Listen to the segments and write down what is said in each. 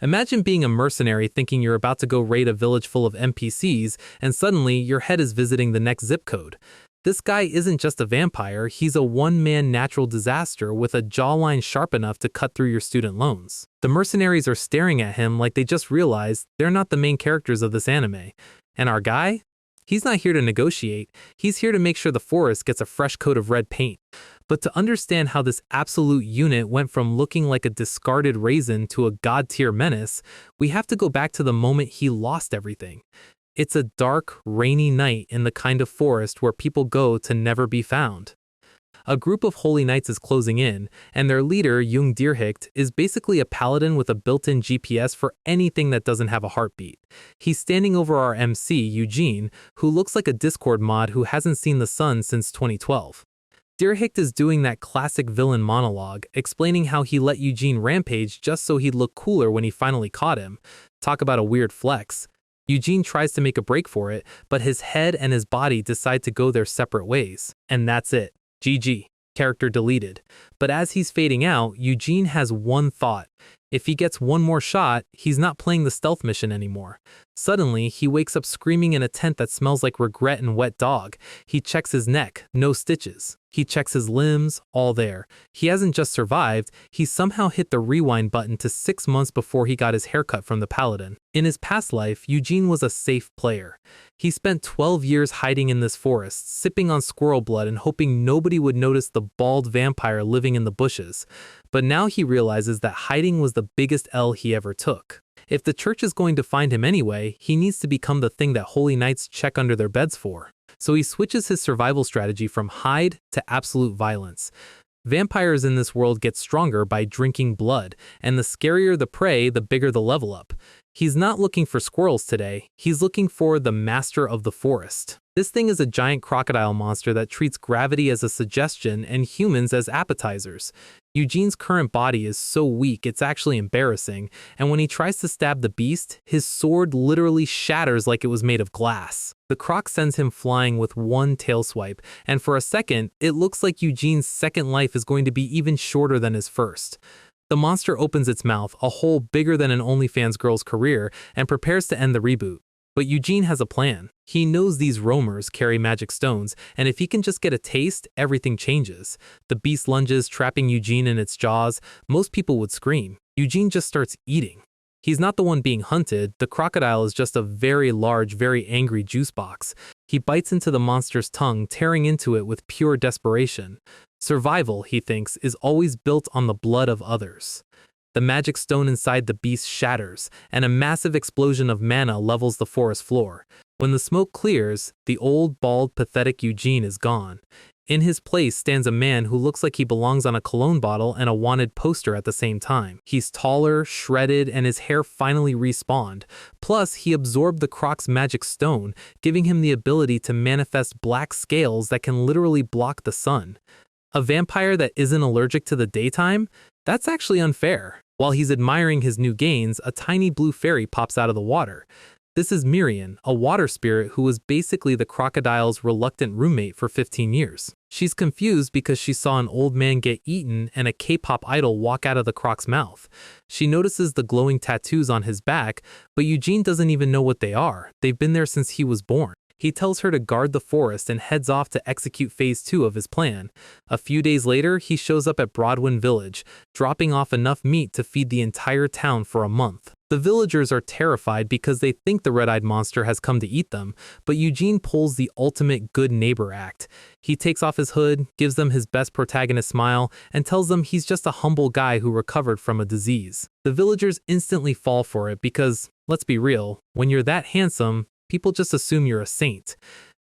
Imagine being a mercenary thinking you're about to go raid a village full of NPCs, and suddenly your head is visiting the next zip code. This guy isn't just a vampire, he's a one-man natural disaster with a jawline sharp enough to cut through your student loans. The mercenaries are staring at him like they just realized they're not the main characters of this anime. And our guy? He's not here to negotiate, he's here to make sure the forest gets a fresh coat of red paint. But to understand how this absolute unit went from looking like a discarded raisin to a god-tier menace, we have to go back to the moment he lost everything. It's a dark, rainy night in the kind of forest where people go to never be found. A group of holy knights is closing in, and their leader, Eugene, is basically a paladin with a built-in GPS for anything that doesn't have a heartbeat. He's standing over our MC, Eugene, who looks like a Discord mod who hasn't seen the sun since 2012. Dirhicht is doing that classic villain monologue, explaining how he let Eugene rampage just so he'd look cooler when he finally caught him. Talk about a weird flex. Eugene tries to make a break for it, but his head and his body decide to go their separate ways. And that's it. GG. Character deleted. But as he's fading out, Eugene has one thought. If he gets one more shot, he's not playing the stealth mission anymore. Suddenly, he wakes up screaming in a tent that smells like regret and wet dog. He checks his neck, no stitches. He checks his limbs, all there. He hasn't just survived, he somehow hit the rewind button to 6 months before he got his haircut from the paladin. In his past life, Eugene was a safe player. He spent 12 years hiding in this forest, sipping on squirrel blood and hoping nobody would notice the bald vampire living in the bushes. But now he realizes that hiding was the biggest L he ever took. If the church is going to find him anyway, he needs to become the thing that holy knights check under their beds for. So he switches his survival strategy from hide to absolute violence. Vampires in this world get stronger by drinking blood, and the scarier the prey, the bigger the level up. He's not looking for squirrels today, he's looking for the master of the forest. This thing is a giant crocodile monster that treats gravity as a suggestion and humans as appetizers. Eugene's current body is so weak it's actually embarrassing, and when he tries to stab the beast, his sword literally shatters like it was made of glass. The croc sends him flying with one tail swipe, and for a second, it looks like Eugene's second life is going to be even shorter than his first. The monster opens its mouth, a hole bigger than an OnlyFans girl's career, and prepares to end the reboot. But Eugene has a plan. He knows these roamers carry magic stones, and if he can just get a taste, everything changes. The beast lunges, trapping Eugene in its jaws. Most people would scream. Eugene just starts eating. He's not the one being hunted, the crocodile is just a very large, very angry juice box. He bites into the monster's tongue, tearing into it with pure desperation. Survival, he thinks, is always built on the blood of others. The magic stone inside the beast shatters, and a massive explosion of mana levels the forest floor. When the smoke clears, the old, bald, pathetic Eugene is gone. In his place stands a man who looks like he belongs on a cologne bottle and a wanted poster at the same time. He's taller, shredded, and his hair finally respawned. Plus, he absorbed the croc's magic stone, giving him the ability to manifest black scales that can literally block the sun. A vampire that isn't allergic to the daytime? That's actually unfair. While he's admiring his new gains, a tiny blue fairy pops out of the water. This is Mirian, a water spirit who was basically the crocodile's reluctant roommate for 15 years. She's confused because she saw an old man get eaten and a K-pop idol walk out of the croc's mouth. She notices the glowing tattoos on his back, but Eugene doesn't even know what they are. They've been there since he was born. He tells her to guard the forest and heads off to execute phase 2 of his plan. A few days later, he shows up at Broadwin Village, dropping off enough meat to feed the entire town for a month. The villagers are terrified because they think the red-eyed monster has come to eat them, but Eugene pulls the ultimate good neighbor act. He takes off his hood, gives them his best protagonist smile, and tells them he's just a humble guy who recovered from a disease. The villagers instantly fall for it because, let's be real, when you're that handsome, people just assume you're a saint.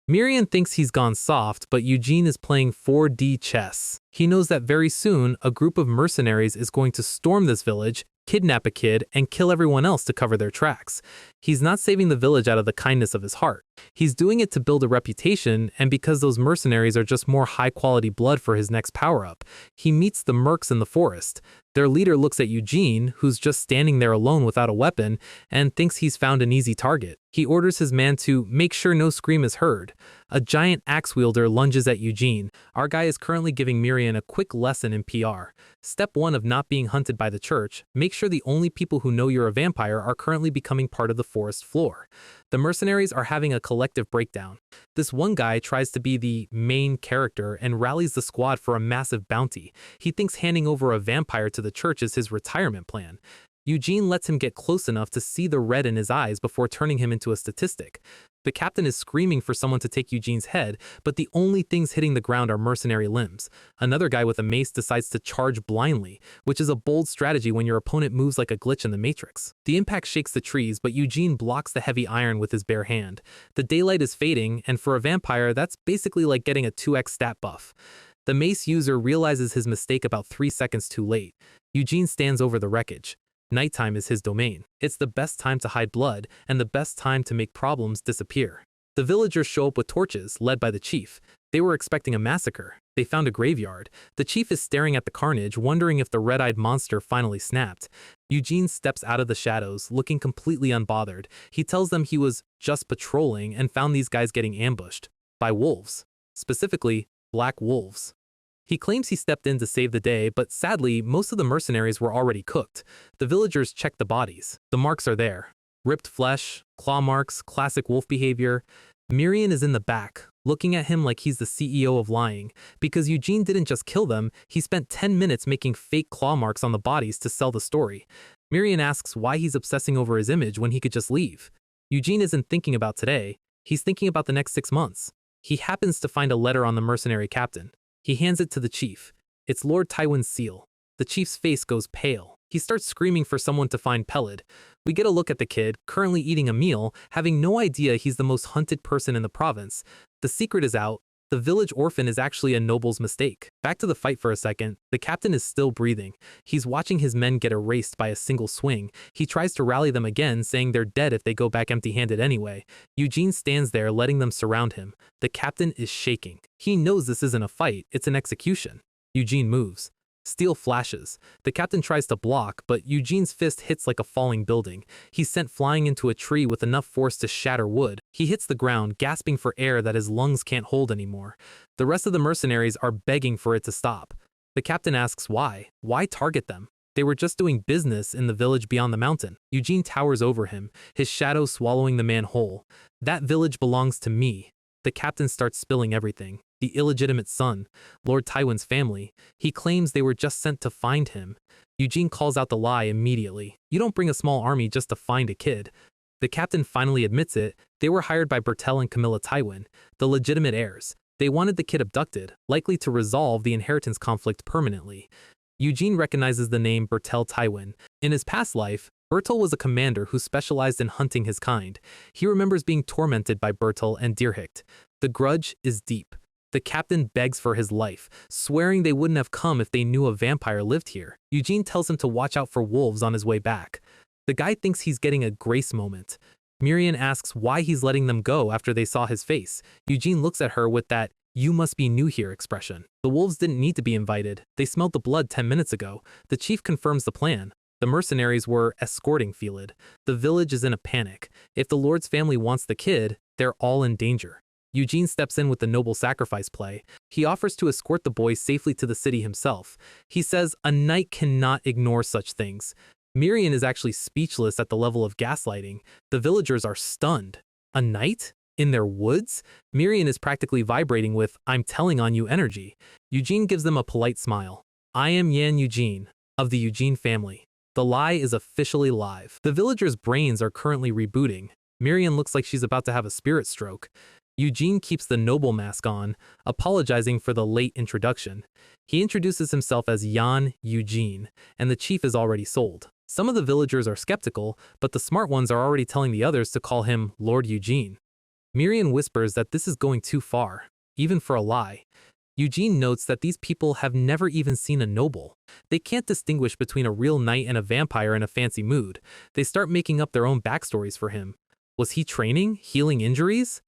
Mirian thinks he's gone soft, but Eugene is playing 4D chess. He knows that very soon, a group of mercenaries is going to storm this village, kidnap a kid, and kill everyone else to cover their tracks. He's not saving the village out of the kindness of his heart. He's doing it to build a reputation, and because those mercenaries are just more high-quality blood for his next power-up. He meets the mercs in the forest. Their leader looks at Eugene, who's just standing there alone without a weapon, and thinks he's found an easy target. He orders his man to make sure no scream is heard. A giant axe wielder lunges at Eugene. Our guy is currently giving Miriam a quick lesson in PR. Step 1 of not being hunted by the church: make sure the only people who know you're a vampire are currently becoming part of the forest floor. The mercenaries are having a collective breakdown. This one guy tries to be the main character and rallies the squad for a massive bounty. He thinks handing over a vampire to the church is his retirement plan. Eugene lets him get close enough to see the red in his eyes before turning him into a statistic. The captain is screaming for someone to take Eugene's head, but the only things hitting the ground are mercenary limbs. Another guy with a mace decides to charge blindly, which is a bold strategy when your opponent moves like a glitch in the Matrix. The impact shakes the trees, but Eugene blocks the heavy iron with his bare hand. The daylight is fading, and for a vampire, that's basically like getting a 2x stat buff. The mace user realizes his mistake about 3 seconds too late. Eugene stands over the wreckage. Nighttime is his domain. It's the best time to hide blood, and the best time to make problems disappear. The villagers show up with torches, led by the chief. They were expecting a massacre. They found a graveyard. The chief is staring at the carnage, wondering if the red-eyed monster finally snapped. Eugene steps out of the shadows, looking completely unbothered. He tells them he was just patrolling and found these guys getting ambushed by wolves. Specifically, black wolves. He claims he stepped in to save the day, but sadly, most of the mercenaries were already cooked. The villagers check the bodies. The marks are there. Ripped flesh, claw marks, classic wolf behavior. Miriam is in the back, looking at him like he's the CEO of lying. Because Eugene didn't just kill them, he spent 10 minutes making fake claw marks on the bodies to sell the story. Miriam asks why he's obsessing over his image when he could just leave. Eugene isn't thinking about today. He's thinking about the next 6 months. He happens to find a letter on the mercenary captain. He hands it to the chief. It's Lord Tywin's seal. The chief's face goes pale. He starts screaming for someone to find Peled. We get a look at the kid, currently eating a meal, having no idea he's the most hunted person in the province. The secret is out. The village orphan is actually a noble's mistake. Back to the fight for a second. The captain is still breathing. He's watching his men get erased by a single swing. He tries to rally them again, saying they're dead if they go back empty-handed anyway. Eugene stands there, letting them surround him. The captain is shaking. He knows this isn't a fight, it's an execution. Eugene moves. Steel flashes. The captain tries to block, but Eugene's fist hits like a falling building. He's sent flying into a tree with enough force to shatter wood. He hits the ground, gasping for air that his lungs can't hold anymore. The rest of the mercenaries are begging for it to stop. The captain asks why. Why target them? They were just doing business in the village beyond the mountain. Eugene towers over him, his shadow swallowing the man whole. That village belongs to me. The captain starts spilling everything. The illegitimate son, Lord Tywin's family. He claims they were just sent to find him. Eugene calls out the lie immediately. You don't bring a small army just to find a kid. The captain finally admits it. They were hired by Betrayal and Camilla Tywin, the legitimate heirs. They wanted the kid abducted, likely to resolve the inheritance conflict permanently. Eugene recognizes the name Betrayal Tywin. In his past life, Betrayal was a commander who specialized in hunting his kind. He remembers being tormented by Betrayal and Dirhicht. The grudge is deep. The captain begs for his life, swearing they wouldn't have come if they knew a vampire lived here. Eugene tells him to watch out for wolves on his way back. The guy thinks he's getting a grace moment. Miriam asks why he's letting them go after they saw his face. Eugene looks at her with that "you must be new here" expression. The wolves didn't need to be invited. They smelled the blood 10 minutes ago. The chief confirms the plan. The mercenaries were escorting Felid. The village is in a panic. If the Lord's family wants the kid, they're all in danger. Eugene steps in with the noble sacrifice play. He offers to escort the boys safely to the city himself. He says a knight cannot ignore such things. Miriam is actually speechless at the level of gaslighting. The villagers are stunned. A knight? In their woods? Miriam is practically vibrating with "I'm telling on you" energy. Eugene gives them a polite smile. I am Yan Eugene, of the Eugene family. The lie is officially live. The villagers' brains are currently rebooting. Miriam looks like she's about to have a spirit stroke. Eugene keeps the noble mask on, apologizing for the late introduction. He introduces himself as Yan Eugene, and the chief is already sold. Some of the villagers are skeptical, but the smart ones are already telling the others to call him Lord Eugene. Miriam whispers that this is going too far, even for a lie. Eugene notes that these people have never even seen a noble. They can't distinguish between a real knight and a vampire in a fancy mood. They start making up their own backstories for him. Was he training, healing injuries?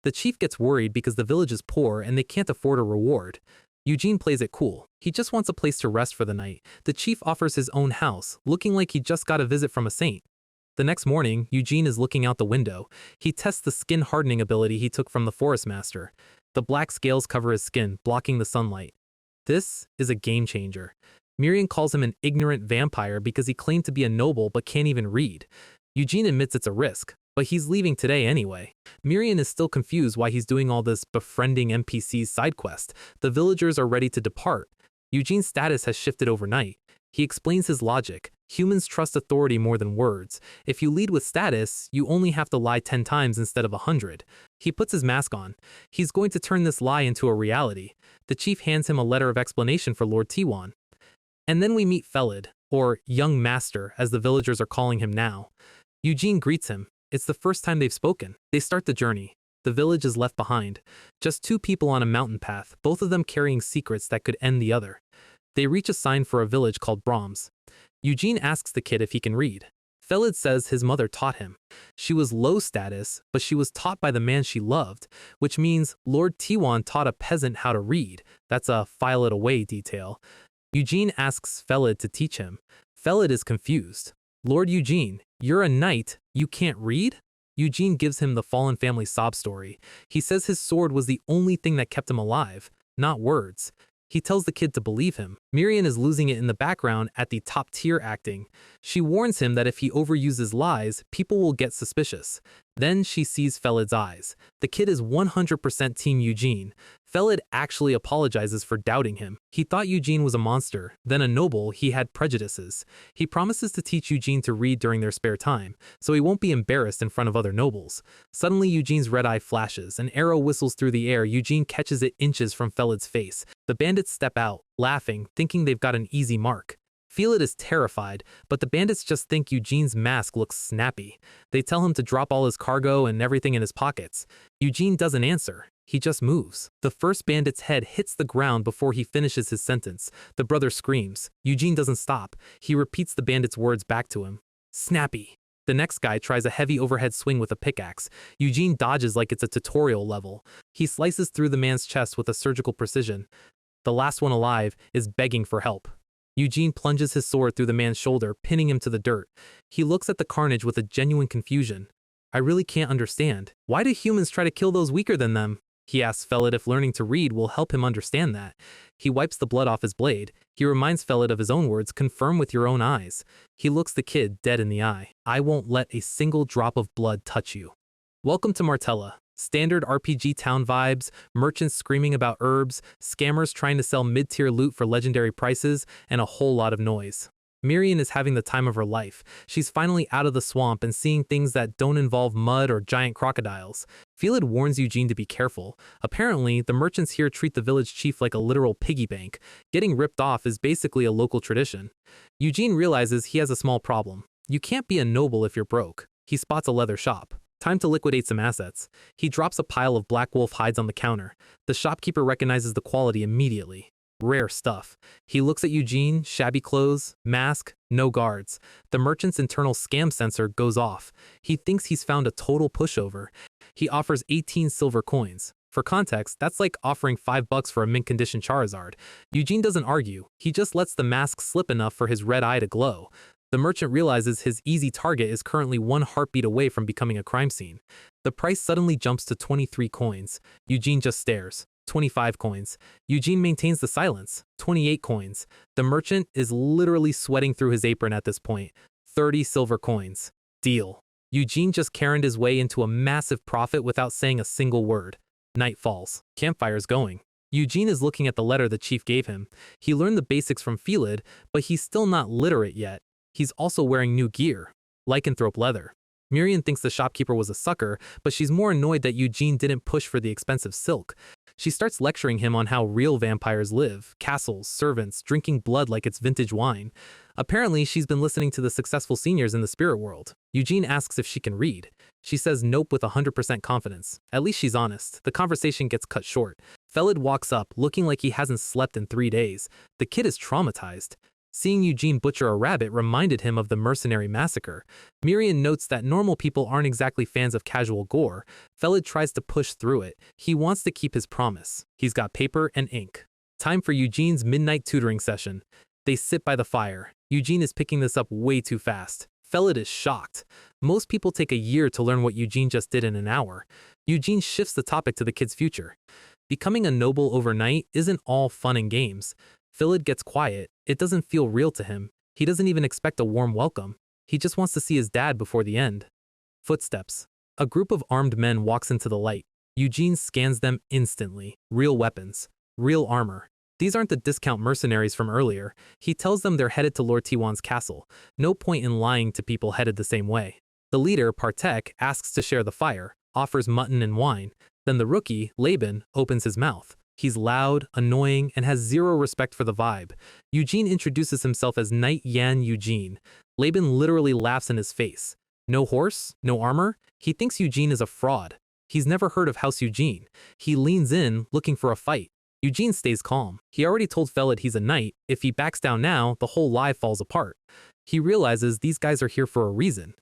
The chief gets worried because the village is poor and they can't afford a reward. Eugene plays it cool. He just wants a place to rest for the night. The chief offers his own house, looking like he just got a visit from a saint. The next morning, Eugene is looking out the window. He tests the skin hardening ability he took from the forest master. The black scales cover his skin, blocking the sunlight. This is a game changer. Miriam calls him an ignorant vampire because he claimed to be a noble but can't even read. Eugene admits it's a risk, but he's leaving today anyway. Miriam is still confused why he's doing all this befriending NPCs side quest. The villagers are ready to depart. Eugene's status has shifted overnight. He explains his logic. Humans trust authority more than words. If you lead with status, you only have to lie 10 times instead of 100. He puts his mask on. He's going to turn this lie into a reality. The chief hands him a letter of explanation for Lord Tiwan. And then we meet Felid, or Young Master, as the villagers are calling him now. Eugene greets him. It's the first time they've spoken. They start the journey. The village is left behind. Just 2 people on a mountain path, both of them carrying secrets that could end the other. They reach a sign for a village called Brahms. Eugene asks the kid if he can read. Felid says his mother taught him. She was low status, but she was taught by the man she loved, which means Lord Tiwan taught a peasant how to read. That's a file it away detail. Eugene asks Felid to teach him. Felid is confused. Lord Eugene, you're a knight, you can't read? Eugene gives him the fallen family sob story. He says his sword was the only thing that kept him alive, not words. He tells the kid to believe him. Miriam is losing it in the background at the top tier acting. She warns him that if he overuses lies, people will get suspicious. Then she sees Felid's eyes. The kid is 100% Team Eugene. Felid actually apologizes for doubting him. He thought Eugene was a monster, then a noble. He had prejudices. He promises to teach Eugene to read during their spare time, so he won't be embarrassed in front of other nobles. Suddenly Eugene's red eye flashes. An arrow whistles through the air. Eugene catches it inches from Felid's face. The bandits step out, laughing, thinking they've got an easy mark. Felid is terrified, but the bandits just think Eugene's mask looks snappy. They tell him to drop all his cargo and everything in his pockets. Eugene doesn't answer. He just moves. The first bandit's head hits the ground before he finishes his sentence. The brother screams. Eugene doesn't stop. He repeats the bandit's words back to him. Snappy. The next guy tries a heavy overhead swing with a pickaxe. Eugene dodges like it's a tutorial level. He slices through the man's chest with a surgical precision. The last one alive is begging for help. Eugene plunges his sword through the man's shoulder, pinning him to the dirt. He looks at the carnage with a genuine confusion. I really can't understand. Why do humans try to kill those weaker than them? He asks Felid if learning to read will help him understand that. He wipes the blood off his blade. He reminds Felid of his own words, confirm with your own eyes. He looks the kid dead in the eye. I won't let a single drop of blood touch you. Welcome to Martella. Standard RPG town vibes, merchants screaming about herbs, scammers trying to sell mid-tier loot for legendary prices, and a whole lot of noise. Miriam is having the time of her life. She's finally out of the swamp and seeing things that don't involve mud or giant crocodiles. Felid warns Eugene to be careful. Apparently, the merchants here treat the village chief like a literal piggy bank. Getting ripped off is basically a local tradition. Eugene realizes he has a small problem. You can't be a noble if you're broke. He spots a leather shop. Time to liquidate some assets. He drops a pile of black wolf hides on the counter. The shopkeeper recognizes the quality immediately. Rare stuff. He looks at Eugene, shabby clothes, mask, no guards. The merchant's internal scam sensor goes off. He thinks he's found a total pushover. He offers 18 silver coins. For context, that's like offering $5 for a mint-condition Charizard. Eugene doesn't argue. He just lets the mask slip enough for his red eye to glow. The merchant realizes his easy target is currently 1 heartbeat away from becoming a crime scene. The price suddenly jumps to 23 coins. Eugene just stares. 25 coins. Eugene maintains the silence. 28 coins. The merchant is literally sweating through his apron at this point. 30 silver coins. Deal. Eugene just Karen'd his way into a massive profit without saying a single word. Night falls. Campfire's going. Eugene is looking at the letter the chief gave him. He learned the basics from Felid, but he's still not literate yet. He's also wearing new gear. Lycanthrope leather. Miriam thinks the shopkeeper was a sucker, but she's more annoyed that Eugene didn't push for the expensive silk. She starts lecturing him on how real vampires live, castles, servants, drinking blood like it's vintage wine. Apparently, she's been listening to the successful seniors in the spirit world. Eugene asks if she can read. She says nope with 100% confidence. At least she's honest. The conversation gets cut short. Felid walks up, looking like he hasn't slept in 3 days. The kid is traumatized. Seeing Eugene butcher a rabbit reminded him of the mercenary massacre. Miriam notes that normal people aren't exactly fans of casual gore. Felid tries to push through it. He wants to keep his promise. He's got paper and ink. Time for Eugene's midnight tutoring session. They sit by the fire. Eugene is picking this up way too fast. Felid is shocked. Most people take a year to learn what Eugene just did in an hour. Eugene shifts the topic to the kid's future. Becoming a noble overnight isn't all fun and games. Felid gets quiet. It doesn't feel real to him. He doesn't even expect a warm welcome. He just wants to see his dad before the end. Footsteps. A group of armed men walks into the light. Eugene scans them instantly. Real weapons. Real armor. These aren't the discount mercenaries from earlier. He tells them they're headed to Lord Tiwan's castle. No point in lying to people headed the same way. The leader, Partek, asks to share the fire, offers mutton and wine. Then the rookie, Laban, opens his mouth. He's loud, annoying, and has zero respect for the vibe. Eugene introduces himself as Knight Yan Eugene. Laban literally laughs in his face. No horse, no armor? He thinks Eugene is a fraud. He's never heard of House Eugene. He leans in, looking for a fight. Eugene stays calm. He already told Felid he's a knight. If he backs down now, the whole lie falls apart. He realizes these guys are here for a reason.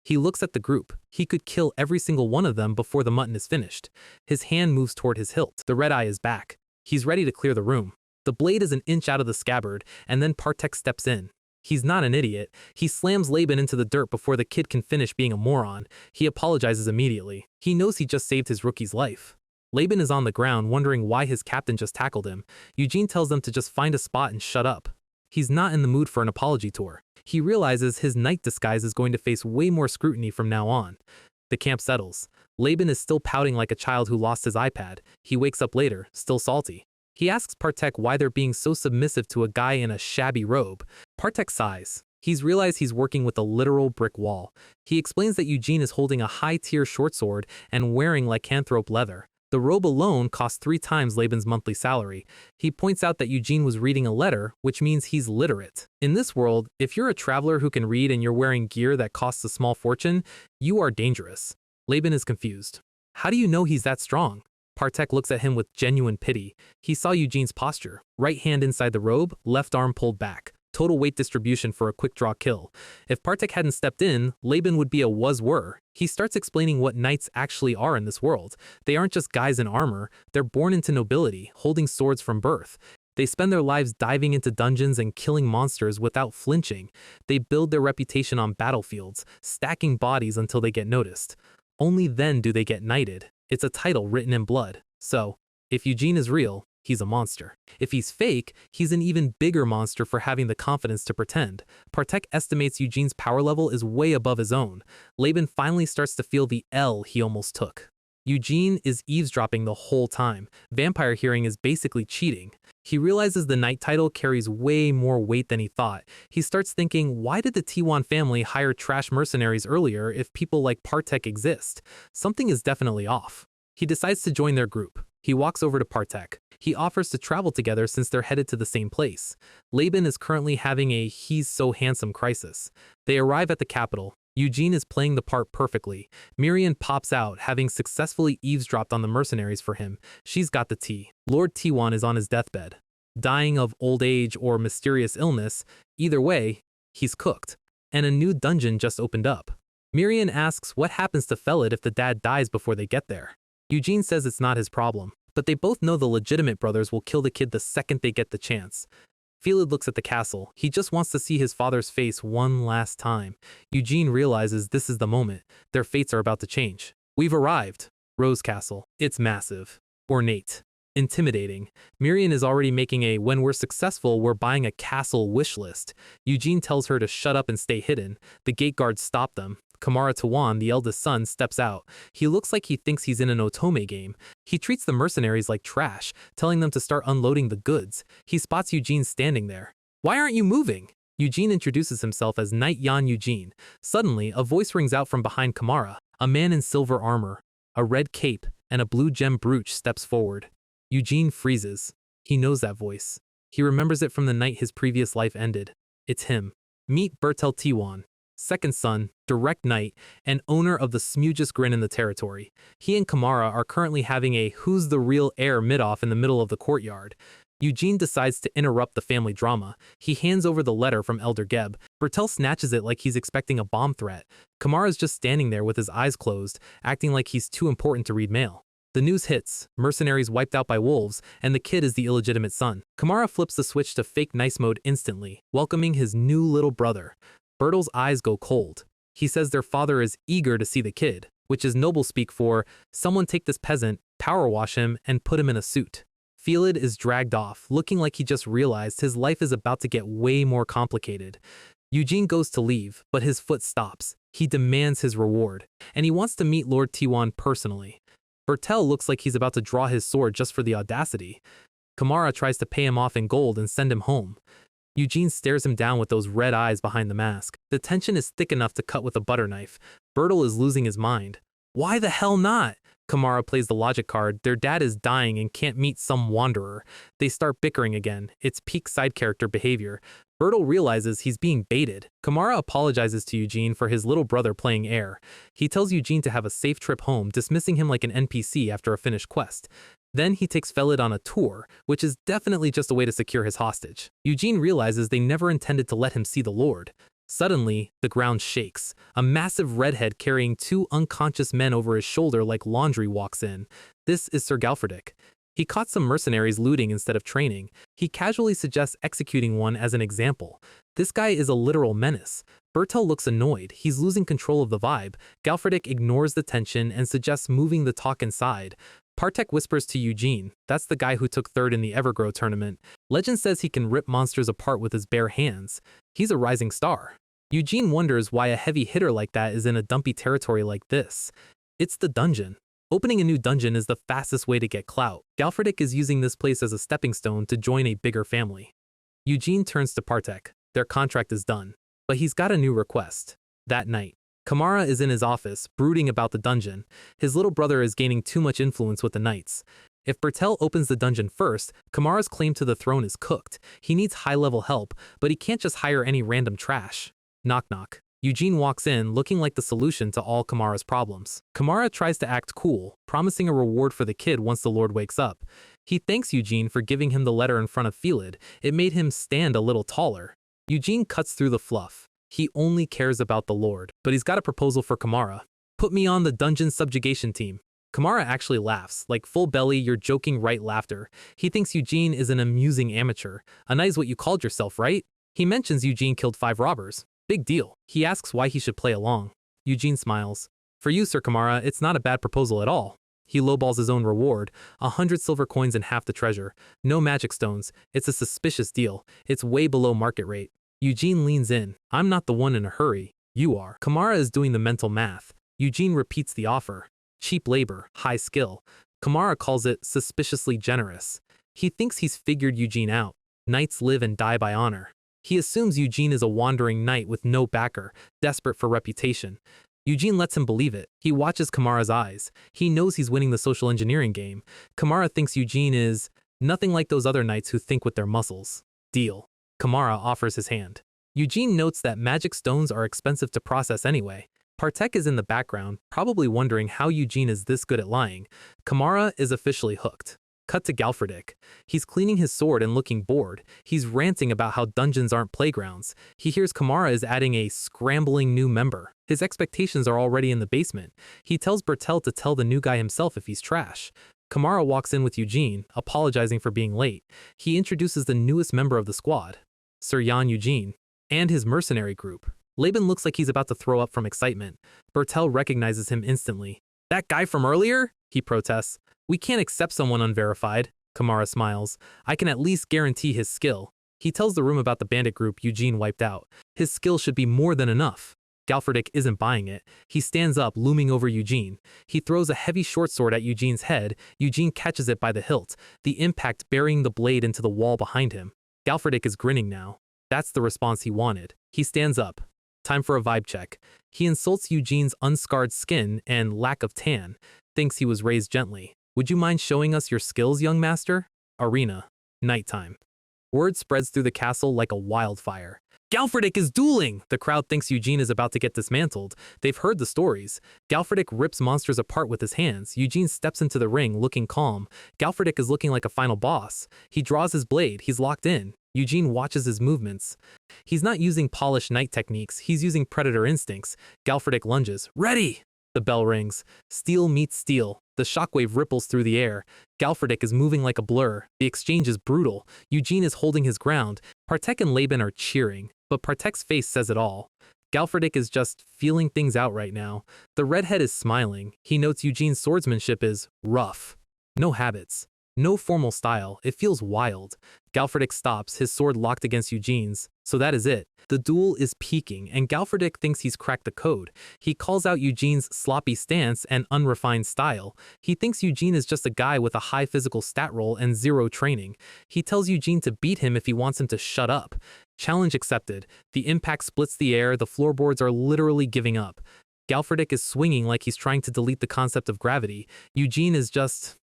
He looks at the group. He could kill every single one of them before the mutton is finished. His hand moves toward his hilt. The red eye is back. He's ready to clear the room. The blade is an inch out of the scabbard, and then Partek steps in. He's not an idiot. He slams Laban into the dirt before the kid can finish being a moron. He apologizes immediately. He knows he just saved his rookie's life. Laban is on the ground, wondering why his captain just tackled him. Eugene tells them to just find a spot and shut up. He's not in the mood for an apology tour. He realizes his knight disguise is going to face way more scrutiny from now on. The camp settles. Laban is still pouting like a child who lost his iPad. He wakes up later, still salty. He asks Partek why they're being so submissive to a guy in a shabby robe. Partek sighs. He's realized he's working with a literal brick wall. He explains that Eugene is holding a high-tier short sword and wearing lycanthrope leather. The robe alone costs 3 times Laban's monthly salary. He points out that Eugene was reading a letter, which means he's literate. In this world, if you're a traveler who can read and you're wearing gear that costs a small fortune, you are dangerous. Laban is confused. How do you know he's that strong? Partek looks at him with genuine pity. He saw Eugene's posture. Right hand inside the robe, left arm pulled back. Total weight distribution for a quick draw kill. If Partek hadn't stepped in, Laban would be a was-were. He starts explaining what knights actually are in this world. They aren't just guys in armor. They're born into nobility, holding swords from birth. They spend their lives diving into dungeons and killing monsters without flinching. They build their reputation on battlefields, stacking bodies until they get noticed. Only then do they get knighted. It's a title written in blood. So, if Eugene is real, he's a monster. If he's fake, he's an even bigger monster for having the confidence to pretend. Partek estimates Eugene's power level is way above his own. Laban finally starts to feel the L he almost took. Eugene is eavesdropping the whole time. Vampire hearing is basically cheating. He realizes the knight title carries way more weight than he thought. He starts thinking, why did the Tiwan family hire trash mercenaries earlier if people like Partek exist? Something is definitely off. He decides to join their group. He walks over to Partek. He offers to travel together since they're headed to the same place. Laban is currently having a he's so handsome crisis. They arrive at the capital. Eugene is playing the part perfectly. Miriam pops out, having successfully eavesdropped on the mercenaries for him. She's got the tea. Lord Tiwan is on his deathbed. Dying of old age or mysterious illness, either way, he's cooked. And a new dungeon just opened up. Miriam asks what happens to Felid if the dad dies before they get there. Eugene says it's not his problem, but they both know the legitimate brothers will kill the kid the second they get the chance. Felid looks at the castle. He just wants to see his father's face one last time. Eugene realizes this is the moment. Their fates are about to change. We've arrived. Rose Castle. It's massive. Ornate. Intimidating. Miriam is already making a when we're successful, we're buying a castle wish list. Eugene tells her to shut up and stay hidden. The gate guards stop them. Kamara Tawan, the eldest son, steps out. He looks like he thinks he's in an otome game. He treats the mercenaries like trash, telling them to start unloading the goods. He spots Eugene standing there. Why aren't you moving? Eugene introduces himself as Knight Yan Eugene. Suddenly, a voice rings out from behind Kamara. A man in silver armor, a red cape, and a blue gem brooch steps forward. Eugene freezes. He knows that voice. He remembers it from the night his previous life ended. It's him. Meet Bertel Tiwan. Second son, direct knight, and owner of the smoochest grin in the territory. He and Kamara are currently having a who's the real heir mid-off in the middle of the courtyard. Eugene decides to interrupt the family drama. He hands over the letter from Elder Geb. Bertel snatches it like he's expecting a bomb threat. Kamara's just standing there with his eyes closed, acting like he's too important to read mail. The news hits, mercenaries wiped out by wolves, and the kid is the illegitimate son. Kamara flips the switch to fake nice mode instantly, welcoming his new little brother. Bertel's eyes go cold. He says their father is eager to see the kid, which is noble speak for, someone take this peasant, power wash him, and put him in a suit. Felid is dragged off, looking like he just realized his life is about to get way more complicated. Eugene goes to leave, but his foot stops. He demands his reward, and he wants to meet Lord Tiwan personally. Bertel looks like he's about to draw his sword just for the audacity. Kamara tries to pay him off in gold and send him home. Eugene stares him down with those red eyes behind the mask. The tension is thick enough to cut with a butter knife. Bertel is losing his mind. Why the hell not? Kamara plays the logic card. Their dad is dying and can't meet some wanderer. They start bickering again. It's peak side character behavior. Bertel realizes he's being baited. Kamara apologizes to Eugene for his little brother playing heir. He tells Eugene to have a safe trip home, dismissing him like an NPC after a finished quest. Then he takes Felid on a tour, which is definitely just a way to secure his hostage. Eugene realizes they never intended to let him see the Lord. Suddenly, the ground shakes. A massive redhead carrying two unconscious men over his shoulder like laundry walks in. This is Sir Galedick. He caught some mercenaries looting instead of training. He casually suggests executing one as an example. This guy is a literal menace. Bertel looks annoyed. He's losing control of the vibe. Galedick ignores the tension and suggests moving the talk inside. Partek whispers to Eugene, that's the guy who took third in the Evergrow tournament. Legend says he can rip monsters apart with his bare hands. He's a rising star. Eugene wonders why a heavy hitter like that is in a dumpy territory like this. It's the dungeon. Opening a new dungeon is the fastest way to get clout. Galedick is using this place as a stepping stone to join a bigger family. Eugene turns to Partek. Their contract is done. But he's got a new request. That night, Kamara is in his office, brooding about the dungeon. His little brother is gaining too much influence with the knights. If Bertel opens the dungeon first, Kamara's claim to the throne is cooked. He needs high-level help, but he can't just hire any random trash. Knock knock. Eugene walks in, looking like the solution to all Kamara's problems. Kamara tries to act cool, promising a reward for the kid once the Lord wakes up. He thanks Eugene for giving him the letter in front of Felid. It made him stand a little taller. Eugene cuts through the fluff. He only cares about the Lord, but he's got a proposal for Kamara. Put me on the dungeon subjugation team. Kamara actually laughs, like full belly, you're joking right laughter. He thinks Eugene is an amusing amateur. A nice what you called yourself, right? He mentions Eugene killed 5 robbers. Big deal. He asks why he should play along. Eugene smiles. For you, Sir Kamara, it's not a bad proposal at all. He lowballs his own reward, 100 silver coins and half the treasure. No magic stones. It's a suspicious deal. It's way below market rate. Eugene leans in. I'm not the one in a hurry. You are. Kamara is doing the mental math. Eugene repeats the offer. Cheap labor, high skill. Kamara calls it suspiciously generous. He thinks he's figured Eugene out. Knights live and die by honor. He assumes Eugene is a wandering knight with no backer, desperate for reputation. Eugene lets him believe it. He watches Kamara's eyes. He knows he's winning the social engineering game. Kamara thinks Eugene is nothing like those other knights who think with their muscles. Deal. Kamara offers his hand. Eugene notes that magic stones are expensive to process anyway. Partek is in the background, probably wondering how Eugene is this good at lying. Kamara is officially hooked. Cut to Galedick. He's cleaning his sword and looking bored. He's ranting about how dungeons aren't playgrounds. He hears Kamara is adding a scrambling new member. His expectations are already in the basement. He tells Bertel to tell the new guy himself if he's trash. Kamara walks in with Eugene, apologizing for being late. He introduces the newest member of the squad, Sir Jan Eugene, and his mercenary group. Laban looks like he's about to throw up from excitement. Bertel recognizes him instantly. That guy from earlier? He protests. We can't accept someone unverified. Kamara smiles. I can at least guarantee his skill. He tells the room about the bandit group Eugene wiped out. His skill should be more than enough. Galedick isn't buying it. He stands up, looming over Eugene. He throws a heavy short sword at Eugene's head. Eugene catches it by the hilt, the impact burying the blade into the wall behind him. Galedick is grinning now. That's the response he wanted. He stands up. Time for a vibe check. He insults Eugene's unscarred skin and lack of tan, thinks he was raised gently. Would you mind showing us your skills, young master? Arena. Nighttime. Word spreads through the castle like a wildfire. Galfredick is dueling! The crowd thinks Eugene is about to get dismantled. They've heard the stories. Galfredick rips monsters apart with his hands. Eugene steps into the ring, looking calm. Galfredick is looking like a final boss. He draws his blade. He's locked in. Eugene watches his movements. He's not using polished knight techniques. He's using predator instincts. Galfredick lunges. Ready! The bell rings. Steel meets steel. The shockwave ripples through the air. Galfredick is moving like a blur. The exchange is brutal. Eugene is holding his ground. Partek and Laban are cheering, but Partek's face says it all. Galfredick is just feeling things out right now. The redhead is smiling. He notes Eugene's swordsmanship is rough. No habits. No formal style. It feels wild. Galfredick stops, his sword locked against Eugene's. So that is it. The duel is peaking, and Galfredick thinks he's cracked the code. He calls out Eugene's sloppy stance and unrefined style. He thinks Eugene is just a guy with a high physical stat roll and zero training. He tells Eugene to beat him if he wants him to shut up. Challenge accepted. The impact splits the air. The floorboards are literally giving up. Galfredick is swinging like he's trying to delete the concept of gravity. Eugene is just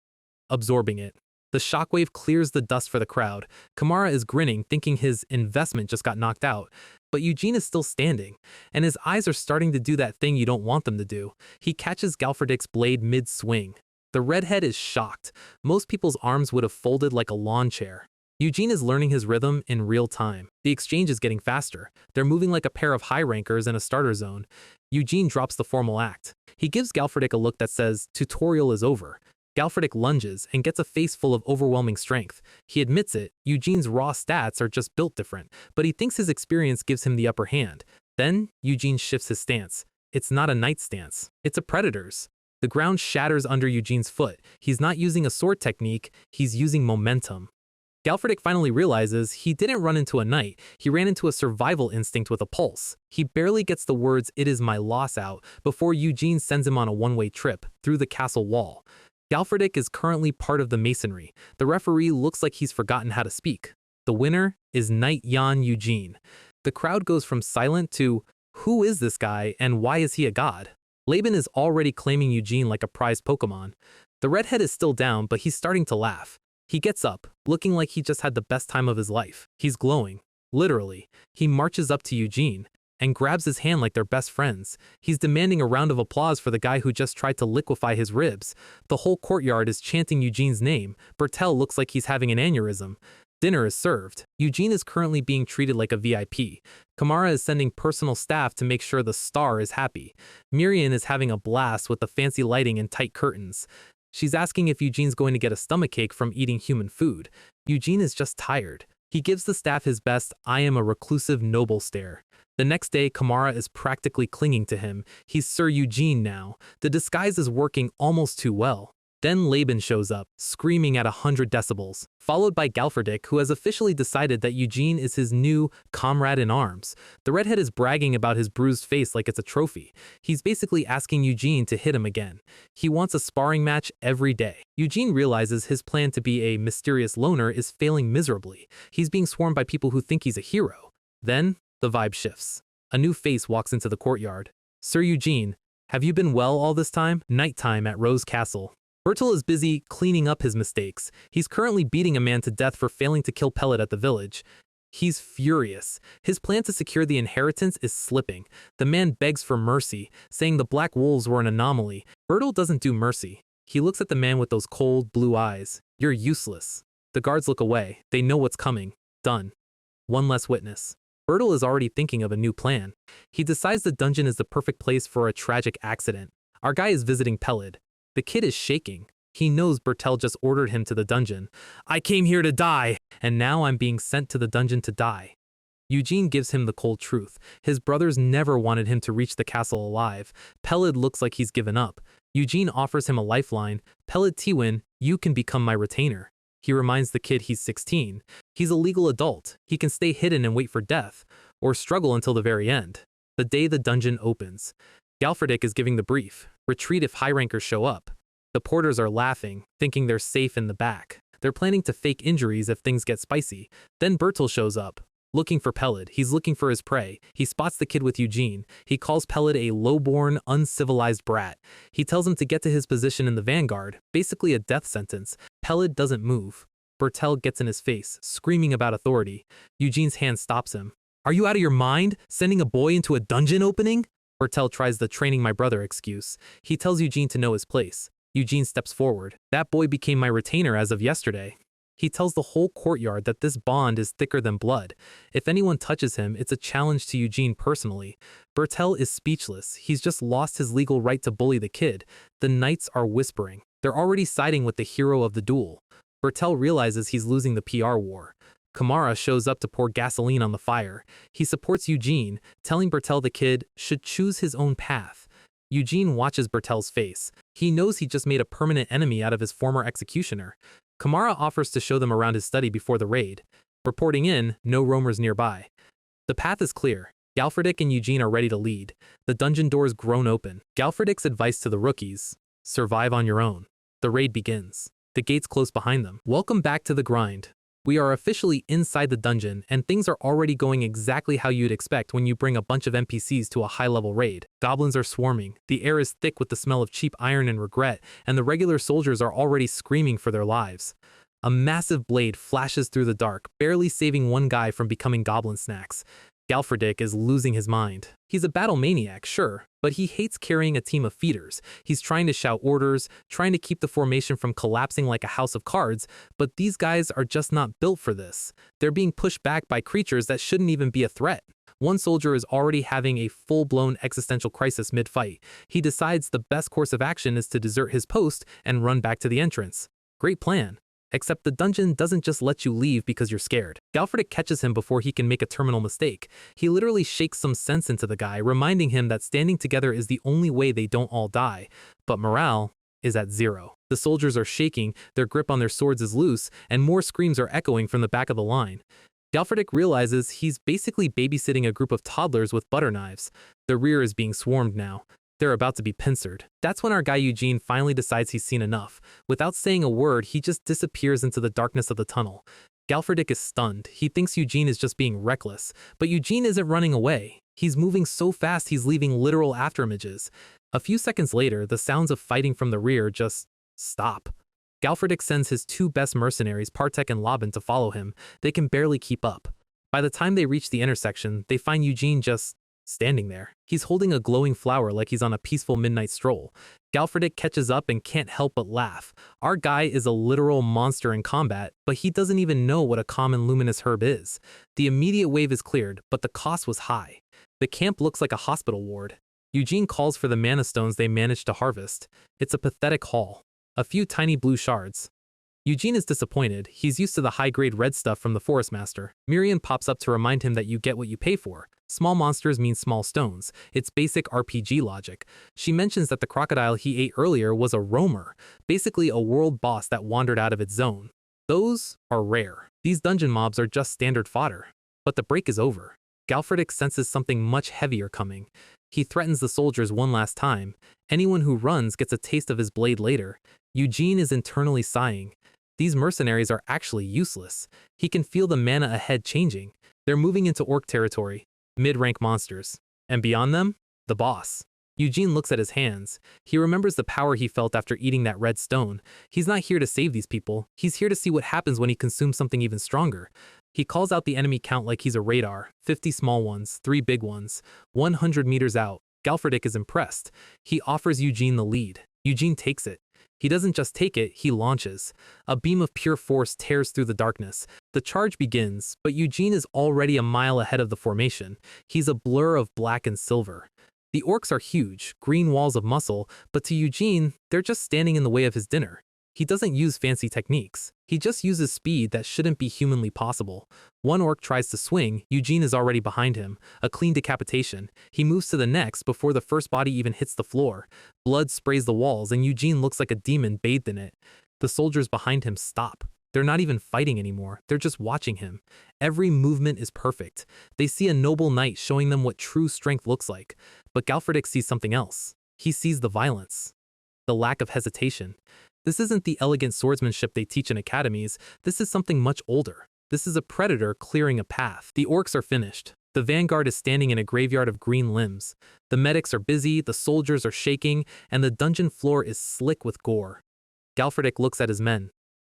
absorbing it. The shockwave clears the dust for the crowd. Kamara is grinning, thinking his investment just got knocked out. But Eugene is still standing, and his eyes are starting to do that thing you don't want them to do. He catches Galfredick's blade mid-swing. The redhead is shocked. Most people's arms would have folded like a lawn chair. Eugene is learning his rhythm in real time. The exchange is getting faster. They're moving like a pair of high rankers in a starter zone. Eugene drops the formal act. He gives Galfredick a look that says, "Tutorial is over." Galfredick lunges and gets a face full of overwhelming strength. He admits it, Eugene's raw stats are just built different, but he thinks his experience gives him the upper hand. Then, Eugene shifts his stance. It's not a knight stance. It's a predator's. The ground shatters under Eugene's foot. He's not using a sword technique, he's using momentum. Galfredick finally realizes he didn't run into a knight, he ran into a survival instinct with a pulse. He barely gets the words, "It is my loss" out before Eugene sends him on a one-way trip through the castle wall. Galfredick is currently part of the masonry. The referee looks like he's forgotten how to speak. The winner is Knight Jan Eugene. The crowd goes from silent to, who is this guy and why is he a god? Laban is already claiming Eugene like a prized Pokemon. The redhead is still down, but he's starting to laugh. He gets up, looking like he just had the best time of his life. He's glowing. Literally. He marches up to Eugene and grabs his hand like they're best friends. He's demanding a round of applause for the guy who just tried to liquefy his ribs. The whole courtyard is chanting Eugene's name. Betrayal looks like he's having an aneurysm. Dinner is served. Eugene is currently being treated like a VIP. Kamara is sending personal staff to make sure the star is happy. Miriam is having a blast with the fancy lighting and tight curtains. She's asking if Eugene's going to get a stomachache from eating human food. Eugene is just tired. He gives the staff his best "I am a reclusive noble" stare. The next day, Kamara is practically clinging to him. He's Sir Eugene now. The disguise is working almost too well. Then Laban shows up, screaming at 100 decibels, followed by Galfredick, who has officially decided that Eugene is his new comrade in arms. The redhead is bragging about his bruised face like it's a trophy. He's basically asking Eugene to hit him again. He wants a sparring match every day. Eugene realizes his plan to be a mysterious loner is failing miserably. He's being swarmed by people who think he's a hero. Then, the vibe shifts. A new face walks into the courtyard. Sir Eugene, have you been well all this time? Nighttime at Rose Castle. Betrayal is busy cleaning up his mistakes. He's currently beating a man to death for failing to kill Pellet at the village. He's furious. His plan to secure the inheritance is slipping. The man begs for mercy, saying the black wolves were an anomaly. Betrayal doesn't do mercy. He looks at the man with those cold, blue eyes. You're useless. The guards look away. They know what's coming. Done. One less witness. Betrayal is already thinking of a new plan. He decides the dungeon is the perfect place for a tragic accident. Our guy is visiting Pellet. The kid is shaking. He knows Betrayal just ordered him to the dungeon. I came here to die, and now I'm being sent to the dungeon to die. Eugene gives him the cold truth. His brothers never wanted him to reach the castle alive. Pellet looks like he's given up. Eugene offers him a lifeline. Pellet Tiwin, you can become my retainer. He reminds the kid he's 16. He's a legal adult. He can stay hidden and wait for death, or struggle until the very end. The day the dungeon opens. Galfredick is giving the brief. Retreat if high rankers show up. The porters are laughing, thinking they're safe in the back. They're planning to fake injuries if things get spicy. Then Betrayal shows up, looking for Pellet. He's looking for his prey. He spots the kid with Eugene. He calls Pellet a low-born, uncivilized brat. He tells him to get to his position in the vanguard, basically a death sentence. Pellet doesn't move. Betrayal gets in his face, screaming about authority. Eugene's hand stops him. "Are you out of your mind? Sending a boy into a dungeon opening?" Betrayal tries the training my brother excuse. He tells Eugene to know his place. Eugene steps forward. "That boy became my retainer as of yesterday." He tells the whole courtyard that this bond is thicker than blood. If anyone touches him, it's a challenge to Eugene personally. Betrayal is speechless. He's just lost his legal right to bully the kid. The knights are whispering. They're already siding with the hero of the duel. Betrayal realizes he's losing the PR war. Kamara shows up to pour gasoline on the fire. He supports Eugene, telling Betrayal the kid should choose his own path. Eugene watches Betrayal's face. He knows he just made a permanent enemy out of his former executioner. Kamara offers to show them around his study before the raid. Reporting in, no roamers nearby. The path is clear. Galedick and Eugene are ready to lead. The dungeon doors groan open. Galedick's advice to the rookies: survive on your own. The raid begins. The gates close behind them. Welcome back to the grind. We are officially inside the dungeon, and things are already going exactly how you'd expect when you bring a bunch of NPCs to a high-level raid. Goblins are swarming, the air is thick with the smell of cheap iron and regret, and the regular soldiers are already screaming for their lives. A massive blade flashes through the dark, barely saving one guy from becoming goblin snacks. Galedick is losing his mind. He's a battle maniac, sure, but he hates carrying a team of feeders. He's trying to shout orders, trying to keep the formation from collapsing like a house of cards, but these guys are just not built for this. They're being pushed back by creatures that shouldn't even be a threat. One soldier is already having a full-blown existential crisis mid-fight. He decides the best course of action is to desert his post and run back to the entrance. Great plan. Except the dungeon doesn't just let you leave because you're scared. Galedick catches him before he can make a terminal mistake. He literally shakes some sense into the guy, reminding him that standing together is the only way they don't all die. But morale is at zero. The soldiers are shaking, their grip on their swords is loose, and more screams are echoing from the back of the line. Galedick realizes he's basically babysitting a group of toddlers with butter knives. The rear is being swarmed now. They're about to be pincered. That's when our guy Eugene finally decides he's seen enough. Without saying a word, he just disappears into the darkness of the tunnel. Galedick is stunned. He thinks Eugene is just being reckless. But Eugene isn't running away. He's moving so fast he's leaving literal afterimages. A few seconds later, the sounds of fighting from the rear just stop. Galedick sends his two best mercenaries, Partek and Labyrinth, to follow him. They can barely keep up. By the time they reach the intersection, they find Eugene just standing there. He's holding a glowing flower like he's on a peaceful midnight stroll. Galedick catches up and can't help but laugh. Our guy is a literal monster in combat, but he doesn't even know what a common luminous herb is. The immediate wave is cleared, but the cost was high. The camp looks like a hospital ward. Eugene calls for the mana stones they managed to harvest. It's a pathetic haul. A few tiny blue shards. Eugene is disappointed. He's used to the high-grade red stuff from the Forest Master. Miriam pops up to remind him that you get what you pay for. Small monsters mean small stones. It's basic RPG logic. She mentions that the crocodile he ate earlier was a roamer, basically a world boss that wandered out of its zone. Those are rare. These dungeon mobs are just standard fodder. But the break is over. Galedick senses something much heavier coming. He threatens the soldiers one last time. Anyone who runs gets a taste of his blade later. Eugene is internally sighing. These mercenaries are actually useless. He can feel the mana ahead changing. They're moving into orc territory, mid-rank monsters. And beyond them, the boss. Eugene looks at his hands. He remembers the power he felt after eating that red stone. He's not here to save these people. He's here to see what happens when he consumes something even stronger. He calls out the enemy count like he's a radar. 50 small ones, 3 big ones. 100 meters out. Galedick is impressed. He offers Eugene the lead. Eugene takes it. He doesn't just take it, he launches. A beam of pure force tears through the darkness. The charge begins, but Eugene is already a mile ahead of the formation. He's a blur of black and silver. The orcs are huge, green walls of muscle, but to Eugene, they're just standing in the way of his dinner. He doesn't use fancy techniques. He just uses speed that shouldn't be humanly possible. One orc tries to swing, Eugene is already behind him. A clean decapitation. He moves to the next before the first body even hits the floor. Blood sprays the walls, and Eugene looks like a demon bathed in it. The soldiers behind him stop. They're not even fighting anymore. They're just watching him. Every movement is perfect. They see a noble knight showing them what true strength looks like. But Galedick sees something else. He sees the violence. The lack of hesitation. This isn't the elegant swordsmanship they teach in academies. This is something much older. This is a predator clearing a path. The orcs are finished. The vanguard is standing in a graveyard of green limbs. The medics are busy, the soldiers are shaking, and the dungeon floor is slick with gore. Galedick looks at his men.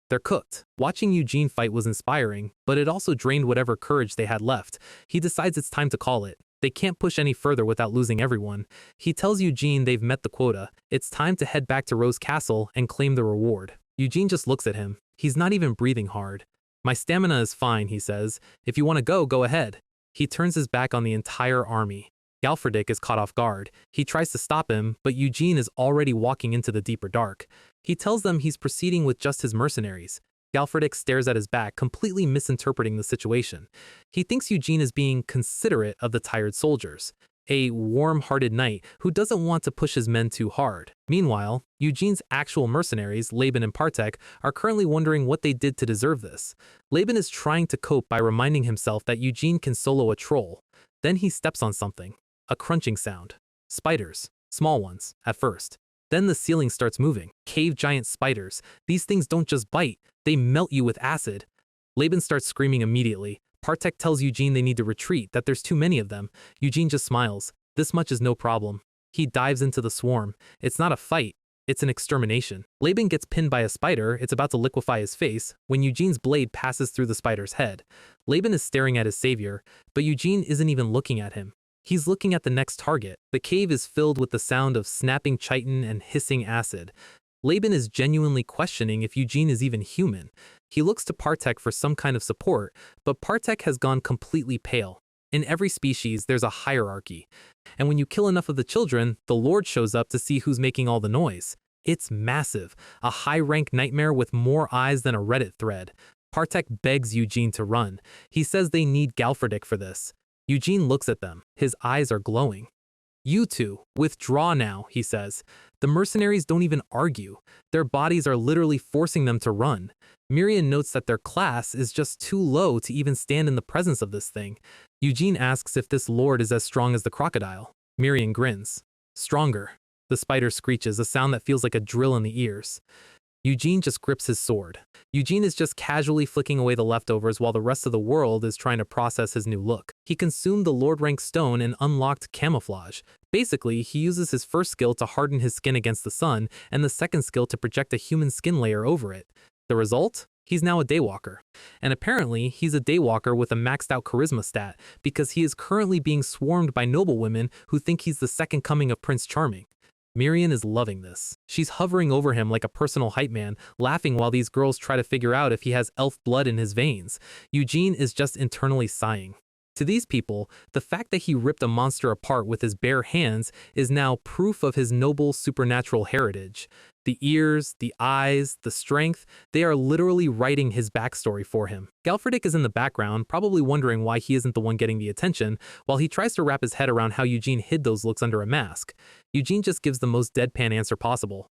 They're cooked. Watching Eugene fight was inspiring, but it also drained whatever courage they had left. He decides it's time to call it. They can't push any further without losing everyone. He tells Eugene they've met the quota. It's time to head back to Rose Castle and claim the reward. Eugene just looks at him. He's not even breathing hard. My stamina is fine, he says. If you want to go ahead. He turns his back on the entire army. Galedick is caught off guard. He tries to stop him, but Eugene is already walking into the deeper dark. He tells them he's proceeding with just his mercenaries. Galedick stares at his back, completely misinterpreting the situation. He thinks Eugene is being considerate of the tired soldiers, a warm-hearted knight who doesn't want to push his men too hard. Meanwhile, Eugene's actual mercenaries, Laban and Partek, are currently wondering what they did to deserve this. Laban is trying to cope by reminding himself that Eugene can solo a troll. Then he steps on something. A crunching sound. Spiders. Small ones, at first. Then the ceiling starts moving. Cave giant spiders. These things don't just bite, they melt you with acid. Laban starts screaming immediately. Partek tells Eugene they need to retreat, that there's too many of them. Eugene just smiles. This much is no problem. He dives into the swarm. It's not a fight, it's an extermination. Laban gets pinned by a spider, it's about to liquefy his face, when Eugene's blade passes through the spider's head. Laban is staring at his savior, but Eugene isn't even looking at him. He's looking at the next target. The cave is filled with the sound of snapping chitin and hissing acid. Laban is genuinely questioning if Eugene is even human. He looks to Partek for some kind of support, but Partek has gone completely pale. In every species, there's a hierarchy. And when you kill enough of the children, the Lord shows up to see who's making all the noise. It's massive, a high-rank nightmare with more eyes than a Reddit thread. Partek begs Eugene to run. He says they need Galedick for this. Eugene looks at them. His eyes are glowing. You two, withdraw now, he says. The mercenaries don't even argue. Their bodies are literally forcing them to run. Miriam notes that their class is just too low to even stand in the presence of this thing. Eugene asks if this lord is as strong as the crocodile. Miriam grins. Stronger. The spider screeches, a sound that feels like a drill in the ears. Eugene just grips his sword. Eugene is just casually flicking away the leftovers while the rest of the world is trying to process his new look. He consumed the Lord rank stone and unlocked camouflage. Basically, he uses his first skill to harden his skin against the sun and the second skill to project a human skin layer over it. The result? He's now a daywalker. And apparently, he's a daywalker with a maxed out charisma stat because he is currently being swarmed by noblewomen who think he's the second coming of Prince Charming. Miriam is loving this. She's hovering over him like a personal hype man, laughing while these girls try to figure out if he has elf blood in his veins. Eugene is just internally sighing. To these people, the fact that he ripped a monster apart with his bare hands is now proof of his noble supernatural heritage. The ears, the eyes, the strength, they are literally writing his backstory for him. Galedick is in the background, probably wondering why he isn't the one getting the attention, while he tries to wrap his head around how Eugene hid those looks under a mask. Eugene just gives the most deadpan answer possible.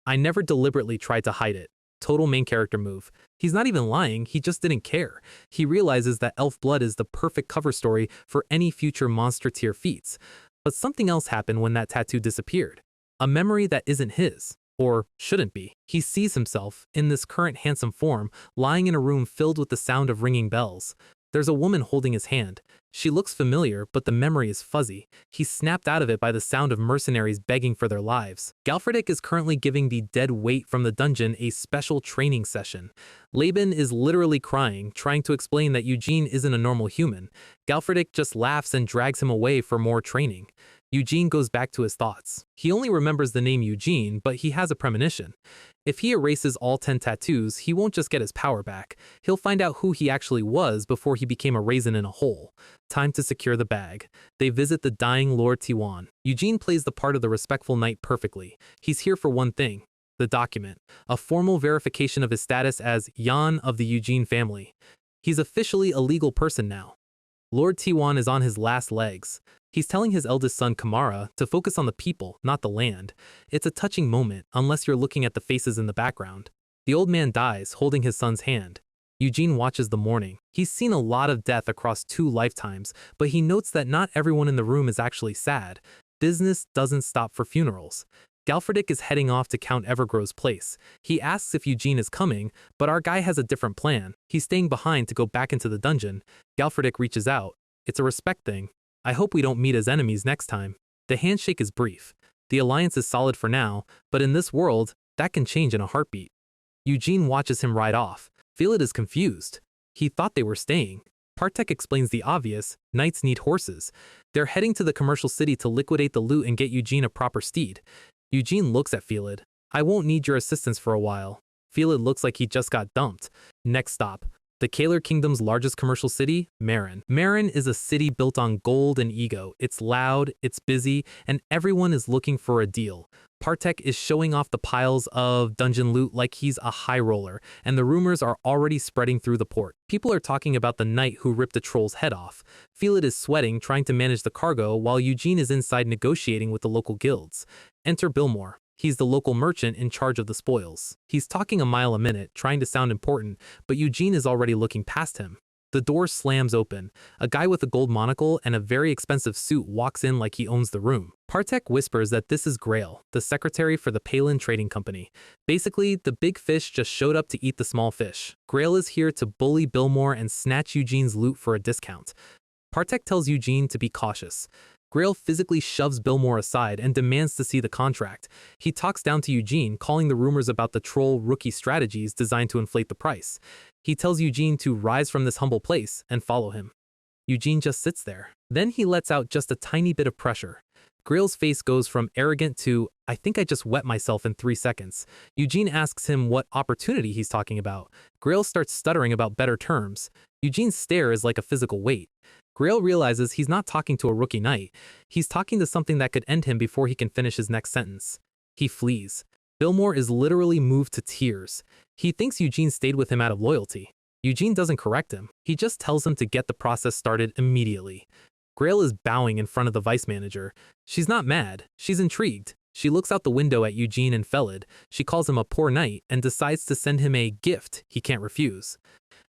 I never deliberately tried to hide it. Total main character move. He's not even lying, he just didn't care. He realizes that elf blood is the perfect cover story for any future monster tier feats. But something else happened when that tattoo disappeared. A memory that isn't his. Or shouldn't be. He sees himself, in this current handsome form, lying in a room filled with the sound of ringing bells. There's a woman holding his hand. She looks familiar, but the memory is fuzzy. He's snapped out of it by the sound of mercenaries begging for their lives. Galedick is currently giving the dead weight from the dungeon a special training session. Laban is literally crying, trying to explain that Eugene isn't a normal human. Galedick just laughs and drags him away for more training. Eugene goes back to his thoughts. He only remembers the name Eugene, but he has a premonition. If he erases all 10 tattoos, he won't just get his power back. He'll find out who he actually was before he became a raisin in a hole. Time to secure the bag. They visit the dying Lord Tiwan. Eugene plays the part of the respectful knight perfectly. He's here for one thing. The document. A formal verification of his status as Yan of the Eugene family. He's officially a legal person now. Lord Tiwan is on his last legs. He's telling his eldest son, Kamara, to focus on the people, not the land. It's a touching moment, unless you're looking at the faces in the background. The old man dies, holding his son's hand. Eugene watches the mourning. He's seen a lot of death across 2 lifetimes, but he notes that not everyone in the room is actually sad. Business doesn't stop for funerals. Galedick is heading off to Count Evergrow's place. He asks if Eugene is coming, but our guy has a different plan. He's staying behind to go back into the dungeon. Galedick reaches out. It's a respect thing. I hope we don't meet as enemies next time. The handshake is brief. The alliance is solid for now, but in this world, that can change in a heartbeat. Eugene watches him ride off. Felid is confused. He thought they were staying. Partek explains the obvious, knights need horses. They're heading to the commercial city to liquidate the loot and get Eugene a proper steed. Eugene looks at Felid. I won't need your assistance for a while. Felid looks like he just got dumped. Next stop. The Kaler Kingdom's largest commercial city, Marin. Marin is a city built on gold and ego. It's loud, it's busy, and everyone is looking for a deal. Partek is showing off the piles of dungeon loot like he's a high roller, and the rumors are already spreading through the port. People are talking about the knight who ripped the troll's head off. Felid is sweating, trying to manage the cargo, while Eugene is inside negotiating with the local guilds. Enter Billmore. He's the local merchant in charge of the spoils. He's talking a mile a minute, trying to sound important, but Eugene is already looking past him. The door slams open. A guy with a gold monocle and a very expensive suit walks in like he owns the room. Partek whispers that this is Grail, the secretary for the Palin Trading Company. Basically, the big fish just showed up to eat the small fish. Grail is here to bully Billmore and snatch Eugene's loot for a discount. Partek tells Eugene to be cautious. Grail physically shoves Billmore aside and demands to see the contract. He talks down to Eugene, calling the rumors about the troll rookie strategies designed to inflate the price. He tells Eugene to rise from this humble place and follow him. Eugene just sits there. Then he lets out just a tiny bit of pressure. Grail's face goes from arrogant to, I think I just wet myself in 3 seconds. Eugene asks him what opportunity he's talking about. Grail starts stuttering about better terms. Eugene's stare is like a physical weight. Grail realizes he's not talking to a rookie knight. He's talking to something that could end him before he can finish his next sentence. He flees. Billmore is literally moved to tears. He thinks Eugene stayed with him out of loyalty. Eugene doesn't correct him. He just tells him to get the process started immediately. Grail is bowing in front of the vice manager. She's not mad. She's intrigued. She looks out the window at Eugene and Felid. She calls him a poor knight and decides to send him a gift he can't refuse.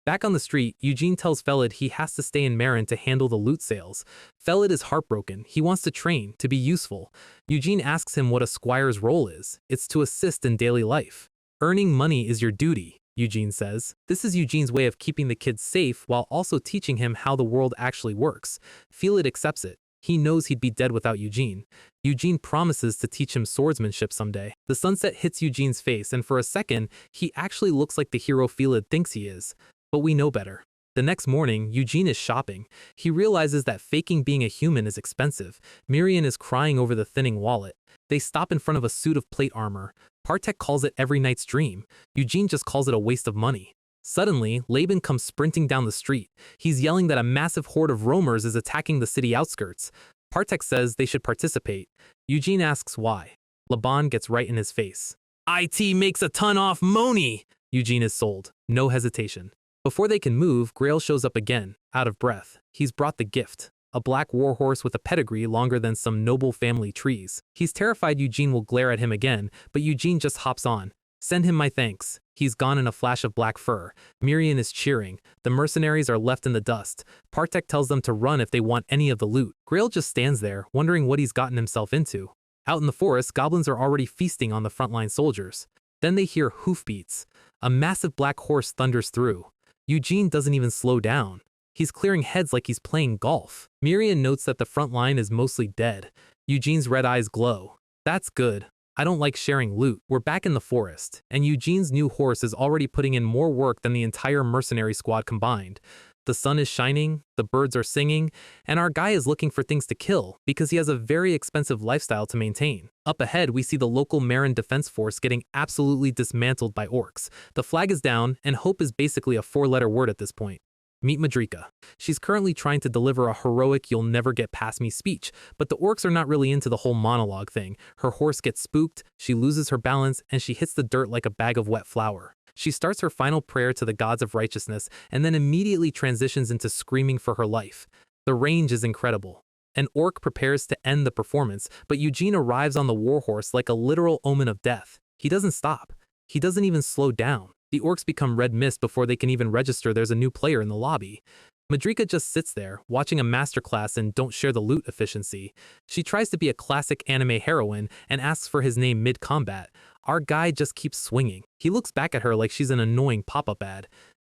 Back on the street, Eugene tells Felid he has to stay in Marin to handle the loot sales. Felid is heartbroken. He wants to train, to be useful. Eugene asks him what a squire's role is. It's to assist in daily life. Earning money is your duty, Eugene says. This is Eugene's way of keeping the kid safe while also teaching him how the world actually works. Felid accepts it. He knows he'd be dead without Eugene. Eugene promises to teach him swordsmanship someday. The sunset hits Eugene's face, and for a second, he actually looks like the hero Felid thinks he is. But we know better. The next morning, Eugene is shopping. He realizes that faking being a human is expensive. Miriam is crying over the thinning wallet. They stop in front of a suit of plate armor. Partek calls it every knight's dream. Eugene just calls it a waste of money. Suddenly, Laban comes sprinting down the street. He's yelling that a massive horde of roamers is attacking the city outskirts. Partek says they should participate. Eugene asks why. Laban gets right in his face. IT makes a ton off Moni! Eugene is sold. No hesitation. Before they can move, Grail shows up again, out of breath. He's brought the gift, a black warhorse with a pedigree longer than some noble family trees. He's terrified Eugene will glare at him again, but Eugene just hops on. Send him my thanks. He's gone in a flash of black fur. Miriam is cheering. The mercenaries are left in the dust. Partek tells them to run if they want any of the loot. Grail just stands there, wondering what he's gotten himself into. Out in the forest, goblins are already feasting on the frontline soldiers. Then they hear hoofbeats. A massive black horse thunders through. Eugene doesn't even slow down. He's clearing heads like he's playing golf. Miriam notes that the front line is mostly dead. Eugene's red eyes glow. That's good. I don't like sharing loot. We're back in the forest, and Eugene's new horse is already putting in more work than the entire mercenary squad combined. The sun is shining, the birds are singing, and our guy is looking for things to kill because he has a very expensive lifestyle to maintain. Up ahead, we see the local Marin defense force getting absolutely dismantled by orcs. The flag is down, and hope is basically a 4-letter word at this point. Meet Madrika. She's currently trying to deliver a heroic you'll never get past me speech, but the orcs are not really into the whole monologue thing. Her horse gets spooked, she loses her balance, and she hits the dirt like a bag of wet flour. She starts her final prayer to the gods of righteousness and then immediately transitions into screaming for her life. The range is incredible. An orc prepares to end the performance, but Eugene arrives on the warhorse like a literal omen of death. He doesn't stop. He doesn't even slow down. The orcs become red mist before they can even register there's a new player in the lobby. Madrika just sits there, watching a masterclass in don't share the loot efficiency. She tries to be a classic anime heroine and asks for his name mid-combat. Our guy just keeps swinging. He looks back at her like she's an annoying pop-up ad.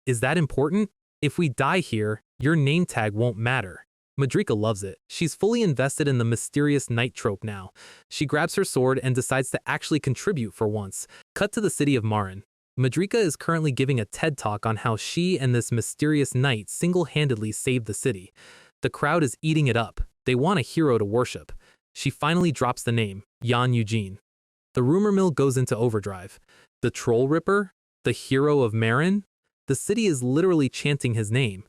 Is that important? If we die here, your name tag won't matter. Madrika loves it. She's fully invested in the mysterious knight trope now. She grabs her sword and decides to actually contribute for once. Cut to the city of Marin. Madrika is currently giving a TED Talk on how she and this mysterious knight single-handedly saved the city. The crowd is eating it up. They want a hero to worship. She finally drops the name, Eugene. The rumor mill goes into overdrive. The Troll Ripper? The hero of Marin? The city is literally chanting his name.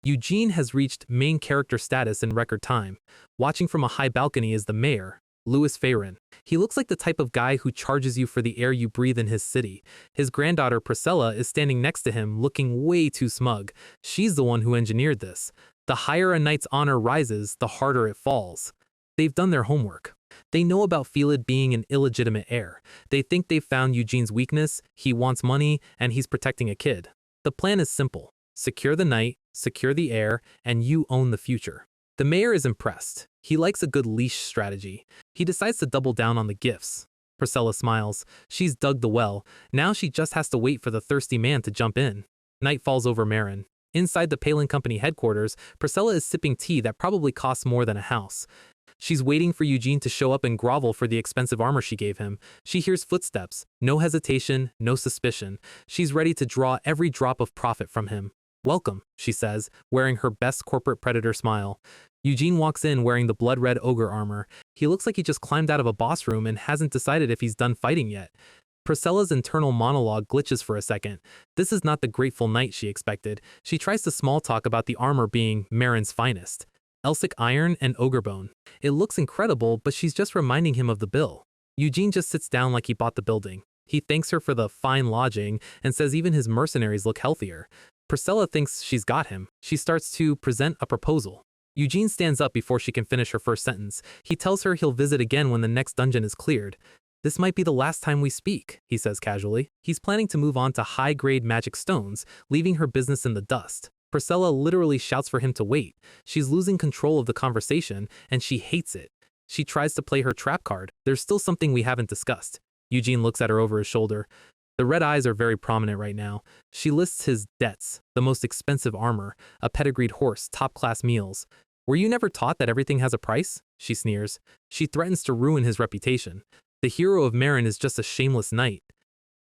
Eugene has reached main character status in record time. Watching from a high balcony is the mayor, Louis Feyrin. He looks like the type of guy who charges you for the air you breathe in his city. His granddaughter Priscilla is standing next to him, looking way too smug. She's the one who engineered this. The higher a knight's honor rises, the harder it falls. They've done their homework. They know about Felid being an illegitimate heir. They think they've found Eugene's weakness, he wants money, and he's protecting a kid. The plan is simple. Secure the knight, secure the heir, and you own the future. The mayor is impressed. He likes a good leash strategy. He decides to double down on the gifts. Priscilla smiles. She's dug the well. Now she just has to wait for the thirsty man to jump in. Night falls over Marin. Inside the Palin Company headquarters, Priscilla is sipping tea that probably costs more than a house. She's waiting for Eugene to show up and grovel for the expensive armor she gave him. She hears footsteps. No hesitation, no suspicion. She's ready to draw every drop of profit from him. "Welcome," she says, wearing her best corporate predator smile. Eugene walks in wearing the blood-red ogre armor. He looks like he just climbed out of a boss room and hasn't decided if he's done fighting yet. Priscilla's internal monologue glitches for a second. This is not the grateful knight she expected. She tries to small talk about the armor being Marin's finest. Elsic iron and ogre bone. It looks incredible, but she's just reminding him of the bill. Eugene just sits down like he bought the building. He thanks her for the fine lodging and says even his mercenaries look healthier. Priscilla thinks she's got him. She starts to present a proposal. Eugene stands up before she can finish her first sentence. He tells her he'll visit again when the next dungeon is cleared. "This might be the last time we speak," he says casually. He's planning to move on to high-grade magic stones, leaving her business in the dust. Priscilla literally shouts for him to wait. She's losing control of the conversation, and she hates it. She tries to play her trap card. "There's still something we haven't discussed." Eugene looks at her over his shoulder. The red eyes are very prominent right now. She lists his debts, the most expensive armor, a pedigreed horse, top-class meals. "Were you never taught that everything has a price?" She sneers. She threatens to ruin his reputation. The hero of Marin is just a shameless knight.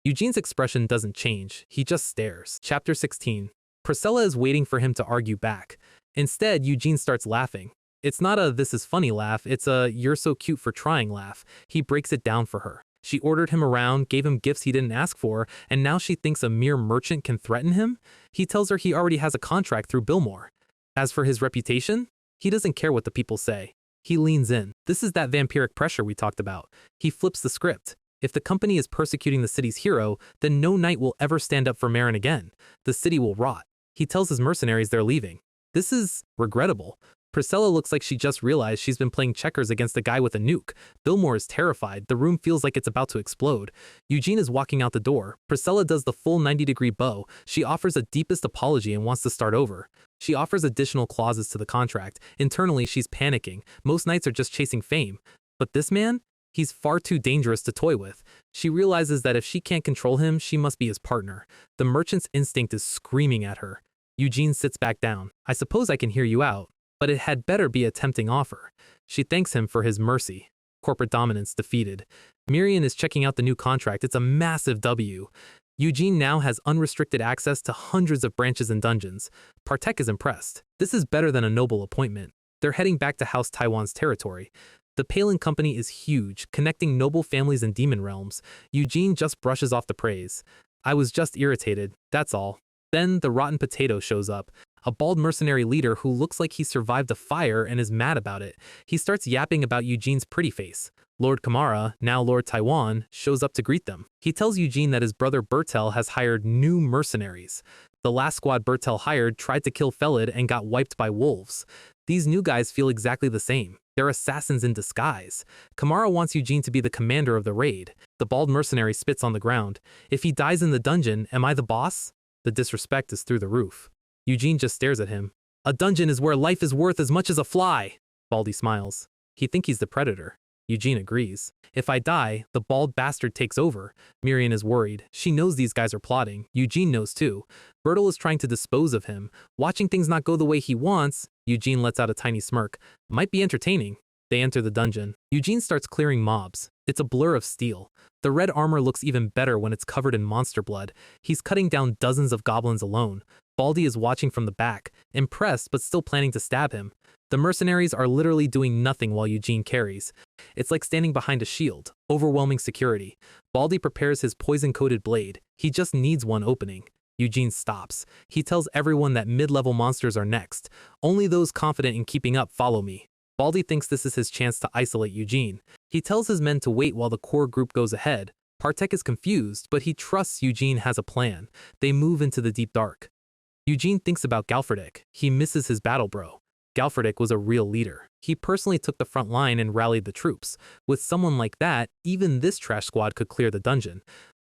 Eugene's expression doesn't change. He just stares. Chapter 16. Priscilla is waiting for him to argue back. Instead, Eugene starts laughing. It's not a "this is funny" laugh, it's a "you're so cute for trying" laugh. He breaks it down for her. She ordered him around, gave him gifts he didn't ask for, and now she thinks a mere merchant can threaten him? He tells her he already has a contract through Billmore. As for his reputation, he doesn't care what the people say. He leans in. This is that vampiric pressure we talked about. He flips the script. If the company is persecuting the city's hero, then no knight will ever stand up for Marin again. The city will rot. He tells his mercenaries they're leaving. This is regrettable. Priscilla looks like she just realized she's been playing checkers against a guy with a nuke. Billmore is terrified. The room feels like it's about to explode. Eugene is walking out the door. Priscilla does the full 90-degree bow. She offers a deepest apology and wants to start over. She offers additional clauses to the contract. Internally, she's panicking. Most knights are just chasing fame. But this man? He's far too dangerous to toy with. She realizes that if she can't control him, she must be his partner. The merchant's instinct is screaming at her. Eugene sits back down. "I suppose I can hear you out, but it had better be a tempting offer." She thanks him for his mercy. Corporate dominance defeated. Miriam is checking out the new contract. It's a massive W. Eugene now has unrestricted access to hundreds of branches and dungeons. Partek is impressed. This is better than a noble appointment. They're heading back to House Taiwan's territory. The Palin Company is huge, connecting noble families and demon realms. Eugene just brushes off the praise. "I was just irritated, that's all." Then the rotten potato shows up. A bald mercenary leader who looks like he survived a fire and is mad about it. He starts yapping about Eugene's pretty face. Lord Kamara, now Lord Taiwan, shows up to greet them. He tells Eugene that his brother Bertel has hired new mercenaries. The last squad Bertel hired tried to kill Felid and got wiped by wolves. These new guys feel exactly the same. They're assassins in disguise. Kamara wants Eugene to be the commander of the raid. The bald mercenary spits on the ground. "If he dies in the dungeon, am I the boss?" The disrespect is through the roof. Eugene just stares at him. "A dungeon is where life is worth as much as a fly." Baldy smiles. He thinks he's the predator. Eugene agrees. "If I die, the bald bastard takes over." Miriam is worried. She knows these guys are plotting. Eugene knows too. Bertel is trying to dispose of him. Watching things not go the way he wants, Eugene lets out a tiny smirk. "Might be entertaining." They enter the dungeon. Eugene starts clearing mobs. It's a blur of steel. The red armor looks even better when it's covered in monster blood. He's cutting down dozens of goblins alone. Baldy is watching from the back, impressed but still planning to stab him. The mercenaries are literally doing nothing while Eugene carries. It's like standing behind a shield, overwhelming security. Baldy prepares his poison-coated blade. He just needs one opening. Eugene stops. He tells everyone that mid-level monsters are next. Only those confident in keeping up follow me. Baldy thinks this is his chance to isolate Eugene. He tells his men to wait while the core group goes ahead. Partek is confused, but he trusts Eugene has a plan. They move into the deep dark. Eugene thinks about Galedick. He misses his battle bro. Galedick was a real leader. He personally took the front line and rallied the troops. With someone like that, even this trash squad could clear the dungeon.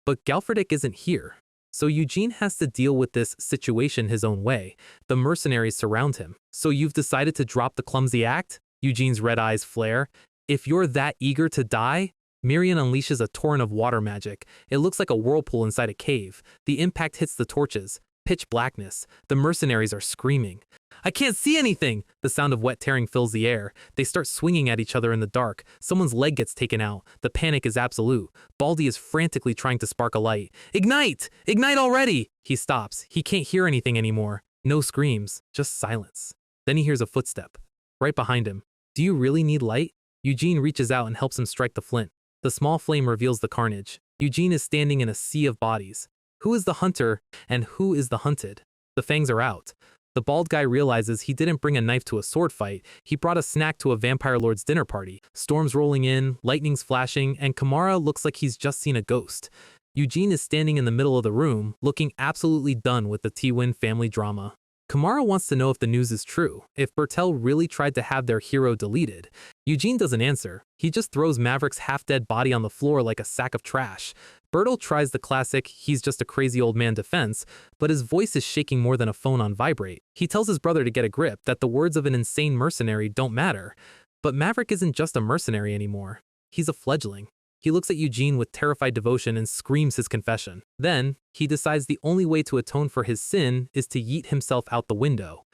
But Galedick isn't here. So Eugene has to deal with this situation his own way. The mercenaries surround him. So you've decided to drop the clumsy act? Eugene's red eyes flare. If you're that eager to die? Miriam unleashes a torrent of water magic. It looks like a whirlpool inside a cave. The impact hits the torches. Pitch blackness. The mercenaries are screaming. I can't see anything! The sound of wet tearing fills the air. They start swinging at each other in the dark. Someone's leg gets taken out. The panic is absolute. Baldy is frantically trying to spark a light. Ignite! Ignite already! He stops. He can't hear anything anymore. No screams, just silence. Then he hears a footstep. Right behind him. Do you really need light? Eugene reaches out and helps him strike the flint. The small flame reveals the carnage. Eugene is standing in a sea of bodies. Who is the hunter and who is the hunted? The fangs are out. The bald guy realizes he didn't bring a knife to a sword fight. He brought a snack to a vampire lord's dinner party. Storms rolling in, lightning's flashing, and Kamara looks like he's just seen a ghost. Eugene is standing in the middle of the room, looking absolutely done with the T-Win family drama. Kamara wants to know if the news is true, if Betrayal really tried to have their hero deleted. Eugene doesn't answer. He just throws Maverick's half-dead body on the floor like a sack of trash. Bertel tries the classic, he's just a crazy old man defense, but his voice is shaking more than a phone on vibrate. He tells his brother to get a grip, that the words of an insane mercenary don't matter. But Maverick isn't just a mercenary anymore. He's a fledgling. He looks at Eugene with terrified devotion and screams his confession. Then, he decides the only way to atone for his sin is to yeet himself out the window.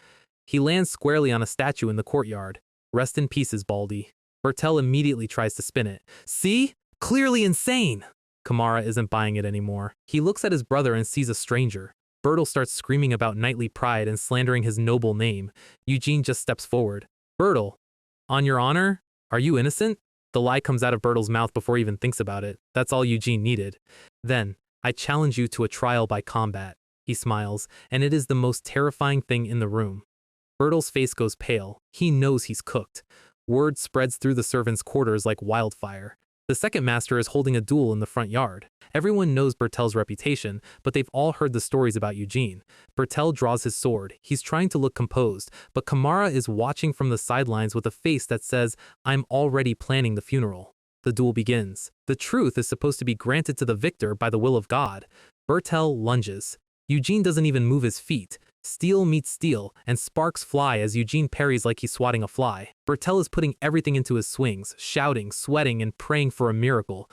He lands squarely on a statue in the courtyard. Rest in pieces, Baldy. Betrayal immediately tries to spin it. See? Clearly insane! Kamara isn't buying it anymore. He looks at his brother and sees a stranger. Betrayal starts screaming about knightly pride and slandering his noble name. Eugene just steps forward. Betrayal, on your honor? Are you innocent? The lie comes out of Bertel's mouth before he even thinks about it. That's all Eugene needed. Then, I challenge you to a trial by combat. He smiles, and it is the most terrifying thing in the room. Bertel's face goes pale. He knows he's cooked. Word spreads through the servants' quarters like wildfire. The second master is holding a duel in the front yard. Everyone knows Betrayal's reputation, but they've all heard the stories about Eugene. Betrayal draws his sword. He's trying to look composed, but Kamara is watching from the sidelines with a face that says, I'm already planning the funeral. The duel begins. The truth is supposed to be granted to the victor by the will of God. Betrayal lunges. Eugene doesn't even move his feet. Steel meets steel, and sparks fly as Eugene parries like he's swatting a fly. Betrayal is putting everything into his swings, shouting, sweating, and praying for a miracle.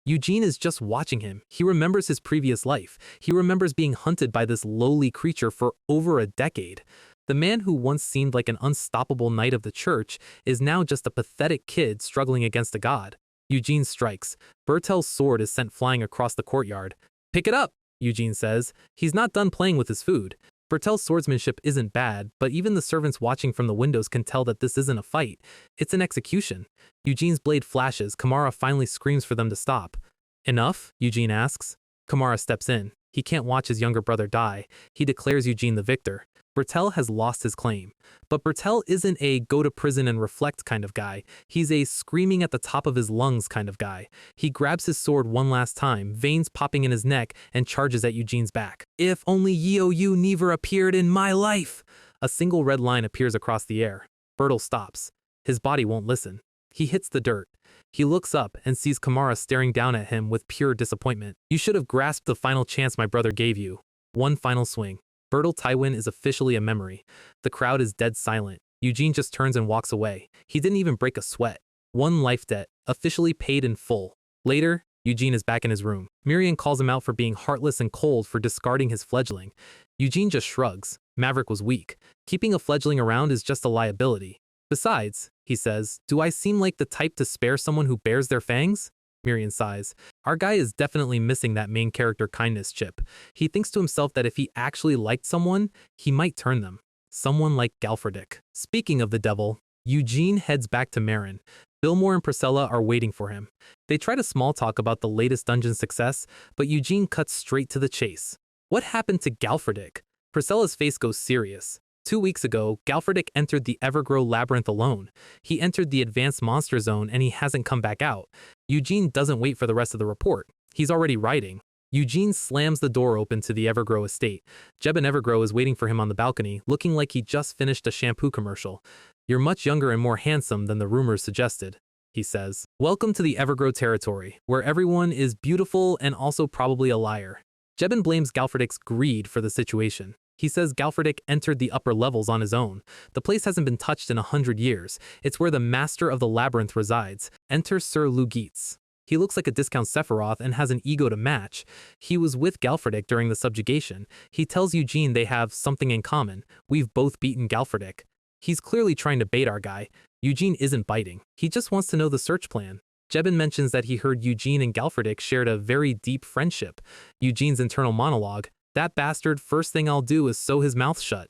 Eugene is just watching him. He remembers his previous life. He remembers being hunted by this lowly creature for over a decade. The man who once seemed like an unstoppable knight of the church is now just a pathetic kid struggling against a god. Eugene strikes. Betrayal's sword is sent flying across the courtyard. Pick it up, Eugene says. He's not done playing with his food. Betrayal's swordsmanship isn't bad, but even the servants watching from the windows can tell that this isn't a fight. It's an execution. Eugene's blade flashes. Kamara finally screams for them to stop. Enough? Eugene asks. Kamara steps in. He can't watch his younger brother die. He declares Eugene the victor. Betrayal has lost his claim. But Betrayal isn't a go to prison and reflect kind of guy. He's a screaming at the top of his lungs kind of guy. He grabs his sword one last time, veins popping in his neck, and charges at Eugene's back. If only you never appeared in my life! A single red line appears across the air. Betrayal stops. His body won't listen. He hits the dirt. He looks up and sees Kamara staring down at him with pure disappointment. You should have grasped the final chance my brother gave you. One final swing. Betrayal Tywin is officially a memory. The crowd is dead silent. Eugene just turns and walks away. He didn't even break a sweat. One life debt, officially paid in full. Later, Eugene is back in his room. Miriam calls him out for being heartless and cold for discarding his fledgling. Eugene just shrugs. Maverick was weak. Keeping a fledgling around is just a liability. Besides, he says. Do I seem like the type to spare someone who bears their fangs? Miriam sighs. Our guy is definitely missing that main character kindness chip. He thinks to himself that if he actually liked someone, he might turn them. Someone like Galedick. Speaking of the devil, Eugene heads back to Marin. Billmore and Priscilla are waiting for him. They try to small talk about the latest dungeon success, but Eugene cuts straight to the chase. What happened to Galedick? Priscilla's face goes serious. 2 weeks ago, Galedick entered the Evergrow labyrinth alone. He entered the advanced monster zone and he hasn't come back out. Eugene doesn't wait for the rest of the report. He's already writing. Eugene slams the door open to the Evergrow estate. Jeb and Evergrow is waiting for him on the balcony, looking like he just finished a shampoo commercial. You're much younger and more handsome than the rumors suggested, he says. Welcome to the Evergrow territory, where everyone is beautiful and also probably a liar. Jebin blames Galedick's greed for the situation. He says Galedick entered the upper levels on his own. The place hasn't been touched in 100 years. It's where the master of the labyrinth resides. Enter Sir Lugitz. He looks like a discount Sephiroth and has an ego to match. He was with Galedick during the subjugation. He tells Eugene they have something in common. We've both beaten Galedick. He's clearly trying to bait our guy. Eugene isn't biting. He just wants to know the search plan. Jebin mentions that he heard Eugene and Galedick shared a very deep friendship. Eugene's internal monologue, that bastard, first thing I'll do is sew his mouth shut.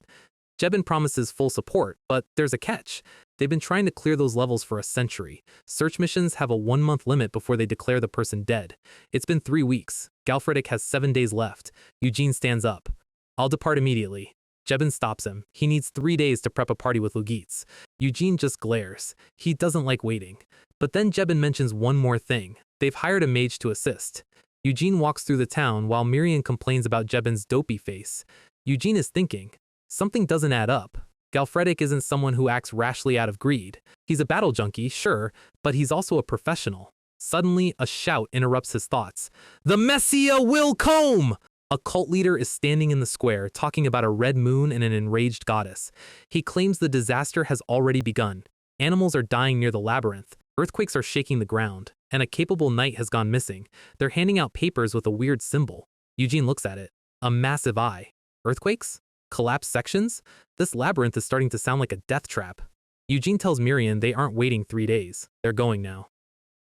Jebin promises full support, but there's a catch. They've been trying to clear those levels for a century. Search missions have a 1-month limit before they declare the person dead. It's been 3 weeks. Galedick has 7 days left. Eugene stands up. I'll depart immediately. Jebin stops him. He needs 3 days to prep a party with Lugitz. Eugene just glares. He doesn't like waiting. But then Jebin mentions one more thing. They've hired a mage to assist. Eugene walks through the town while Miriam complains about Jebin's dopey face. Eugene is thinking, something doesn't add up. Galedick isn't someone who acts rashly out of greed. He's a battle junkie, sure, but he's also a professional. Suddenly, a shout interrupts his thoughts. The Messiah will come! A cult leader is standing in the square talking about a red moon and an enraged goddess. He claims the disaster has already begun. Animals are dying near the labyrinth. Earthquakes are shaking the ground. And a capable knight has gone missing. They're handing out papers with a weird symbol. Eugene looks at it. A massive eye. Earthquakes? Collapsed sections? This labyrinth is starting to sound like a death trap. Eugene tells Miriam they aren't waiting 3 days. They're going now.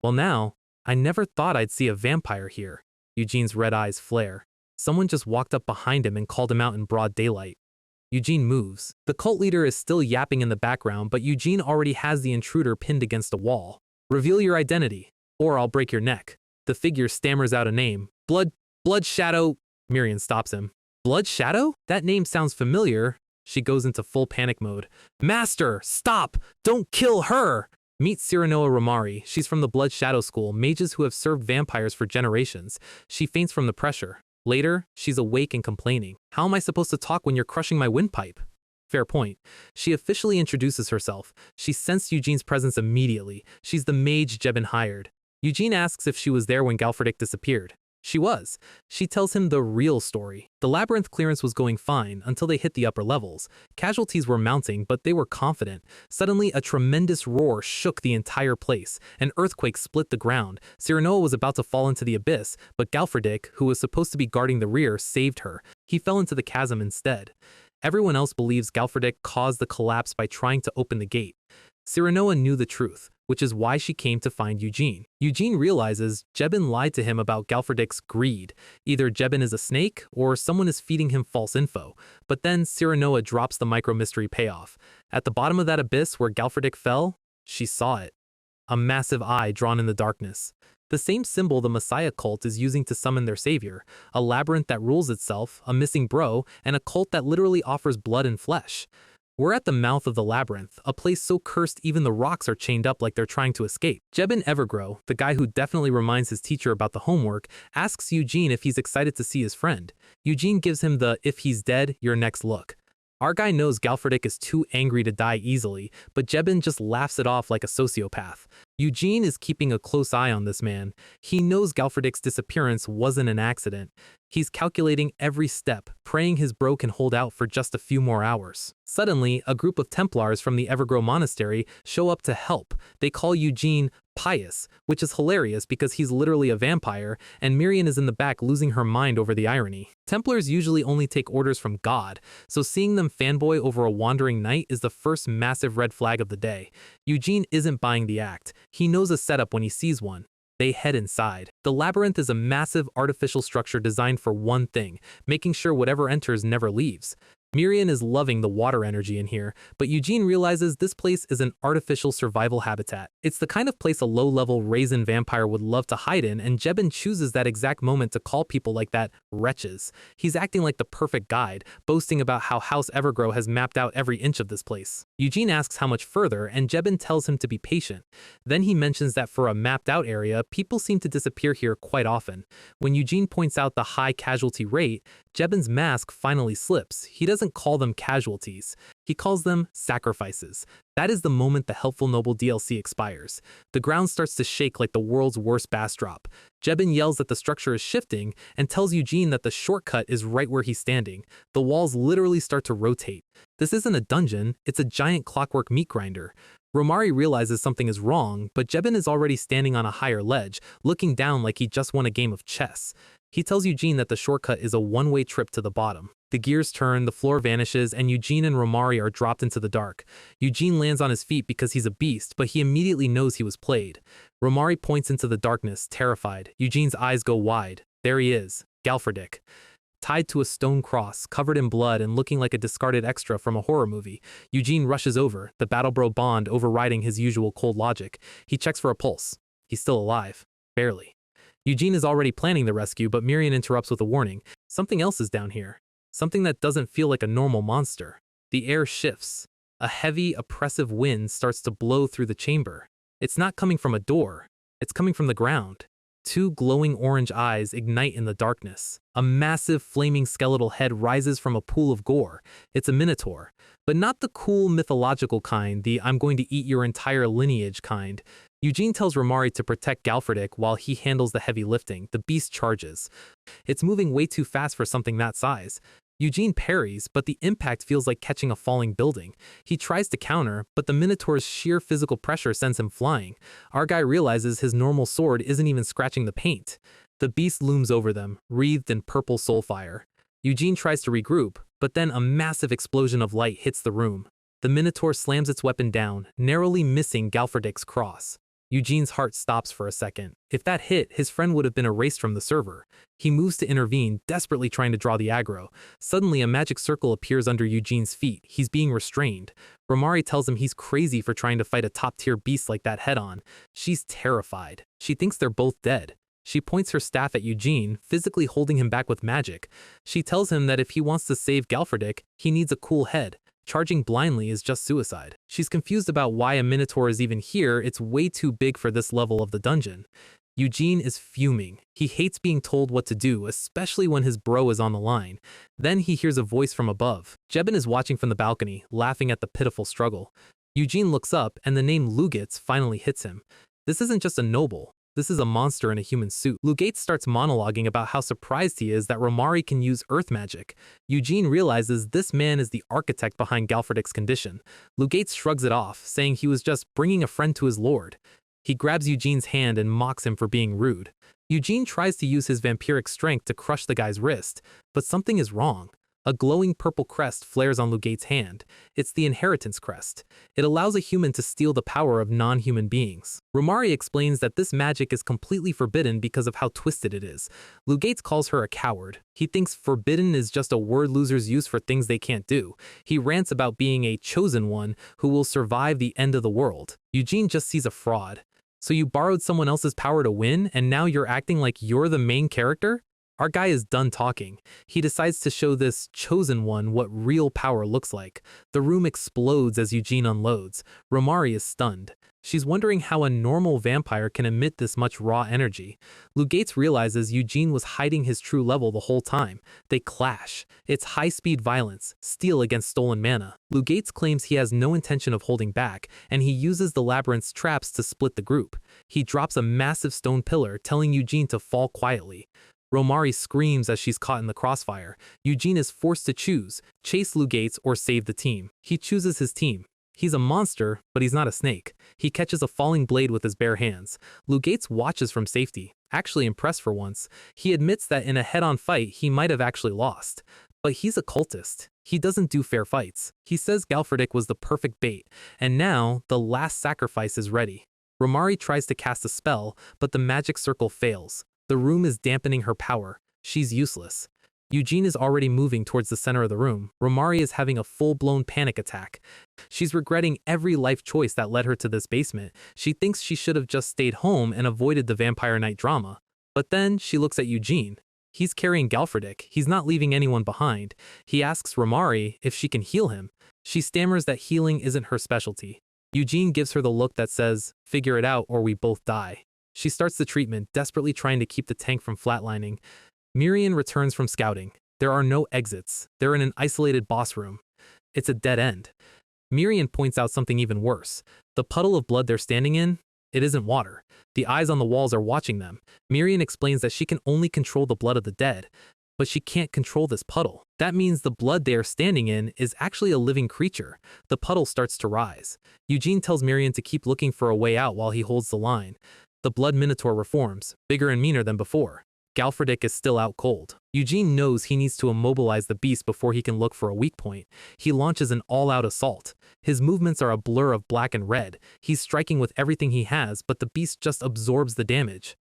Well now, I never thought I'd see a vampire here. Eugene's red eyes flare. Someone just walked up behind him and called him out in broad daylight. Eugene moves. The cult leader is still yapping in the background, but Eugene already has the intruder pinned against a wall. Reveal your identity, or I'll break your neck. The figure stammers out a name. Blood Shadow. Miriam stops him. Blood Shadow? That name sounds familiar. She goes into full panic mode. Master, stop! Don't kill her! Meet Cyranoa Romari. She's from the Blood Shadow School, mages who have served vampires for generations. She faints from the pressure. Later, she's awake and complaining. How am I supposed to talk when you're crushing my windpipe? Fair point. She officially introduces herself. She sensed Eugene's presence immediately. She's the mage Jebin hired. Eugene asks if she was there when Galedick disappeared. She was. She tells him the real story. The labyrinth clearance was going fine until they hit the upper levels. Casualties were mounting, but they were confident. Suddenly, a tremendous roar shook the entire place. An earthquake split the ground. Cyranoa was about to fall into the abyss, but Galedick, who was supposed to be guarding the rear, saved her. He fell into the chasm instead. Everyone else believes Galedick caused the collapse by trying to open the gate. Cyranoa knew the truth, which is why she came to find Eugene. Eugene realizes Jebin lied to him about Galedick's greed. Either Jebin is a snake, or someone is feeding him false info. But then Cyranoa drops the micro-mystery payoff. At the bottom of that abyss where Galedick fell, she saw it. A massive eye drawn in the darkness. The same symbol the Messiah cult is using to summon their savior. A labyrinth that rules itself, a missing bro, and a cult that literally offers blood and flesh. We're at the mouth of the labyrinth, a place so cursed even the rocks are chained up like they're trying to escape. Jebin Evergrow, the guy who definitely reminds his teacher about the homework, asks Eugene if he's excited to see his friend. Eugene gives him the "if he's dead, your next look." Our guy knows Galedick is too angry to die easily, but Jebin just laughs it off like a sociopath. Eugene is keeping a close eye on this man. He knows Galedick's disappearance wasn't an accident. He's calculating every step, praying his bro can hold out for just a few more hours. Suddenly, a group of Templars from the Evergrow Monastery show up to help. They call Eugene pious, which is hilarious because he's literally a vampire, and Miriam is in the back losing her mind over the irony. Templars usually only take orders from God, so seeing them fanboy over a wandering knight is the first massive red flag of the day. Eugene isn't buying the act. He knows a setup when he sees one. They head inside. The labyrinth is a massive artificial structure designed for one thing, making sure whatever enters never leaves. Miriam is loving the water energy in here, but Eugene realizes this place is an artificial survival habitat. It's the kind of place a low-level Raisin vampire would love to hide in, and Jebin chooses that exact moment to call people like that wretches. He's acting like the perfect guide, boasting about how House Evergrow has mapped out every inch of this place. Eugene asks how much further, and Jebin tells him to be patient. Then he mentions that for a mapped-out area, people seem to disappear here quite often. When Eugene points out the high casualty rate, Jebin's mask finally slips. He doesn't call them casualties. He calls them sacrifices. That is the moment the Helpful Noble DLC expires. The ground starts to shake like the world's worst bass drop. Jebin yells that the structure is shifting and tells Eugene that the shortcut is right where he's standing. The walls literally start to rotate. This isn't a dungeon, it's a giant clockwork meat grinder. Romari realizes something is wrong, but Jebin is already standing on a higher ledge, looking down like he just won a game of chess. He tells Eugene that the shortcut is a one-way trip to the bottom. The gears turn, the floor vanishes, and Eugene and Romari are dropped into the dark. Eugene lands on his feet because he's a beast, but he immediately knows he was played. Romari points into the darkness, terrified. Eugene's eyes go wide. There he is, Galedick, tied to a stone cross, covered in blood and looking like a discarded extra from a horror movie. Eugene rushes over, the battle bro bond overriding his usual cold logic. He checks for a pulse. He's still alive. Barely. Eugene is already planning the rescue, but Miriam interrupts with a warning. Something else is down here. Something that doesn't feel like a normal monster. The air shifts. A heavy, oppressive wind starts to blow through the chamber. It's not coming from a door. It's coming from the ground. Two glowing orange eyes ignite in the darkness. A massive flaming skeletal head rises from a pool of gore. It's a minotaur, but not the cool mythological kind, the I'm going to eat your entire lineage kind. Eugene tells Romari to protect Galedick while he handles the heavy lifting. The beast charges. It's moving way too fast for something that size. Eugene parries, but the impact feels like catching a falling building. He tries to counter, but the Minotaur's sheer physical pressure sends him flying. Our guy realizes his normal sword isn't even scratching the paint. The beast looms over them, wreathed in purple soulfire. Eugene tries to regroup, but then a massive explosion of light hits the room. The Minotaur slams its weapon down, narrowly missing Galedick's cross. Eugene's heart stops for a second. If that hit, his friend would have been erased from the server. He moves to intervene, desperately trying to draw the aggro. Suddenly, a magic circle appears under Eugene's feet. He's being restrained. Romari tells him he's crazy for trying to fight a top-tier beast like that head-on. She's terrified. She thinks they're both dead. She points her staff at Eugene, physically holding him back with magic. She tells him that if he wants to save Galedick, he needs a cool head. Charging blindly is just suicide. She's confused about why a Minotaur is even here. It's way too big for this level of the dungeon. Eugene is fuming. He hates being told what to do, especially when his bro is on the line. Then he hears a voice from above. Jebin is watching from the balcony, laughing at the pitiful struggle. Eugene looks up, and the name Lugitz finally hits him. This isn't just a noble. This is a monster in a human suit. Lugitz starts monologuing about how surprised he is that Romari can use earth magic. Eugene realizes this man is the architect behind Galedick's condition. Lugitz shrugs it off, saying he was just bringing a friend to his lord. He grabs Eugene's hand and mocks him for being rude. Eugene tries to use his vampiric strength to crush the guy's wrist, but something is wrong. A glowing purple crest flares on Lugate's hand. It's the inheritance crest. It allows a human to steal the power of non-human beings. Romari explains that this magic is completely forbidden because of how twisted it is. Lugate calls her a coward. He thinks forbidden is just a word losers use for things they can't do. He rants about being a chosen one who will survive the end of the world. Eugene just sees a fraud. So you borrowed someone else's power to win, and now you're acting like you're the main character? Our guy is done talking. He decides to show this chosen one what real power looks like. The room explodes as Eugene unloads. Romari is stunned. She's wondering how a normal vampire can emit this much raw energy. Lugate realizes Eugene was hiding his true level the whole time. They clash. It's high-speed violence, steel against stolen mana. Lugate claims he has no intention of holding back, and he uses the labyrinth's traps to split the group. He drops a massive stone pillar, telling Eugene to fall quietly. Romari screams as she's caught in the crossfire. Eugene is forced to choose, chase Lugates or save the team. He chooses his team. He's a monster, but he's not a snake. He catches a falling blade with his bare hands. Lugates watches from safety, actually impressed for once. He admits that in a head-on fight, he might have actually lost. But he's a cultist. He doesn't do fair fights. He says Galedick was the perfect bait, and now the last sacrifice is ready. Romari tries to cast a spell, but the magic circle fails. The room is dampening her power. She's useless. Eugene is already moving towards the center of the room. Romari is having a full-blown panic attack. She's regretting every life choice that led her to this basement. She thinks she should have just stayed home and avoided the vampire night drama. But then she looks at Eugene. He's carrying Galedick. He's not leaving anyone behind. He asks Romari if she can heal him. She stammers that healing isn't her specialty. Eugene gives her the look that says, "Figure it out or we both die." She starts the treatment, desperately trying to keep the tank from flatlining. Mirian returns from scouting. There are no exits. They're in an isolated boss room. It's a dead end. Mirian points out something even worse. The puddle of blood they're standing in, it isn't water. The eyes on the walls are watching them. Mirian explains that she can only control the blood of the dead, but she can't control this puddle. That means the blood they are standing in is actually a living creature. The puddle starts to rise. Eugene tells Mirian to keep looking for a way out while he holds the line. The blood minotaur reforms, bigger and meaner than before. Galedick is still out cold. Eugene knows he needs to immobilize the beast before he can look for a weak point. He launches an all-out assault. His movements are a blur of black and red. He's striking with everything he has, but the beast just absorbs the damage.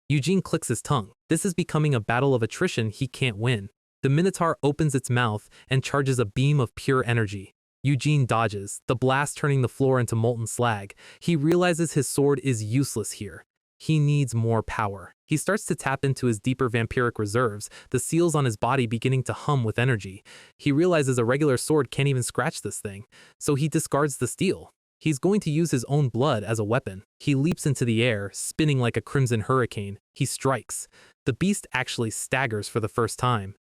Eugene clicks his tongue. This is becoming a battle of attrition he can't win. The minotaur opens its mouth and charges a beam of pure energy. Eugene dodges, the blast turning the floor into molten slag. He realizes his sword is useless here. He needs more power. He starts to tap into his deeper vampiric reserves, the seals on his body beginning to hum with energy. He realizes a regular sword can't even scratch this thing, so he discards the steel. He's going to use his own blood as a weapon. He leaps into the air, spinning like a crimson hurricane. He strikes. The beast actually staggers for the first time.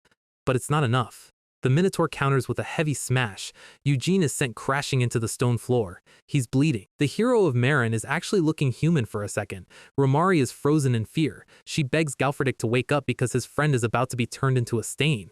But it's not enough. The minotaur counters with a heavy smash. Eugene is sent crashing into the stone floor. He's bleeding. The hero of Marin is actually looking human for a second. Romari is frozen in fear. She begs Galedick to wake up because his friend is about to be turned into a stain.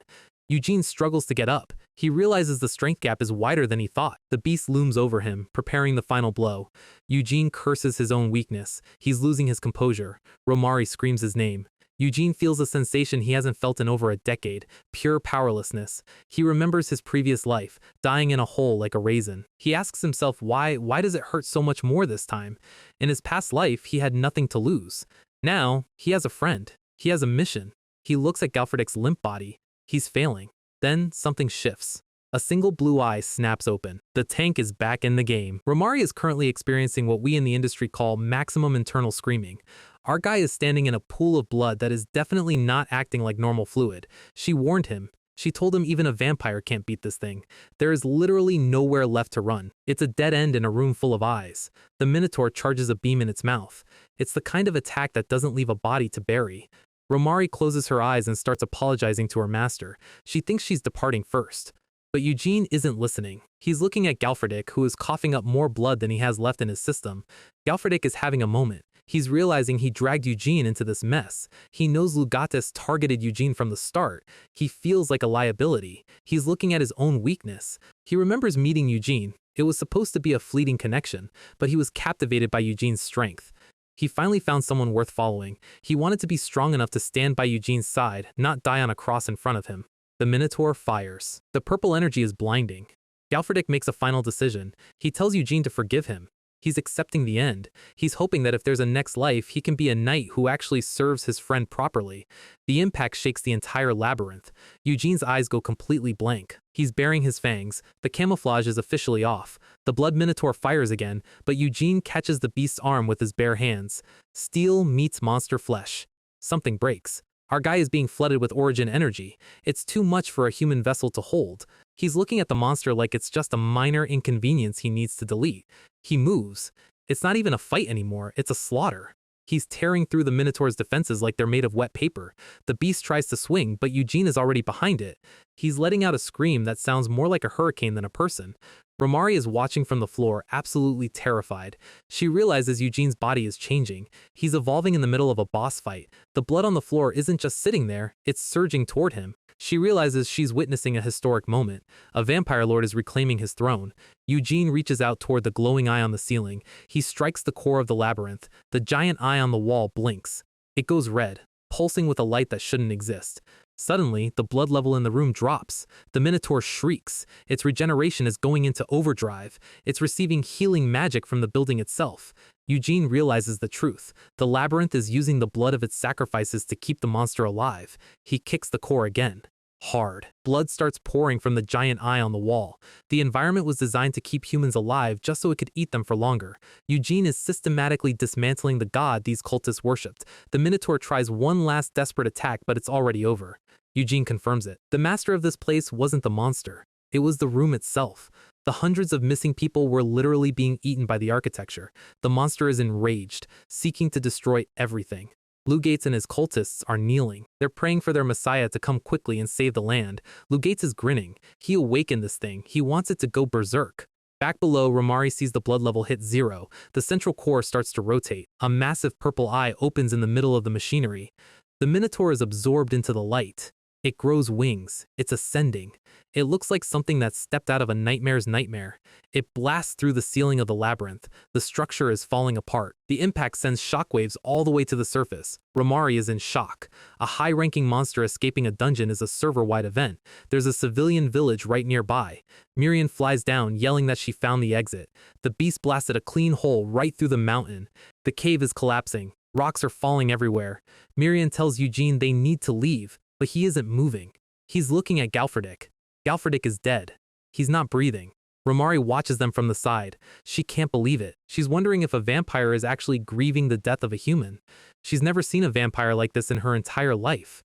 Eugene struggles to get up. He realizes the strength gap is wider than he thought. The beast looms over him, preparing the final blow. Eugene curses his own weakness. He's losing his composure. Romari screams his name. Eugene feels a sensation he hasn't felt in over a decade, pure powerlessness. He remembers his previous life, dying in a hole like a raisin. He asks himself why does it hurt so much more this time? In his past life, he had nothing to lose. Now, he has a friend. He has a mission. He looks at Galedick's limp body. He's failing. Then something shifts. A single blue eye snaps open. The tank is back in the game. Romari is currently experiencing what we in the industry call maximum internal screaming. Our guy is standing in a pool of blood that is definitely not acting like normal fluid. She warned him. She told him even a vampire can't beat this thing. There is literally nowhere left to run. It's a dead end in a room full of eyes. The minotaur charges a beam in its mouth. It's the kind of attack that doesn't leave a body to bury. Romari closes her eyes and starts apologizing to her master. She thinks she's departing first. But Eugene isn't listening. He's looking at Galedick, who is coughing up more blood than he has left in his system. Galedick is having a moment. He's realizing he dragged Eugene into this mess. He knows Lugates targeted Eugene from the start. He feels like a liability. He's looking at his own weakness. He remembers meeting Eugene. It was supposed to be a fleeting connection, but he was captivated by Eugene's strength. He finally found someone worth following. He wanted to be strong enough to stand by Eugene's side, not die on a cross in front of him. The minotaur fires. The purple energy is blinding. Galedick makes a final decision. He tells Eugene to forgive him. He's accepting the end. He's hoping that if there's a next life, he can be a knight who actually serves his friend properly. The impact shakes the entire labyrinth. Eugene's eyes go completely blank. He's baring his fangs. The camouflage is officially off. The blood minotaur fires again, but Eugene catches the beast's arm with his bare hands. Steel meets monster flesh. Something breaks. Our guy is being flooded with origin energy. It's too much for a human vessel to hold. He's looking at the monster like it's just a minor inconvenience he needs to delete. He moves. It's not even a fight anymore, it's a slaughter. He's tearing through the Minotaur's defenses like they're made of wet paper. The beast tries to swing, but Eugene is already behind it. He's letting out a scream that sounds more like a hurricane than a person. Romari is watching from the floor, absolutely terrified. She realizes Eugene's body is changing. He's evolving in the middle of a boss fight. The blood on the floor isn't just sitting there, it's surging toward him. She realizes she's witnessing a historic moment. A vampire lord is reclaiming his throne. Eugene reaches out toward the glowing eye on the ceiling. He strikes the core of the labyrinth. The giant eye on the wall blinks. It goes red, pulsing with a light that shouldn't exist. Suddenly, the blood level in the room drops. The Minotaur shrieks. Its regeneration is going into overdrive. It's receiving healing magic from the building itself. Eugene realizes the truth. The labyrinth is using the blood of its sacrifices to keep the monster alive. He kicks the core again. Hard. Blood starts pouring from the giant eye on the wall. The environment was designed to keep humans alive just so it could eat them for longer. Eugene is systematically dismantling the god these cultists worshipped. The Minotaur tries one last desperate attack, but it's already over. Eugene confirms it. The master of this place wasn't the monster. It was the room itself. The hundreds of missing people were literally being eaten by the architecture. The monster is enraged, seeking to destroy everything. Lugates and his cultists are kneeling. They're praying for their messiah to come quickly and save the land. Lugates is grinning. He awakened this thing. He wants it to go berserk. Back below, Romari sees the blood level hit 0. The central core starts to rotate. A massive purple eye opens in the middle of the machinery. The Minotaur is absorbed into the light. It grows wings. It's ascending. It looks like something that stepped out of a nightmare's nightmare. It blasts through the ceiling of the labyrinth. The structure is falling apart. The impact sends shockwaves all the way to the surface. Romari is in shock. A high-ranking monster escaping a dungeon is a server-wide event. There's a civilian village right nearby. Miriam flies down, yelling that she found the exit. The beast blasted a clean hole right through the mountain. The cave is collapsing. Rocks are falling everywhere. Miriam tells Eugene they need to leave. But he isn't moving. He's looking at Galedick. Galedick is dead. He's not breathing. Romari watches them from the side. She can't believe it. She's wondering if a vampire is actually grieving the death of a human. She's never seen a vampire like this in her entire life.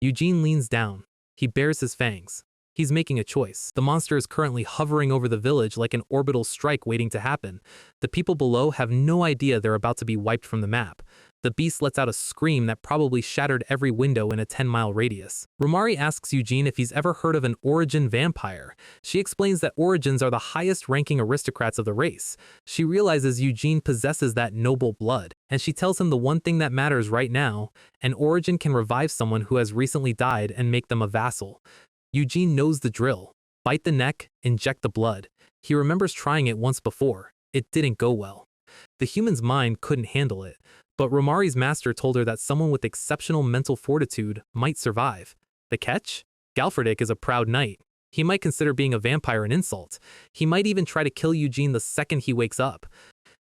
Eugene leans down. He bares his fangs. He's making a choice. The monster is currently hovering over the village like an orbital strike waiting to happen. The people below have no idea they're about to be wiped from the map. The beast lets out a scream that probably shattered every window in a 10-mile radius. Romari asks Eugene if he's ever heard of an origin vampire. She explains that origins are the highest-ranking aristocrats of the race. She realizes Eugene possesses that noble blood, and she tells him the one thing that matters right now: an origin can revive someone who has recently died and make them a vassal. Eugene knows the drill. Bite the neck, inject the blood. He remembers trying it once before. It didn't go well. The human's mind couldn't handle it. But Romari's master told her that someone with exceptional mental fortitude might survive. The catch? Galedick is a proud knight. He might consider being a vampire an insult. He might even try to kill Eugene the second he wakes up.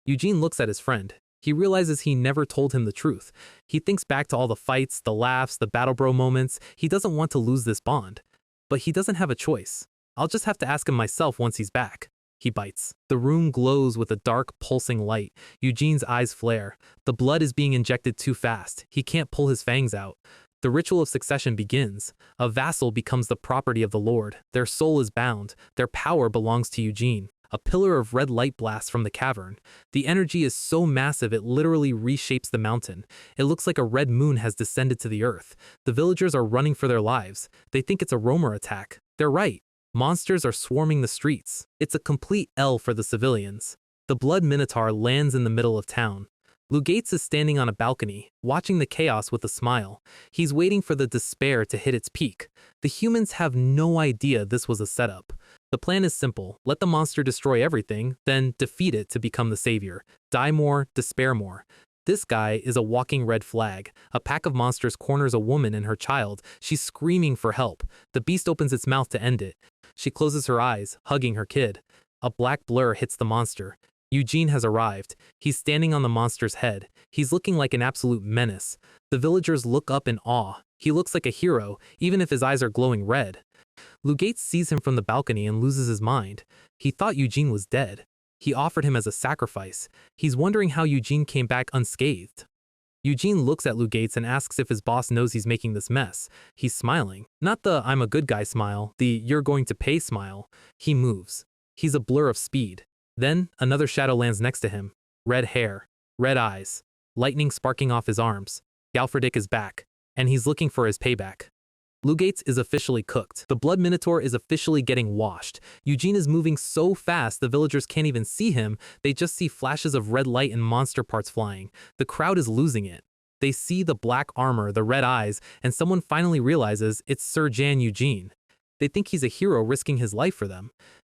Eugene looks at his friend. He realizes he never told him the truth. He thinks back to all the fights, the laughs, the battle bro moments. He doesn't want to lose this bond. But he doesn't have a choice. I'll just have to ask him myself once he's back. He bites. The room glows with a dark, pulsing light. Eugene's eyes flare. The blood is being injected too fast. He can't pull his fangs out. The ritual of succession begins. A vassal becomes the property of the lord. Their soul is bound. Their power belongs to Eugene. A pillar of red light blasts from the cavern. The energy is so massive it literally reshapes the mountain. It looks like a red moon has descended to the earth. The villagers are running for their lives. They think it's a roamer attack. They're right. Monsters are swarming the streets. It's a complete L for the civilians. The blood minotaur lands in the middle of town. Lugates is standing on a balcony, watching the chaos with a smile. He's waiting for the despair to hit its peak. The humans have no idea this was a setup. The plan is simple. Let the monster destroy everything, then defeat it to become the savior. Die more, despair more. This guy is a walking red flag. A pack of monsters corners a woman and her child. She's screaming for help. The beast opens its mouth to end it. She closes her eyes, hugging her kid. A black blur hits the monster. Eugene has arrived. He's standing on the monster's head. He's looking like an absolute menace. The villagers look up in awe. He looks like a hero, even if his eyes are glowing red. Lugates sees him from the balcony and loses his mind. He thought Eugene was dead. He offered him as a sacrifice. He's wondering how Eugene came back unscathed. Eugene looks at Lugates and asks if his boss knows he's making this mess. He's smiling. Not the I'm a good guy smile, the you're going to pay smile. He moves. He's a blur of speed. Then, another shadow lands next to him. Red hair. Red eyes. Lightning sparking off his arms. Galedick is back. And he's looking for his payback. Lugates is officially cooked. The Blood Minotaur is officially getting washed. Eugene is moving so fast the villagers can't even see him, they just see flashes of red light and monster parts flying. The crowd is losing it. They see the black armor, the red eyes, and someone finally realizes it's Sir Jan Eugene. They think he's a hero risking his life for them.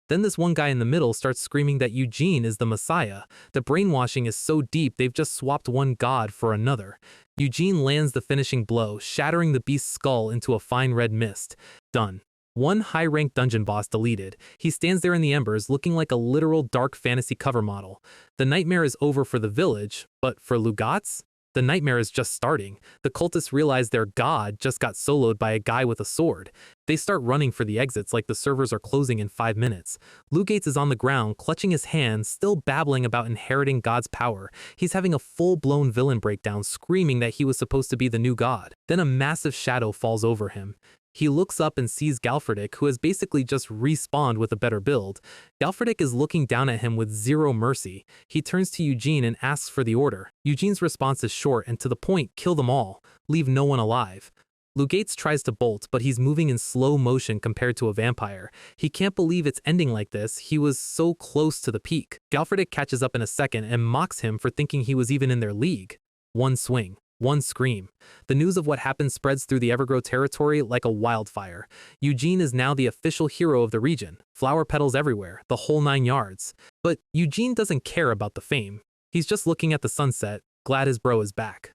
Then this one guy in the middle starts screaming that Eugene is the Messiah. The brainwashing is so deep they've just swapped one god for another. Eugene lands the finishing blow, shattering the beast's skull into a fine red mist. Done. One high-ranked dungeon boss deleted. He stands there in the embers looking like a literal dark fantasy cover model. The nightmare is over for the village, but for Lugates? The nightmare is just starting. The cultists realize their god just got soloed by a guy with a sword. They start running for the exits like the servers are closing in 5 minutes. Lugates is on the ground, clutching his hands, still babbling about inheriting God's power. He's having a full-blown villain breakdown, screaming that he was supposed to be the new god. Then a massive shadow falls over him. He looks up and sees Galedick, who has basically just respawned with a better build. Galedick is looking down at him with zero mercy. He turns to Eugene and asks for the order. Eugene's response is short and to the point: kill them all. Leave no one alive. Lugates tries to bolt, but he's moving in slow motion compared to a vampire. He can't believe it's ending like this. He was so close to the peak. Galedick catches up in a second and mocks him for thinking he was even in their league. One swing. One scream. The news of what happened spreads through the Evergrow territory like a wildfire. Eugene is now the official hero of the region. Flower petals everywhere, the whole 9 yards. But Eugene doesn't care about the fame. He's just looking at the sunset, glad his bro is back.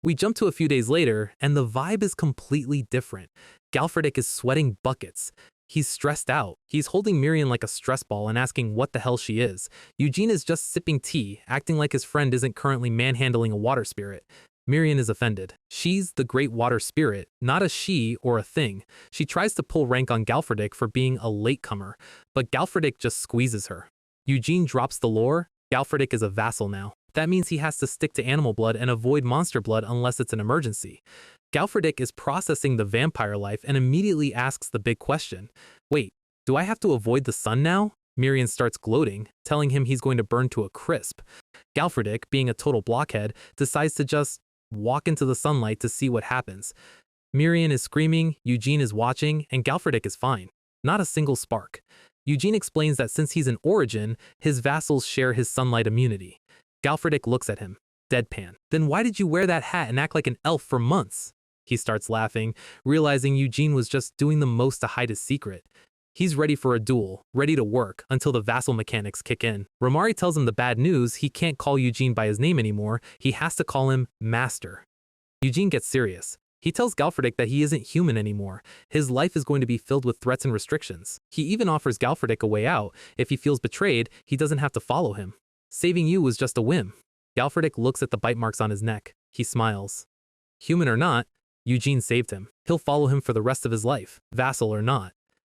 We jump to a few days later, and the vibe is completely different. Galedick is sweating buckets. He's stressed out. He's holding Miriam like a stress ball and asking what the hell she is. Eugene is just sipping tea, acting like his friend isn't currently manhandling a water spirit. Miriam is offended. She's the great water spirit, not a she or a thing. She tries to pull rank on Galedick for being a latecomer, but Galedick just squeezes her. Eugene drops the lore. Galedick is a vassal now. That means he has to stick to animal blood and avoid monster blood unless it's an emergency. Galedick is processing the vampire life and immediately asks the big question. Wait, do I have to avoid the sun now? Miriam starts gloating, telling him he's going to burn to a crisp. Galedick, being a total blockhead, decides to just walk into the sunlight to see what happens. Miriam is screaming, Eugene is watching, and Galedick is fine. Not a single spark. Eugene explains that since he's an origin, his vassals share his sunlight immunity. Galedick looks at him, deadpan. Then why did you wear that hat and act like an elf for months? He starts laughing, realizing Eugene was just doing the most to hide his secret. He's ready for a duel, ready to work, until the vassal mechanics kick in. Romari tells him the bad news: he can't call Eugene by his name anymore, he has to call him Master. Eugene gets serious. He tells Galedick that he isn't human anymore. His life is going to be filled with threats and restrictions. He even offers Galedick a way out. If he feels betrayed, he doesn't have to follow him. Saving you was just a whim. Galedick looks at the bite marks on his neck. He smiles. Human or not, Eugene saved him. He'll follow him for the rest of his life, vassal or not.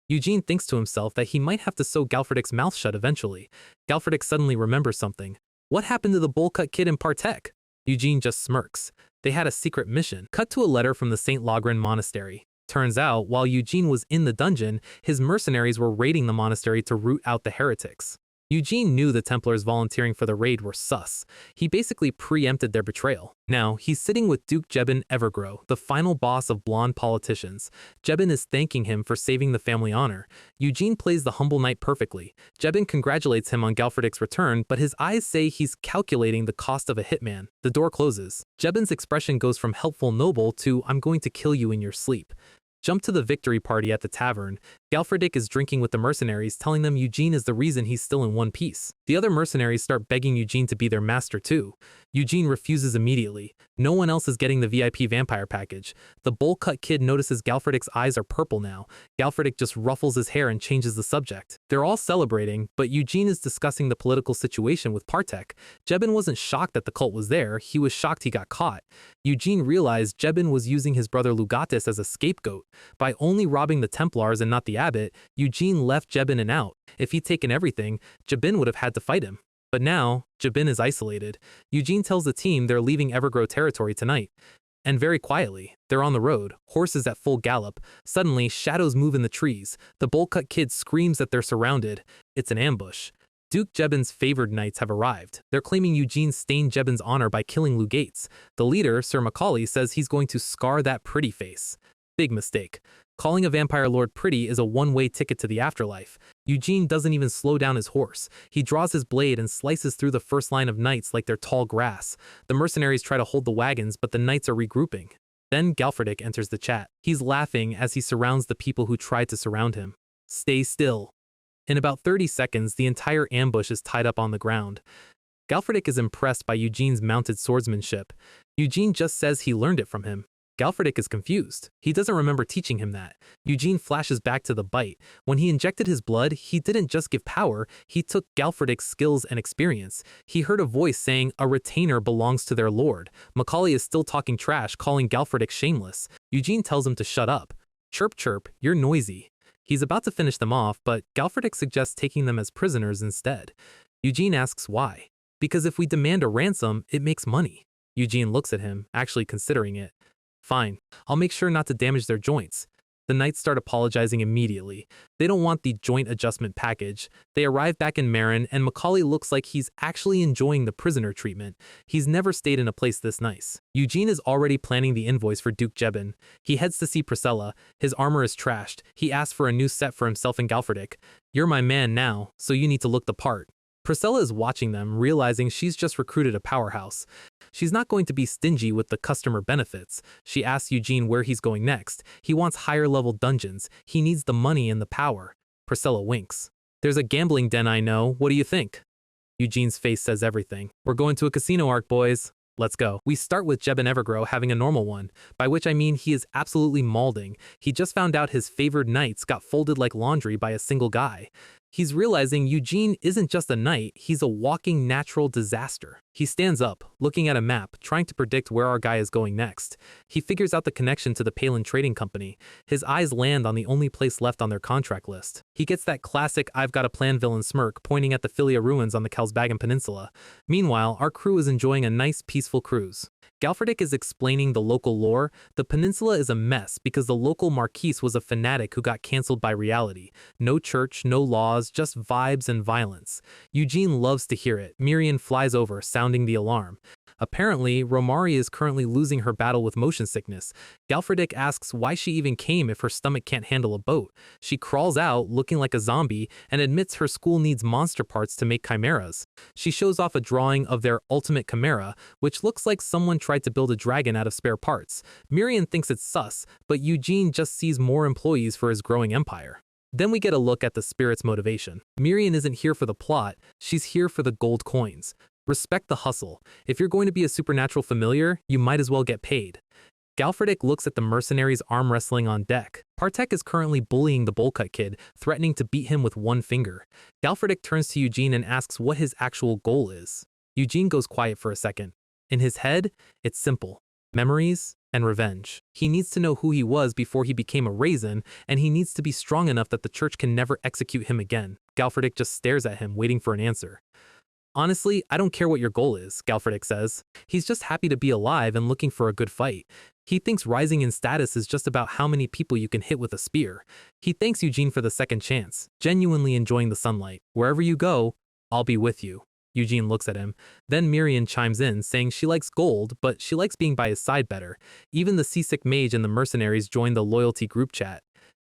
Eugene thinks to himself that he might have to sew Galedick's mouth shut eventually. Galedick suddenly remembers something. What happened to the bowl-cut kid in Partek? Eugene just smirks. They had a secret mission. Cut to a letter from the St. Logran monastery. Turns out, while Eugene was in the dungeon, his mercenaries were raiding the monastery to root out the heretics. Eugene knew the Templars volunteering for the raid were sus. He basically preempted their betrayal. Now, he's sitting with Duke Jebin Evergrow, the final boss of blonde politicians. Jebin is thanking him for saving the family honor. Eugene plays the humble knight perfectly. Jebin congratulates him on Galedick's return, but his eyes say he's calculating the cost of a hitman. The door closes. Jebin's expression goes from helpful noble to I'm going to kill you in your sleep. Jump to the victory party at the tavern. Galedick is drinking with the mercenaries, telling them Eugene is the reason he's still in one piece. The other mercenaries start begging Eugene to be their master too. Eugene refuses immediately. No one else is getting the VIP vampire package. The bowl-cut kid notices Galedick's eyes are purple now. Galedick just ruffles his hair and changes the subject. They're all celebrating, but Eugene is discussing the political situation with Partek. Jebin wasn't shocked that the cult was there, he was shocked he got caught. Eugene realized Jebin was using his brother Lugates as a scapegoat. By only robbing the Templars and not the abbot, Eugene left Jebin an out. If he'd taken everything, Jebin would have had to fight him. But now, Jebin is isolated. Eugene tells the team they're leaving Evergrow territory tonight. And very quietly, they're on the road, horses at full gallop. Suddenly, shadows move in the trees. The bowl-cut kid screams that they're surrounded. It's an ambush. Duke Jebin's favored knights have arrived. They're claiming Eugene stained Jebin's honor by killing Lugates. The leader, Sir Macaulay, says he's going to scar that pretty face. Big mistake. Calling a vampire lord pretty is a one-way ticket to the afterlife. Eugene doesn't even slow down his horse. He draws his blade and slices through the first line of knights like they're tall grass. The mercenaries try to hold the wagons, but the knights are regrouping. Then Galedick enters the chat. He's laughing as he surrounds the people who tried to surround him. Stay still. In about 30 seconds, the entire ambush is tied up on the ground. Galedick is impressed by Eugene's mounted swordsmanship. Eugene just says he learned it from him. Galedick is confused. He doesn't remember teaching him that. Eugene flashes back to the bite. When he injected his blood, he didn't just give power, he took Galedick's skills and experience. He heard a voice saying a retainer belongs to their lord. Macaulay is still talking trash, calling Galedick shameless. Eugene tells him to shut up. Chirp chirp, you're noisy. He's about to finish them off, but Galedick suggests taking them as prisoners instead. Eugene asks why. Because if we demand a ransom, it makes money. Eugene looks at him, actually considering it. Fine, I'll make sure not to damage their joints. The knights start apologizing immediately. They don't want the joint adjustment package. They arrive back in Marin, and Macaulay looks like he's actually enjoying the prisoner treatment. He's never stayed in a place this nice. Eugene is already planning the invoice for Duke Jebin. He heads to see Priscilla. His armor is trashed. He asks for a new set for himself and Galedick. You're my man now, so you need to look the part. Priscilla is watching them, realizing she's just recruited a powerhouse. She's not going to be stingy with the customer benefits. She asks Eugene where he's going next. He wants higher-level dungeons. He needs the money and the power. Priscilla winks. There's a gambling den I know. What do you think? Eugene's face says everything. We're going to a casino arc, boys. Let's go. We start with Jebin Evergrow having a normal one, by which I mean he is absolutely mauling. He just found out his favored knights got folded like laundry by a single guy. He's realizing Eugene isn't just a knight, he's a walking natural disaster. He stands up, looking at a map, trying to predict where our guy is going next. He figures out the connection to the Palin Trading Company. His eyes land on the only place left on their contract list. He gets that classic I've got a plan villain smirk pointing at the Philia ruins on the Kelsbagan Peninsula. Meanwhile, our crew is enjoying a nice peaceful cruise. Galedick is explaining the local lore. The peninsula is a mess because the local marquise was a fanatic who got cancelled by reality. No church, no laws, just vibes and violence. Eugene loves to hear it. Miriam flies over, sounding the alarm. Apparently, Romari is currently losing her battle with motion sickness. Galedick asks why she even came if her stomach can't handle a boat. She crawls out, looking like a zombie, and admits her school needs monster parts to make chimeras. She shows off a drawing of their ultimate chimera, which looks like someone tried to build a dragon out of spare parts. Miriam thinks it's sus, but Eugene just sees more employees for his growing empire. Then we get a look at the spirit's motivation. Miriam isn't here for the plot, she's here for the gold coins. Respect the hustle. If you're going to be a supernatural familiar, you might as well get paid. Galedick looks at the mercenaries arm wrestling on deck. Partek is currently bullying the bowl-cut kid, threatening to beat him with one finger. Galedick turns to Eugene and asks what his actual goal is. Eugene goes quiet for a second. In his head, it's simple. Memories and revenge. He needs to know who he was before he became a Raisin, and he needs to be strong enough that the church can never execute him again. Galedick just stares at him, waiting for an answer. Honestly, I don't care what your goal is, Galedick says. He's just happy to be alive and looking for a good fight. He thinks rising in status is just about how many people you can hit with a spear. He thanks Eugene for the second chance, genuinely enjoying the sunlight. Wherever you go, I'll be with you. Eugene looks at him. Then Miriam chimes in, saying she likes gold, but she likes being by his side better. Even the seasick mage and the mercenaries join the loyalty group chat.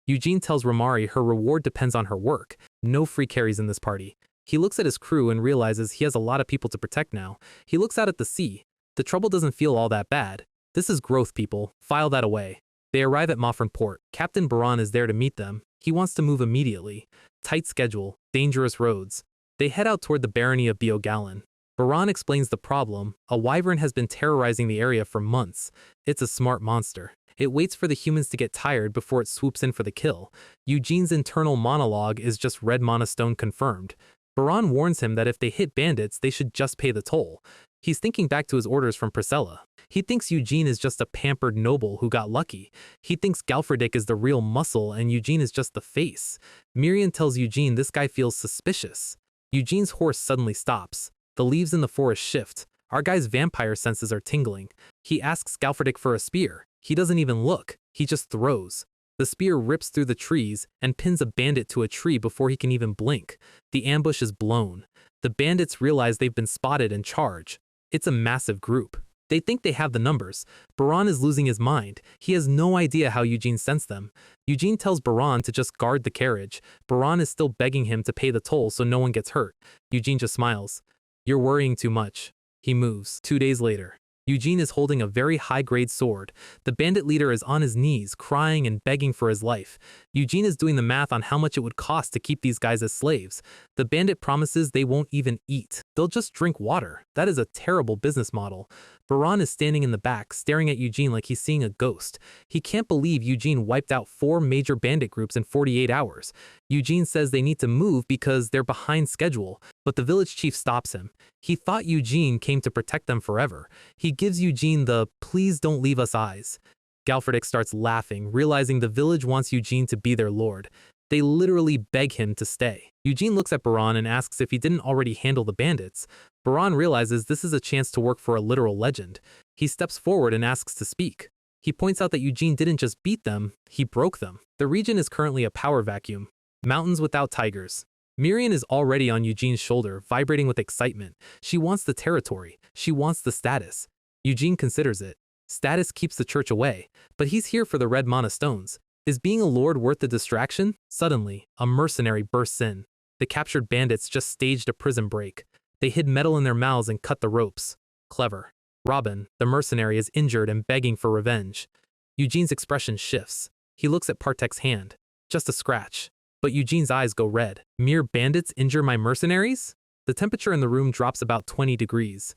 Eugene tells Romari her reward depends on her work. No free carries in this party. He looks at his crew and realizes he has a lot of people to protect now. He looks out at the sea. The trouble doesn't feel all that bad. This is growth, people. File that away. They arrive at Moffrin Port. Captain Baran is there to meet them. He wants to move immediately. Tight schedule. Dangerous roads. They head out toward the barony of Beogallen. Baran explains the problem. A wyvern has been terrorizing the area for months. It's a smart monster. It waits for the humans to get tired before it swoops in for the kill. Eugene's internal monologue is just red monostone confirmed. Baran warns him that if they hit bandits, they should just pay the toll. He's thinking back to his orders from Priscilla. He thinks Eugene is just a pampered noble who got lucky. He thinks Galedick is the real muscle and Eugene is just the face. Miriam tells Eugene this guy feels suspicious. Eugene's horse suddenly stops. The leaves in the forest shift. Our guy's vampire senses are tingling. He asks Galedick for a spear. He doesn't even look. He just throws. The spear rips through the trees and pins a bandit to a tree before he can even blink. The ambush is blown. The bandits realize they've been spotted and charge. It's a massive group. They think they have the numbers. Baran is losing his mind. He has no idea how Eugene sensed them. Eugene tells Baran to just guard the carriage. Baran is still begging him to pay the toll so no one gets hurt. Eugene just smiles. You're worrying too much. He moves. 2 days later. Eugene is holding a very high-grade sword. The bandit leader is on his knees, crying and begging for his life. Eugene is doing the math on how much it would cost to keep these guys as slaves. The bandit promises they won't even eat. They'll just drink water. That is a terrible business model. Baran is standing in the back, staring at Eugene like he's seeing a ghost. He can't believe Eugene wiped out 4 major bandit groups in 48 hours. Eugene says they need to move because they're behind schedule, but the village chief stops him. He thought Eugene came to protect them forever. He gives Eugene the "please don't leave us" eyes. Galedick starts laughing, realizing the village wants Eugene to be their lord. They literally beg him to stay. Eugene looks at Baran and asks if he didn't already handle the bandits. Baran realizes this is a chance to work for a literal legend. He steps forward and asks to speak. He points out that Eugene didn't just beat them, he broke them. The region is currently a power vacuum. Mountains without tigers. Miriam is already on Eugene's shoulder, vibrating with excitement. She wants the territory. She wants the status. Eugene considers it. Status keeps the church away, but he's here for the red mana stones. Is being a lord worth the distraction? Suddenly, a mercenary bursts in. The captured bandits just staged a prison break. They hid metal in their mouths and cut the ropes. Clever. Robin, the mercenary, is injured and begging for revenge. Eugene's expression shifts. He looks at Partek's hand. Just a scratch. But Eugene's eyes go red. Mere bandits injure my mercenaries? The temperature in the room drops about 20 degrees.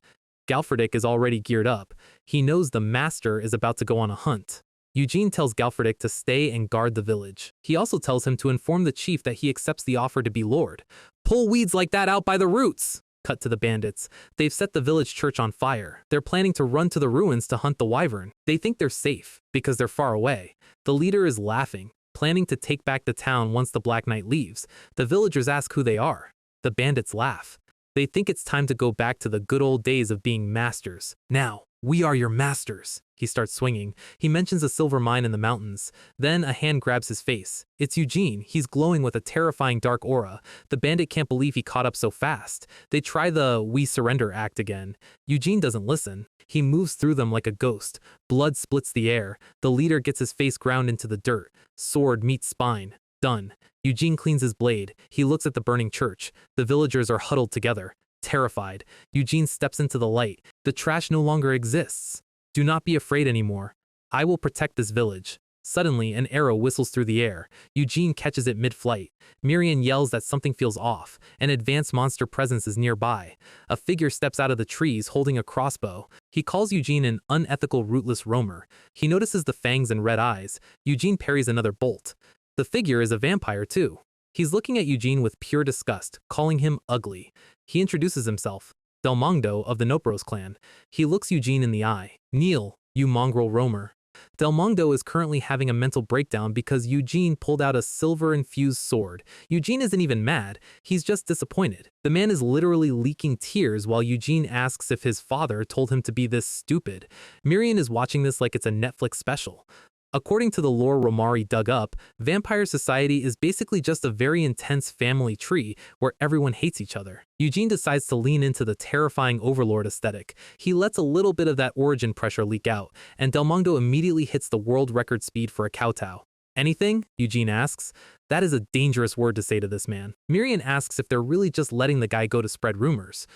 Galedick is already geared up. He knows the master is about to go on a hunt. Eugene tells Galedick to stay and guard the village. He also tells him to inform the chief that he accepts the offer to be lord. Pull weeds like that out by the roots! Cut to the bandits. They've set the village church on fire. They're planning to run to the ruins to hunt the wyvern. They think they're safe, because they're far away. The leader is laughing, planning to take back the town once the Black Knight leaves. The villagers ask who they are. The bandits laugh. They think it's time to go back to the good old days of being masters. Now, we are your masters. He starts swinging. He mentions a silver mine in the mountains. Then a hand grabs his face. It's Eugene. He's glowing with a terrifying dark aura. The bandit can't believe he caught up so fast. They try the "we surrender" act again. Eugene doesn't listen. He moves through them like a ghost. Blood splits the air. The leader gets his face ground into the dirt. Sword meets spine. Done. Eugene cleans his blade. He looks at the burning church. The villagers are huddled together. Terrified, Eugene steps into the light. The trash no longer exists. Do not be afraid anymore. I will protect this village. Suddenly, an arrow whistles through the air. Eugene catches it mid-flight. Miriam yells that something feels off. An advanced monster presence is nearby. A figure steps out of the trees holding a crossbow. He calls Eugene an unethical, rootless roamer. He notices the fangs and red eyes. Eugene parries another bolt. The figure is a vampire too. He's looking at Eugene with pure disgust, calling him ugly. He introduces himself. Delmongdo of the Nopros clan. He looks Eugene in the eye. Kneel, you mongrel roamer. Delmongdo is currently having a mental breakdown because Eugene pulled out a silver-infused sword. Eugene isn't even mad, he's just disappointed. The man is literally leaking tears while Eugene asks if his father told him to be this stupid. Miriam is watching this like it's a Netflix special. According to the lore Romari dug up, vampire society is basically just a very intense family tree where everyone hates each other. Eugene decides to lean into the terrifying overlord aesthetic. He lets a little bit of that origin pressure leak out, and Delmongdo immediately hits the world record speed for a kowtow. Anything? Eugene asks. That is a dangerous word to say to this man. Miriam asks if they're really just letting the guy go to spread rumors.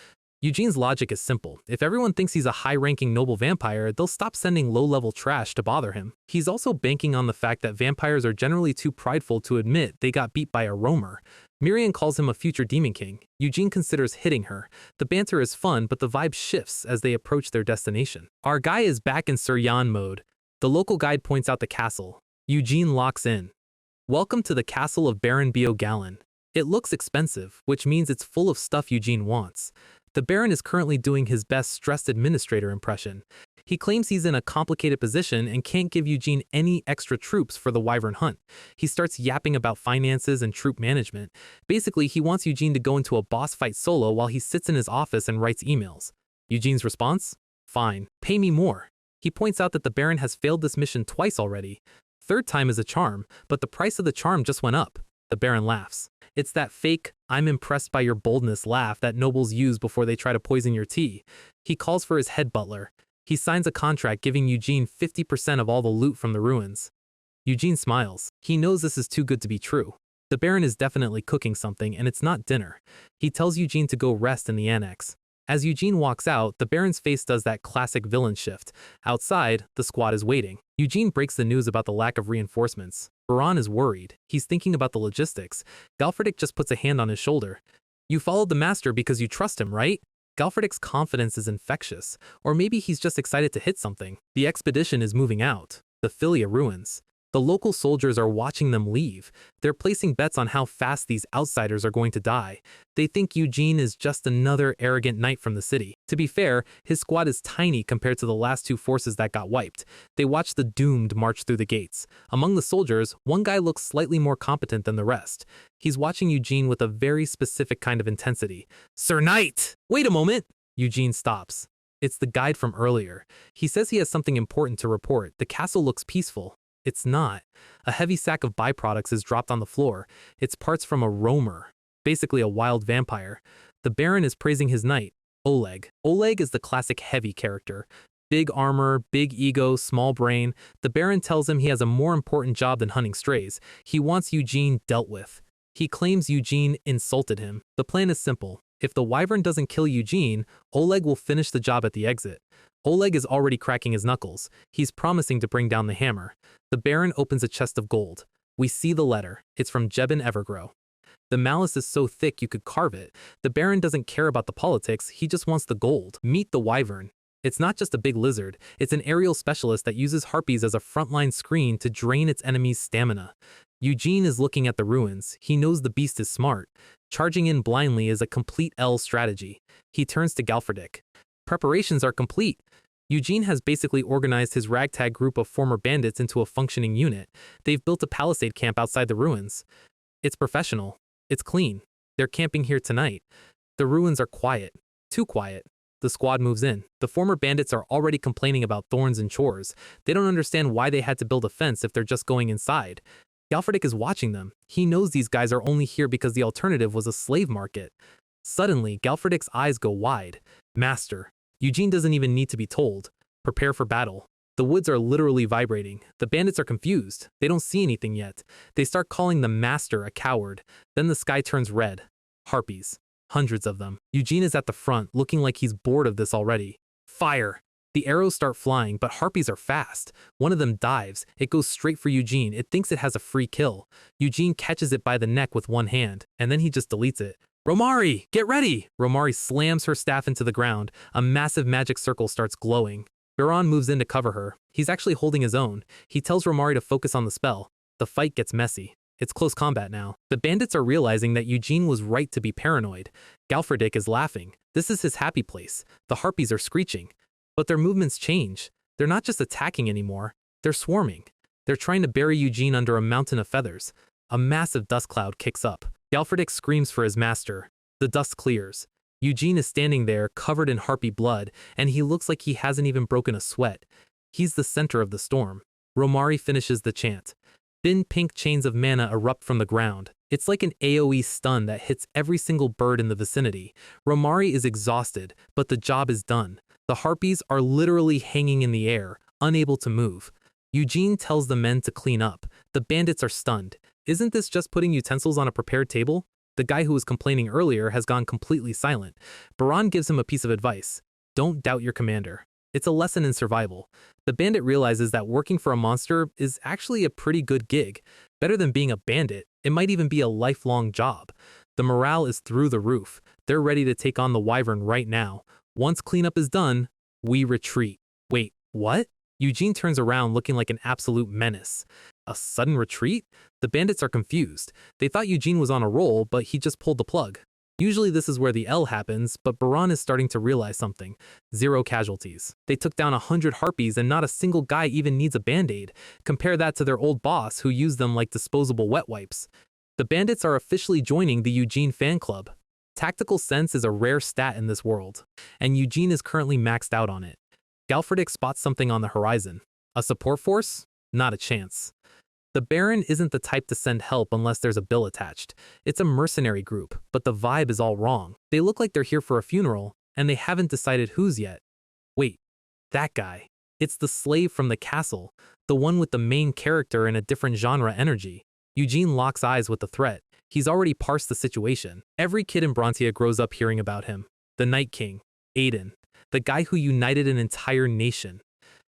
Eugene's logic is simple. If everyone thinks he's a high-ranking noble vampire, they'll stop sending low-level trash to bother him. He's also banking on the fact that vampires are generally too prideful to admit they got beat by a roamer. Miriam calls him a future demon king. Eugene considers hitting her. The banter is fun, but the vibe shifts as they approach their destination. Our guy is back in Sir Yan mode. The local guide points out the castle. Eugene locks in. Welcome to the castle of Baron Beogalen. It looks expensive, which means it's full of stuff Eugene wants. The Baron is currently doing his best stressed administrator impression. He claims he's in a complicated position and can't give Eugene any extra troops for the wyvern hunt. He starts yapping about finances and troop management. Basically, he wants Eugene to go into a boss fight solo while he sits in his office and writes emails. Eugene's response? Fine, pay me more. He points out that the Baron has failed this mission twice already. Third time is a charm, but the price of the charm just went up. The Baron laughs. It's that fake, I'm impressed by your boldness laugh that nobles use before they try to poison your tea. He calls for his head butler. He signs a contract giving Eugene 50% of all the loot from the ruins. Eugene smiles. He knows this is too good to be true. The Baron is definitely cooking something, and it's not dinner. He tells Eugene to go rest in the annex. As Eugene walks out, the Baron's face does that classic villain shift. Outside, the squad is waiting. Eugene breaks the news about the lack of reinforcements. Baron is worried. He's thinking about the logistics. Galedick just puts a hand on his shoulder. You followed the master because you trust him, right? Galedick's confidence is infectious. Or maybe he's just excited to hit something. The expedition is moving out. The Philia ruins. The local soldiers are watching them leave. They're placing bets on how fast these outsiders are going to die. They think Eugene is just another arrogant knight from the city. To be fair, his squad is tiny compared to the last two forces that got wiped. They watch the doomed march through the gates. Among the soldiers, one guy looks slightly more competent than the rest. He's watching Eugene with a very specific kind of intensity. "Sir Knight! Wait a moment!" Eugene stops. It's the guide from earlier. He says he has something important to report. The castle looks peaceful. It's not. A heavy sack of byproducts is dropped on the floor. It's parts from a roamer, basically a wild vampire. The Baron is praising his knight, Oleg. Oleg is the classic heavy character. Big armor, big ego, small brain. The Baron tells him he has a more important job than hunting strays. He wants Eugene dealt with. He claims Eugene insulted him. The plan is simple. If the wyvern doesn't kill Eugene, Oleg will finish the job at the exit. Oleg is already cracking his knuckles. He's promising to bring down the hammer. The Baron opens a chest of gold. We see the letter. It's from Jebin Evergrow. The malice is so thick you could carve it. The Baron doesn't care about the politics, he just wants the gold. Meet the wyvern. It's not just a big lizard, it's an aerial specialist that uses harpies as a frontline screen to drain its enemy's stamina. Eugene is looking at the ruins. He knows the beast is smart. Charging in blindly is a complete L strategy. He turns to Galedick. Preparations are complete. Eugene has basically organized his ragtag group of former bandits into a functioning unit. They've built a palisade camp outside the ruins. It's professional. It's clean. They're camping here tonight. The ruins are quiet. Too quiet. The squad moves in. The former bandits are already complaining about thorns and chores. They don't understand why they had to build a fence if they're just going inside. Galedick is watching them. He knows these guys are only here because the alternative was a slave market. Suddenly, Galedick's eyes go wide. Master. Eugene doesn't even need to be told. Prepare for battle. The woods are literally vibrating. The bandits are confused. They don't see anything yet. They start calling the master a coward. Then the sky turns red. Harpies. Hundreds of them. Eugene is at the front, looking like he's bored of this already. Fire! The arrows start flying, but harpies are fast. One of them dives. It goes straight for Eugene. It thinks it has a free kill. Eugene catches it by the neck with one hand, and then he just deletes it. Romari, get ready! Romari slams her staff into the ground. A massive magic circle starts glowing. Baron moves in to cover her. He's actually holding his own. He tells Romari to focus on the spell. The fight gets messy. It's close combat now. The bandits are realizing that Eugene was right to be paranoid. Galedick is laughing. This is his happy place. The harpies are screeching. But their movements change. They're not just attacking anymore. They're swarming. They're trying to bury Eugene under a mountain of feathers. A massive dust cloud kicks up. Galedick screams for his master. The dust clears. Eugene is standing there, covered in harpy blood, and he looks like he hasn't even broken a sweat. He's the center of the storm. Romari finishes the chant. Thin pink chains of mana erupt from the ground. It's like an AoE stun that hits every single bird in the vicinity. Romari is exhausted, but the job is done. The harpies are literally hanging in the air, unable to move. Eugene tells the men to clean up. The bandits are stunned. Isn't this just putting utensils on a prepared table? The guy who was complaining earlier has gone completely silent. Baron gives him a piece of advice. Don't doubt your commander. It's a lesson in survival. The bandit realizes that working for a monster is actually a pretty good gig. Better than being a bandit, it might even be a lifelong job. The morale is through the roof. They're ready to take on the wyvern right now. Once cleanup is done, we retreat. Wait, what? Eugene turns around looking like an absolute menace. A sudden retreat? The bandits are confused. They thought Eugene was on a roll, but he just pulled the plug. Usually this is where the L happens, but Baron is starting to realize something. 0 casualties. They took down 100 harpies and not a single guy even needs a band-aid. Compare that to their old boss who used them like disposable wet wipes. The bandits are officially joining the Eugene fan club. Tactical sense is a rare stat in this world, and Eugene is currently maxed out on it. Galedick spots something on the horizon. A support force? Not a chance. The Baron isn't the type to send help unless there's a bill attached. It's a mercenary group, but the vibe is all wrong. They look like they're here for a funeral, and they haven't decided whose yet. Wait, That guy. It's the slave from the castle, the one with the main character in a different genre energy. Eugene locks eyes with the threat. He's already parsed the situation. Every kid in Brontia grows up hearing about him. The Night King, Aiden, the guy who united an entire nation.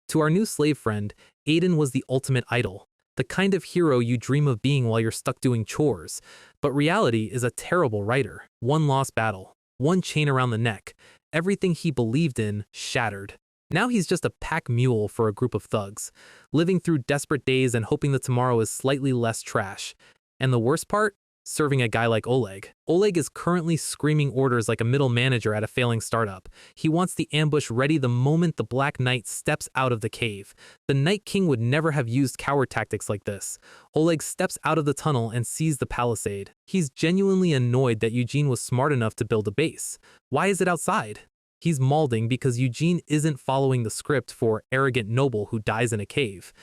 To our new slave friend, Aiden was the ultimate idol, the kind of hero you dream of being while you're stuck doing chores. But reality is a terrible writer. One lost battle, one chain around the neck, everything he believed in shattered. Now he's just a pack mule for a group of thugs, living through desperate days and hoping that tomorrow is slightly less trash. And the worst part? Serving a guy like Oleg. Oleg is currently screaming orders like a middle manager at a failing startup. He wants the ambush ready the moment the Black Knight steps out of the cave. The Night King would never have used coward tactics like this. Oleg steps out of the tunnel and sees the palisade. He's genuinely annoyed that Eugene was smart enough to build a base. Why is it outside? He's mauling because Eugene isn't following the script for arrogant noble who dies in a cave.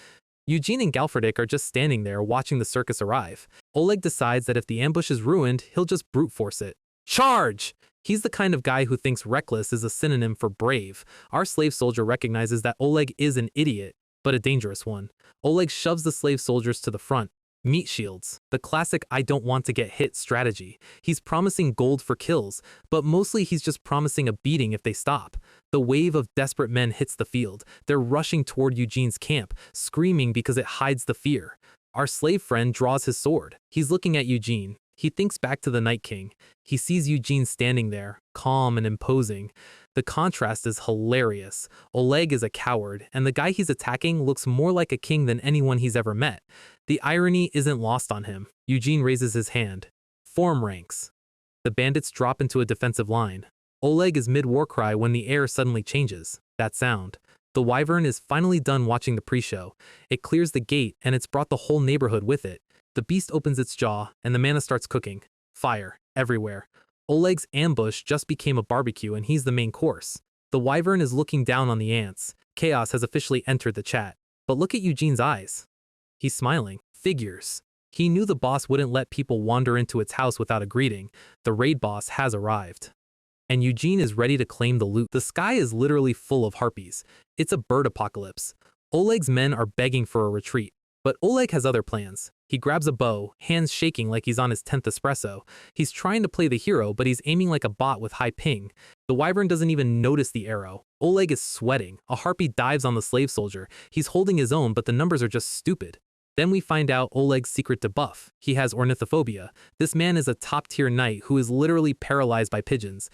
Eugene and Galedick are just standing there watching the circus arrive. Oleg decides that if the ambush is ruined, he'll just brute force it. Charge! He's the kind of guy who thinks reckless is a synonym for brave. Our slave soldier recognizes that Oleg is an idiot, but a dangerous one. Oleg shoves the slave soldiers to the front. Meat shields, the classic I don't want to get hit strategy. He's promising gold for kills, but mostly he's just promising a beating if they stop. The wave of desperate men hits the field. They're rushing toward Eugene's camp, screaming because it hides the fear. Our slave friend draws his sword. He's looking at Eugene. He thinks back to the Night King. He sees Eugene standing there, calm and imposing. The contrast is hilarious. Oleg is a coward, and the guy he's attacking looks more like a king than anyone he's ever met. The irony isn't lost on him. Eugene raises his hand. Form ranks. The bandits drop into a defensive line. Oleg is mid-war cry when the air suddenly changes. That sound. The wyvern is finally done watching the pre-show. It clears the gate, and it's brought the whole neighborhood with it. The beast opens its jaw, and the mana starts cooking. Fire. Everywhere. Oleg's ambush just became a barbecue, and he's the main course. The wyvern is looking down on the ants. Chaos has officially entered the chat. But look at Eugene's eyes. He's smiling. Figures. He knew the boss wouldn't let people wander into its house without a greeting. The raid boss has arrived. And Eugene is ready to claim the loot. The sky is literally full of harpies. It's a bird apocalypse. Oleg's men are begging for a retreat. But Oleg has other plans. He grabs a bow, hands shaking like he's on his 10th espresso. He's trying to play the hero, but he's aiming like a bot with high ping. The wyvern doesn't even notice the arrow. Oleg is sweating. A harpy dives on the slave soldier. He's holding his own, but the numbers are just stupid. Then we find out Oleg's secret debuff. He has ornithophobia. This man is a top-tier knight who is literally paralyzed by pigeons.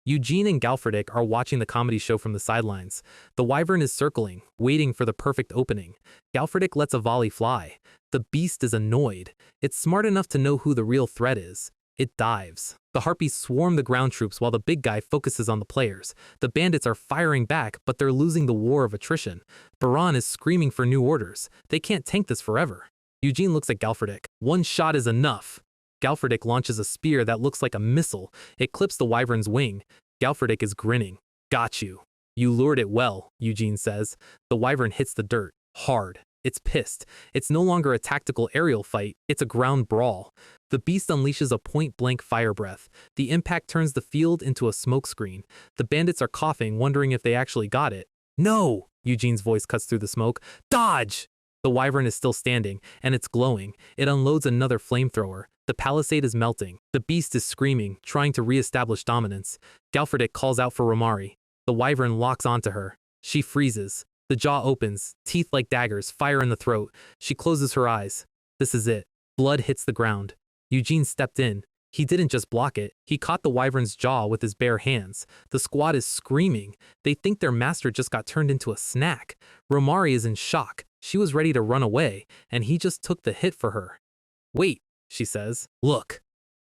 Eugene and Galedick are watching the comedy show from the sidelines. The wyvern is circling, waiting for the perfect opening. Galedick lets a volley fly. The beast is annoyed. It's smart enough to know who the real threat is. It dives. The harpies swarm the ground troops while the big guy focuses on the players. The bandits are firing back, but they're losing the war of attrition. Baran is screaming for new orders. They can't tank this forever. Eugene looks at Galedick. One shot is enough. Galedick launches a spear that looks like a missile. It clips the wyvern's wing. Galedick is grinning. Got you. You lured it well, Eugene says. The wyvern hits the dirt. Hard. It's pissed. It's no longer a tactical aerial fight. It's a ground brawl. The beast unleashes a point-blank fire breath. The impact turns the field into a smokescreen. The bandits are coughing, wondering if they actually got it. No! Eugene's voice cuts through the smoke. Dodge! The wyvern is still standing, and it's glowing. It unloads another flamethrower. The palisade is melting. The beast is screaming, trying to re-establish dominance. Galedick calls out for Romari. The wyvern locks onto her. She freezes. The jaw opens, teeth like daggers, fire in the throat. She closes her eyes. This is it. Blood hits the ground. Eugene stepped in. He didn't just block it. He caught the wyvern's jaw with his bare hands. The squad is screaming. They think their master just got turned into a snack. Romari is in shock. She was ready to run away, and he just took the hit for her. Wait, she says. Look.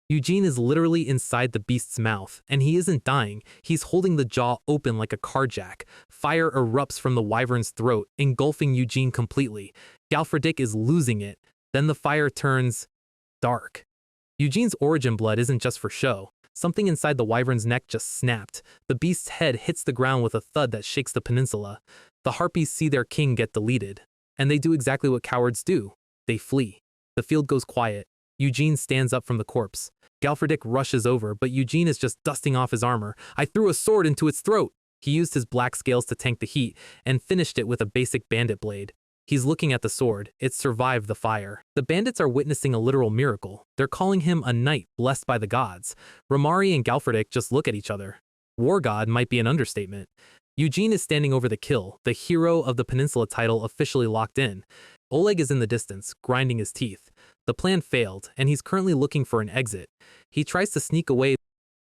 Eugene is literally inside the beast's mouth, and he isn't dying. He's holding the jaw open like a carjack. Fire erupts from the wyvern's throat, engulfing Eugene completely. Galedick is losing it. Then the fire turns dark. Eugene's origin blood isn't just for show. Something inside the wyvern's neck just snapped. The beast's head hits the ground with a thud that shakes the peninsula. The harpies see their king get deleted. And they do exactly what cowards do. They flee. The field goes quiet. Eugene stands up from the corpse. Galedick rushes over, but Eugene is just dusting off his armor. I threw a sword into its throat. He used his black scales to tank the heat and finished it with a basic bandit blade. He's looking at the sword. It survived the fire. The bandits are witnessing a literal miracle. They're calling him a knight blessed by the gods. Romari and Galedick just look at each other. War god might be an understatement. Eugene is standing over the kill, the hero of the Peninsula title officially locked in. Oleg is in the distance, grinding his teeth. The plan failed, and he's currently looking for an exit. He tries to sneak away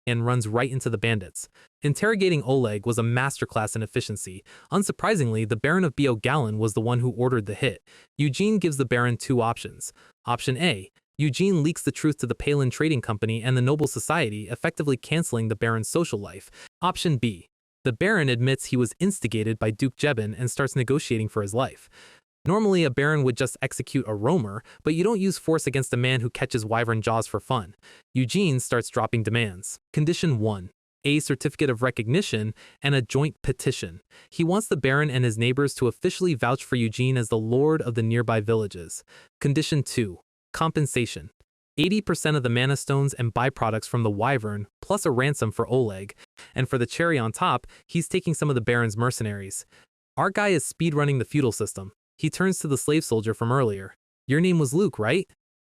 and runs right into the bandits. Interrogating Oleg was a masterclass in efficiency. Unsurprisingly, the Baron of Gallen was the one who ordered the hit. Eugene gives the Baron two options. Option A. Eugene leaks the truth to the Palin Trading Company and the Noble Society, effectively canceling the Baron's social life. Option B. The Baron admits he was instigated by Duke Jebin and starts negotiating for his life. Normally, a Baron would just execute a roamer, but you don't use force against a man who catches wyvern jaws for fun. Eugene starts dropping demands. Condition 1. A certificate of recognition and a joint petition. He wants the Baron and his neighbors to officially vouch for Eugene as the lord of the nearby villages. Condition 2. Compensation. 80% of the mana stones and byproducts from the wyvern, plus a ransom for Oleg. And for the cherry on top, he's taking some of the Baron's mercenaries. Our guy is speedrunning the feudal system. He turns to the slave soldier from earlier. Your name was Luke, right?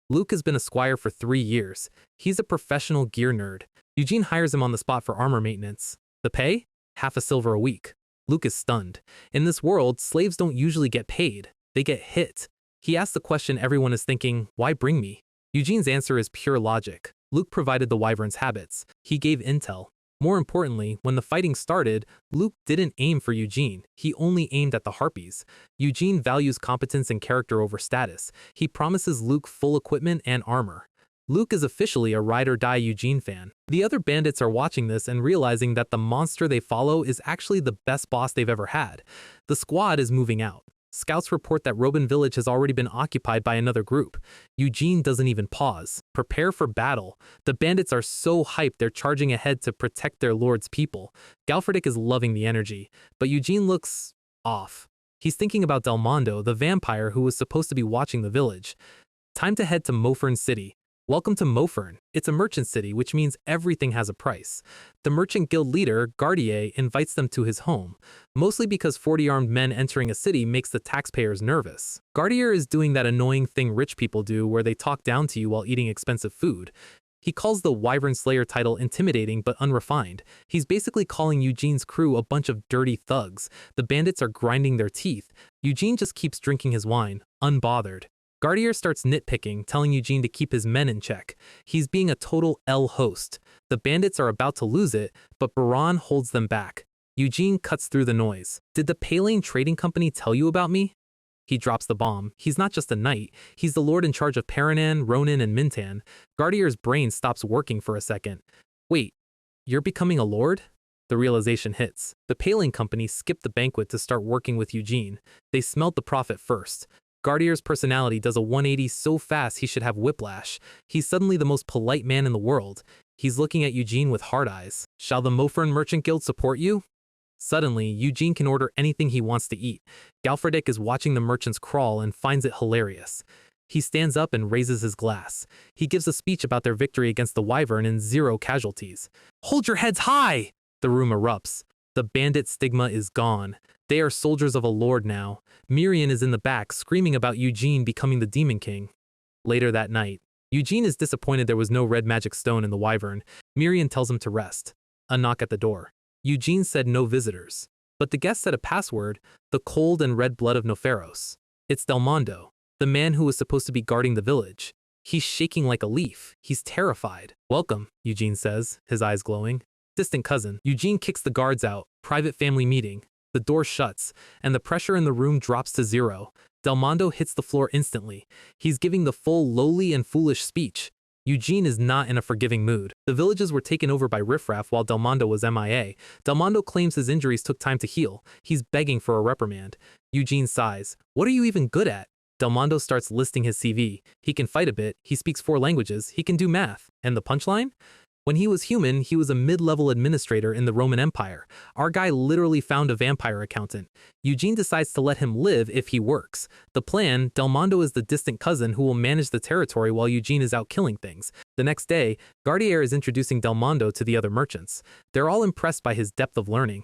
Luke has been a squire for 3 years. He's a professional gear nerd. Eugene hires him on the spot for armor maintenance. The pay? Half a silver a week. Luke is stunned. In this world, slaves don't usually get paid. They get hit. He asks the question everyone is thinking, why bring me? Eugene's answer is pure logic. Luke provided the wyvern's habits. He gave intel. More importantly, when the fighting started, Luke didn't aim for Eugene. He only aimed at the harpies. Eugene values competence and character over status. He promises Luke full equipment and armor. Luke is officially a ride-or-die Eugene fan. The other bandits are watching this and realizing that the monster they follow is actually the best boss they've ever had. The squad is moving out. Scouts report that Robin Village has already been occupied by another group. Eugene doesn't even pause. Prepare for battle. The bandits are so hyped they're charging ahead to protect their lord's people. Galedick is loving the energy, but Eugene looks off. He's thinking about Delmondo, the vampire who was supposed to be watching the village. Time to head to Mofern City. Welcome to Mofern. It's a merchant city, which means everything has a price. The merchant guild leader, Gardier, invites them to his home, mostly because 40 armed men entering a city makes the taxpayers nervous. Gardier is doing that annoying thing rich people do where they talk down to you while eating expensive food. He calls the Wyvern Slayer title intimidating but unrefined. He's basically calling Eugene's crew a bunch of dirty thugs. The bandits are grinding their teeth. Eugene just keeps drinking his wine, unbothered. Gardier starts nitpicking, telling Eugene to keep his men in check. He's being a total L-host. The bandits are about to lose it, but Baran holds them back. Eugene cuts through the noise. Did the Palin Trading Company tell you about me? He drops the bomb. He's not just a knight. He's the lord in charge of Paranan, Ronan, and Mintan. Gardier's brain stops working for a second. Wait, you're becoming a lord? The realization hits. The Palin Company skipped the banquet to start working with Eugene. They smelled the profit first. Gardier's personality does a 180 so fast he should have whiplash. He's suddenly the most polite man in the world. He's looking at Eugene with hard eyes. Shall the Mofern Merchant Guild support you? Suddenly, Eugene can order anything he wants to eat. Galedick is watching the merchants crawl and finds it hilarious. He stands up and raises his glass. He gives a speech about their victory against the wyvern and 0 casualties. Hold your heads high! The room erupts. The bandit stigma is gone. They are soldiers of a lord now. Miriam is in the back, screaming about Eugene becoming the Demon King. Later that night, Eugene is disappointed there was no red magic stone in the wyvern. Miriam tells him to rest. A knock at the door. Eugene said no visitors. But the guest said a password, the cold and red blood of Noferos. It's Delmondo, the man who was supposed to be guarding the village. He's shaking like a leaf. He's terrified. Welcome, Eugene says, his eyes glowing. Distant cousin. Eugene kicks the guards out. Private family meeting. The door shuts, and the pressure in the room drops to 0. Delmondo hits the floor instantly. He's giving the full lowly and foolish speech. Eugene is not in a forgiving mood. The villages were taken over by riffraff while Delmondo was MIA. Delmondo claims his injuries took time to heal. He's begging for a reprimand. Eugene sighs. What are you even good at? Delmondo starts listing his CV. He can fight a bit. He speaks 4 languages. He can do math. And the punchline? When he was human, he was a mid-level administrator in the Roman Empire. Our guy literally found a vampire accountant. Eugene decides to let him live if he works. The plan, Delmondo is the distant cousin who will manage the territory while Eugene is out killing things. The next day, Gardier is introducing Delmondo to the other merchants. They're all impressed by his depth of learning.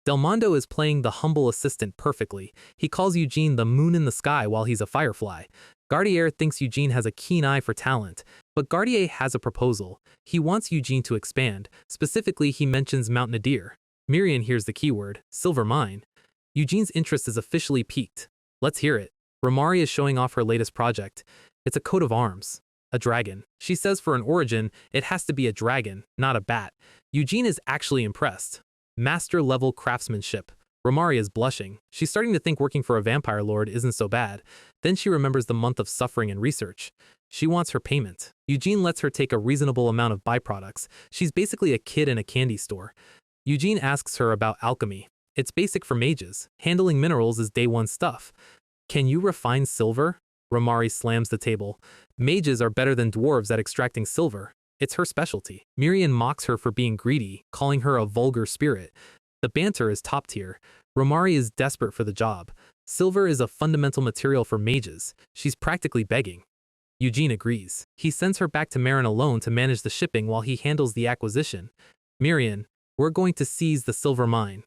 Delmondo is playing the humble assistant perfectly. He calls Eugene the moon in the sky while he's a firefly. Gardier thinks Eugene has a keen eye for talent, but Gardier has a proposal. He wants Eugene to expand. Specifically, he mentions Mount Nadir. Miriam hears the keyword, silver mine. Eugene's interest is officially piqued. Let's hear it. Romari is showing off her latest project. It's a coat of arms. A dragon. She says for an origin, it has to be a dragon, not a bat. Eugene is actually impressed. Master-level craftsmanship. Romari is blushing. She's starting to think working for a vampire lord isn't so bad. Then she remembers the month of suffering and research. She wants her payment. Eugene lets her take a reasonable amount of byproducts. She's basically a kid in a candy store. Eugene asks her about alchemy. It's basic for mages. Handling minerals is day one stuff. Can you refine silver? Romari slams the table. Mages are better than dwarves at extracting silver. It's her specialty. Miriam mocks her for being greedy, calling her a vulgar spirit. The banter is top tier. Romari is desperate for the job. Silver is a fundamental material for mages. She's practically begging. Eugene agrees. He sends her back to Marin alone to manage the shipping while he handles the acquisition. Miriam, we're going to seize the silver mine.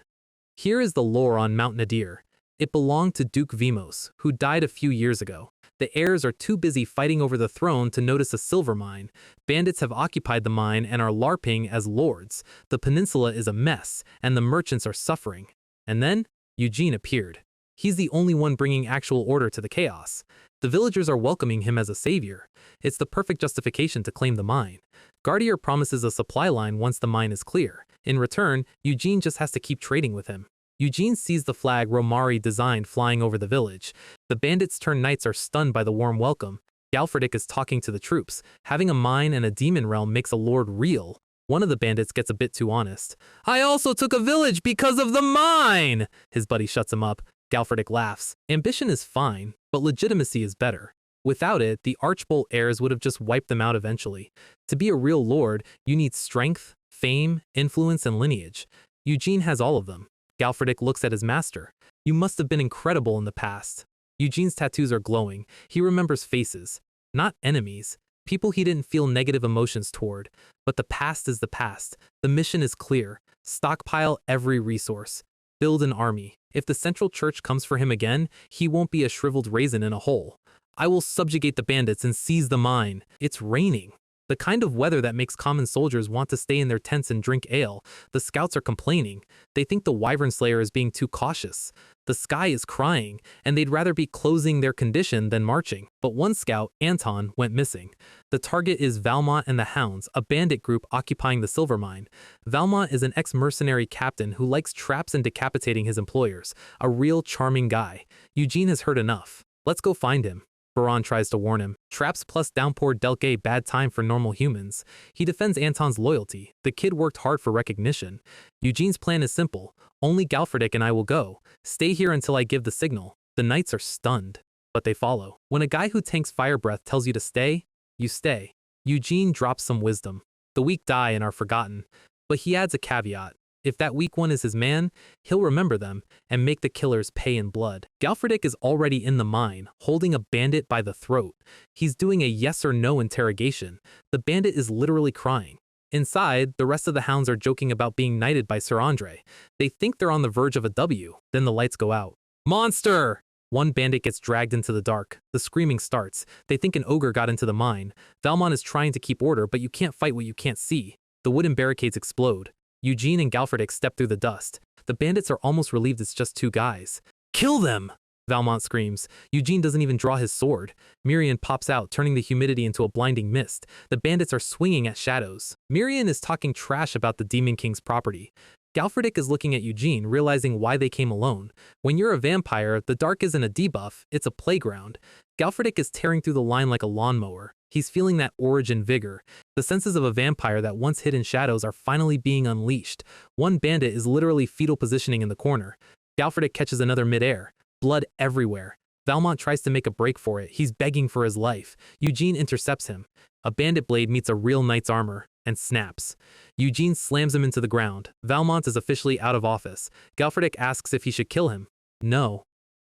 Here is the lore on Mount Nadir. It belonged to Duke Vimos, who died a few years ago. The heirs are too busy fighting over the throne to notice a silver mine. Bandits have occupied the mine and are LARPing as lords. The peninsula is a mess, and the merchants are suffering. And then, Eugene appeared. He's the only one bringing actual order to the chaos. The villagers are welcoming him as a savior. It's the perfect justification to claim the mine. Gardier promises a supply line once the mine is clear. In return, Eugene just has to keep trading with him. Eugene sees the flag Romari designed flying over the village. The bandits turned knights are stunned by the warm welcome. Galedick is talking to the troops. Having a mine and a demon realm makes a lord real. One of the bandits gets a bit too honest. I also took a village because of the mine! His buddy shuts him up. Galedick laughs. Ambition is fine, but legitimacy is better. Without it, the Archbolt heirs would have just wiped them out eventually. To be a real lord, you need strength, fame, influence, and lineage. Eugene has all of them. Galedick looks at his master. You must have been incredible in the past. Eugene's tattoos are glowing. He remembers faces. Not enemies. People he didn't feel negative emotions toward. But the past is the past. The mission is clear. Stockpile every resource. Build an army. If the Central Church comes for him again, he won't be a shriveled raisin in a hole. I will subjugate the bandits and seize the mine. It's raining. The kind of weather that makes common soldiers want to stay in their tents and drink ale. The scouts are complaining. They think the wyvern slayer is being too cautious. The sky is crying, and they'd rather be closing their condition than marching. But one scout, Anton, went missing. The target is Valmont and the Hounds, a bandit group occupying the silver mine. Valmont is an ex-mercenary captain who likes traps and decapitating his employers. A real charming guy. Eugene has heard enough. Let's go find him. Baron tries to warn him. Traps plus downpour dealt a bad time for normal humans. He defends Anton's loyalty. The kid worked hard for recognition. Eugene's plan is simple. Only Galedick and I will go. Stay here until I give the signal. The knights are stunned, but they follow. When a guy who tanks fire breath tells you to stay, you stay. Eugene drops some wisdom. The weak die and are forgotten. But he adds a caveat. If that weak one is his man, he'll remember them and make the killers pay in blood. Galedick is already in the mine, holding a bandit by the throat. He's doing a yes or no interrogation. The bandit is literally crying. Inside, the rest of the hounds are joking about being knighted by Sir Andre. They think they're on the verge of a W. Then the lights go out. Monster! One bandit gets dragged into the dark. The screaming starts. They think an ogre got into the mine. Valmont is trying to keep order, but you can't fight what you can't see. The wooden barricades explode. Eugene and Galedick step through the dust. The bandits are almost relieved it's just two guys. Kill them! Valmont screams. Eugene doesn't even draw his sword. Miriam pops out, turning the humidity into a blinding mist. The bandits are swinging at shadows. Miriam is talking trash about the Demon King's property. Galedick is looking at Eugene, realizing why they came alone. When you're a vampire, the dark isn't a debuff, it's a playground. Galedick is tearing through the line like a lawnmower. He's feeling that origin vigor. The senses of a vampire that once hid in shadows are finally being unleashed. One bandit is literally fetal positioning in the corner. Galedick catches another midair. Blood everywhere. Valmont tries to make a break for it. He's begging for his life. Eugene intercepts him. A bandit blade meets a real knight's armor and snaps. Eugene slams him into the ground. Valmont is officially out of office. Galedick asks if he should kill him. No.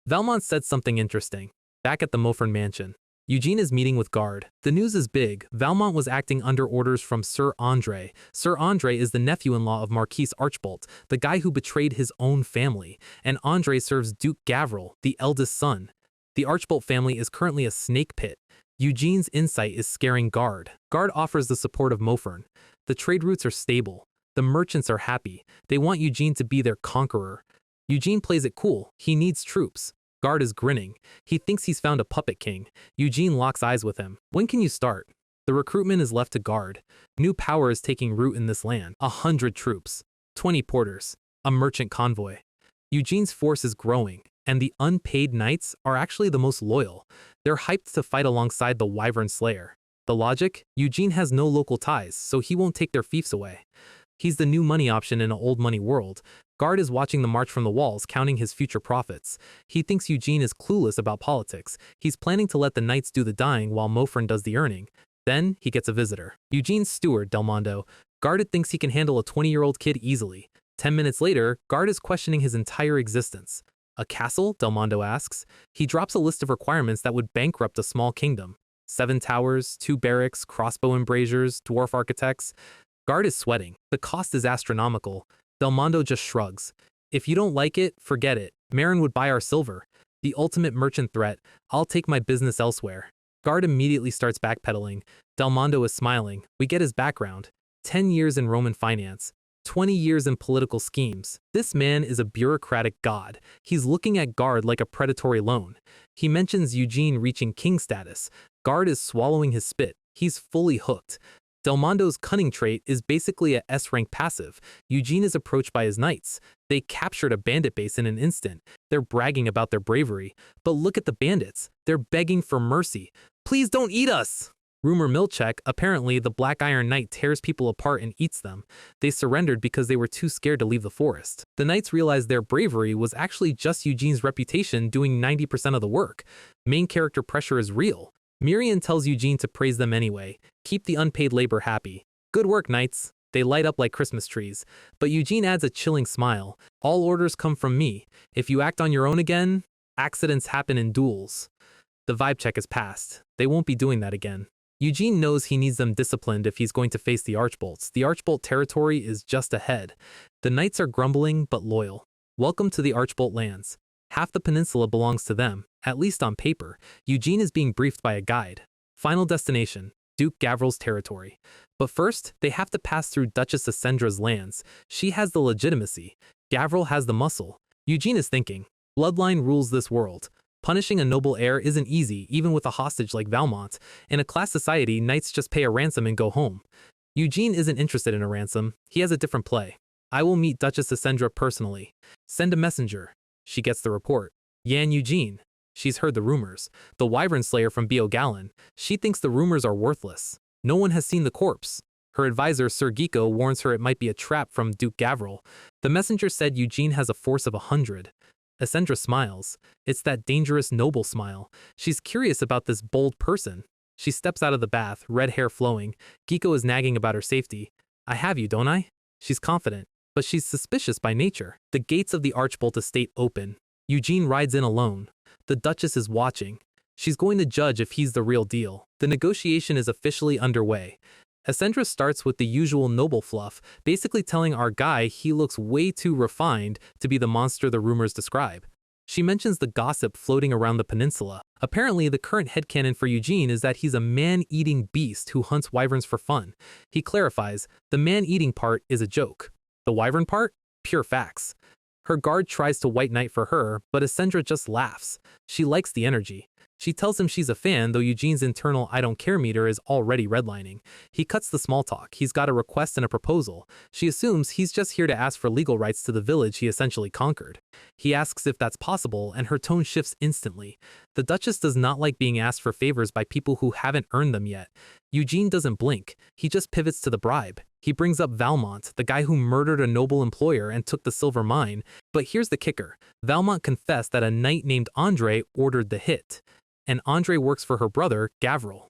Valmont said something interesting. Back at the Mofern mansion. Eugene is meeting with Guard. The news is big. Valmont was acting under orders from Sir Andre. Sir Andre is the nephew-in-law of Marquis Archbold, the guy who betrayed his own family, and Andre serves Duke Gavril, the eldest son. The Archbold family is currently a snake pit. Eugene's insight is scaring Guard. Guard offers the support of Mofern. The trade routes are stable. The merchants are happy. They want Eugene to be their conqueror. Eugene plays it cool. He needs troops. Guard is grinning. He thinks he's found a puppet king. Eugene locks eyes with him. When can you start? The recruitment is left to Guard. New power is taking root in this land. 100 troops. 20 porters. A merchant convoy. Eugene's force is growing, and the unpaid knights are actually the most loyal. They're hyped to fight alongside the wyvern slayer. The logic? Eugene has no local ties, so he won't take their fiefs away. He's the new money option in an old money world. Guard is watching the march from the walls, counting his future profits. He thinks Eugene is clueless about politics. He's planning to let the knights do the dying while Mofern does the earning. Then, he gets a visitor. Eugene's steward, Delmondo. Guard thinks he can handle a 20-year-old kid easily. 10 minutes later, Guard is questioning his entire existence. A castle? Delmondo asks. He drops a list of requirements that would bankrupt a small kingdom. 7 towers, 2 barracks, crossbow embrasures, dwarf architects. Guard is sweating. The cost is astronomical. Delmondo just shrugs. If you don't like it, forget it. Marin would buy our silver. The ultimate merchant threat. I'll take my business elsewhere. Guard immediately starts backpedaling. Delmondo is smiling. We get his background. 10 years in Roman finance. 20 years in political schemes. This man is a bureaucratic god. He's looking at Guard like a predatory loan. He mentions Eugene reaching king status. Guard is swallowing his spit. He's fully hooked. Delmondo's cunning trait is basically a S-rank passive. Eugene is approached by his knights. They captured a bandit base in an instant. They're bragging about their bravery. But look at the bandits. They're begging for mercy. Please don't eat us! Rumor mill check, apparently the Black Iron Knight tears people apart and eats them. They surrendered because they were too scared to leave the forest. The knights realized their bravery was actually just Eugene's reputation doing 90% of the work. Main character pressure is real. Mirian tells Eugene to praise them anyway. Keep the unpaid labor happy. Good work, knights. They light up like Christmas trees. But Eugene adds a chilling smile. All orders come from me. If you act on your own again, accidents happen in duels. The vibe check is passed. They won't be doing that again. Eugene knows he needs them disciplined if he's going to face the Archbolts. The Archbolt territory is just ahead. The knights are grumbling but loyal. Welcome to the Archbolt lands. Half the peninsula belongs to them, at least on paper. Eugene is being briefed by a guide. Final destination, Duke Gavril's territory. But first, they have to pass through Duchess Ascendra's lands. She has the legitimacy. Gavril has the muscle. Eugene is thinking, bloodline rules this world. Punishing a noble heir isn't easy, even with a hostage like Valmont. In a class society, knights just pay a ransom and go home. Eugene isn't interested in a ransom. He has a different play. I will meet Duchess Ascendra personally. Send a messenger. She gets the report. Yan Eugene. She's heard the rumors. The wyvern slayer from Beogalon. She thinks the rumors are worthless. No one has seen the corpse. Her advisor, Sir Giko, warns her it might be a trap from Duke Gavril. The messenger said Eugene has a force of 100. Ascendra smiles. It's that dangerous noble smile. She's curious about this bold person. She steps out of the bath, red hair flowing. Giko is nagging about her safety. I have you, don't I? She's confident, but she's suspicious by nature. The gates of the Archbolt estate open. Eugene rides in alone. The Duchess is watching. She's going to judge if he's the real deal. The negotiation is officially underway. Ascendra starts with the usual noble fluff, basically telling our guy he looks way too refined to be the monster the rumors describe. She mentions the gossip floating around the peninsula. Apparently, the current headcanon for Eugene is that he's a man-eating beast who hunts wyverns for fun. He clarifies, the man-eating part is a joke. The wyvern part? Pure facts. Her guard tries to white knight for her, but Ascendra just laughs. She likes the energy. She tells him she's a fan, though Eugene's internal I don't care meter is already redlining. He cuts the small talk. He's got a request and a proposal. She assumes he's just here to ask for legal rights to the village he essentially conquered. He asks if that's possible, and her tone shifts instantly. The Duchess does not like being asked for favors by people who haven't earned them yet. Eugene doesn't blink. He just pivots to the bribe. He brings up Valmont, the guy who murdered a noble employer and took the silver mine. But here's the kicker. Valmont confessed that a knight named Andre ordered the hit. And Andre works for her brother, Gavril.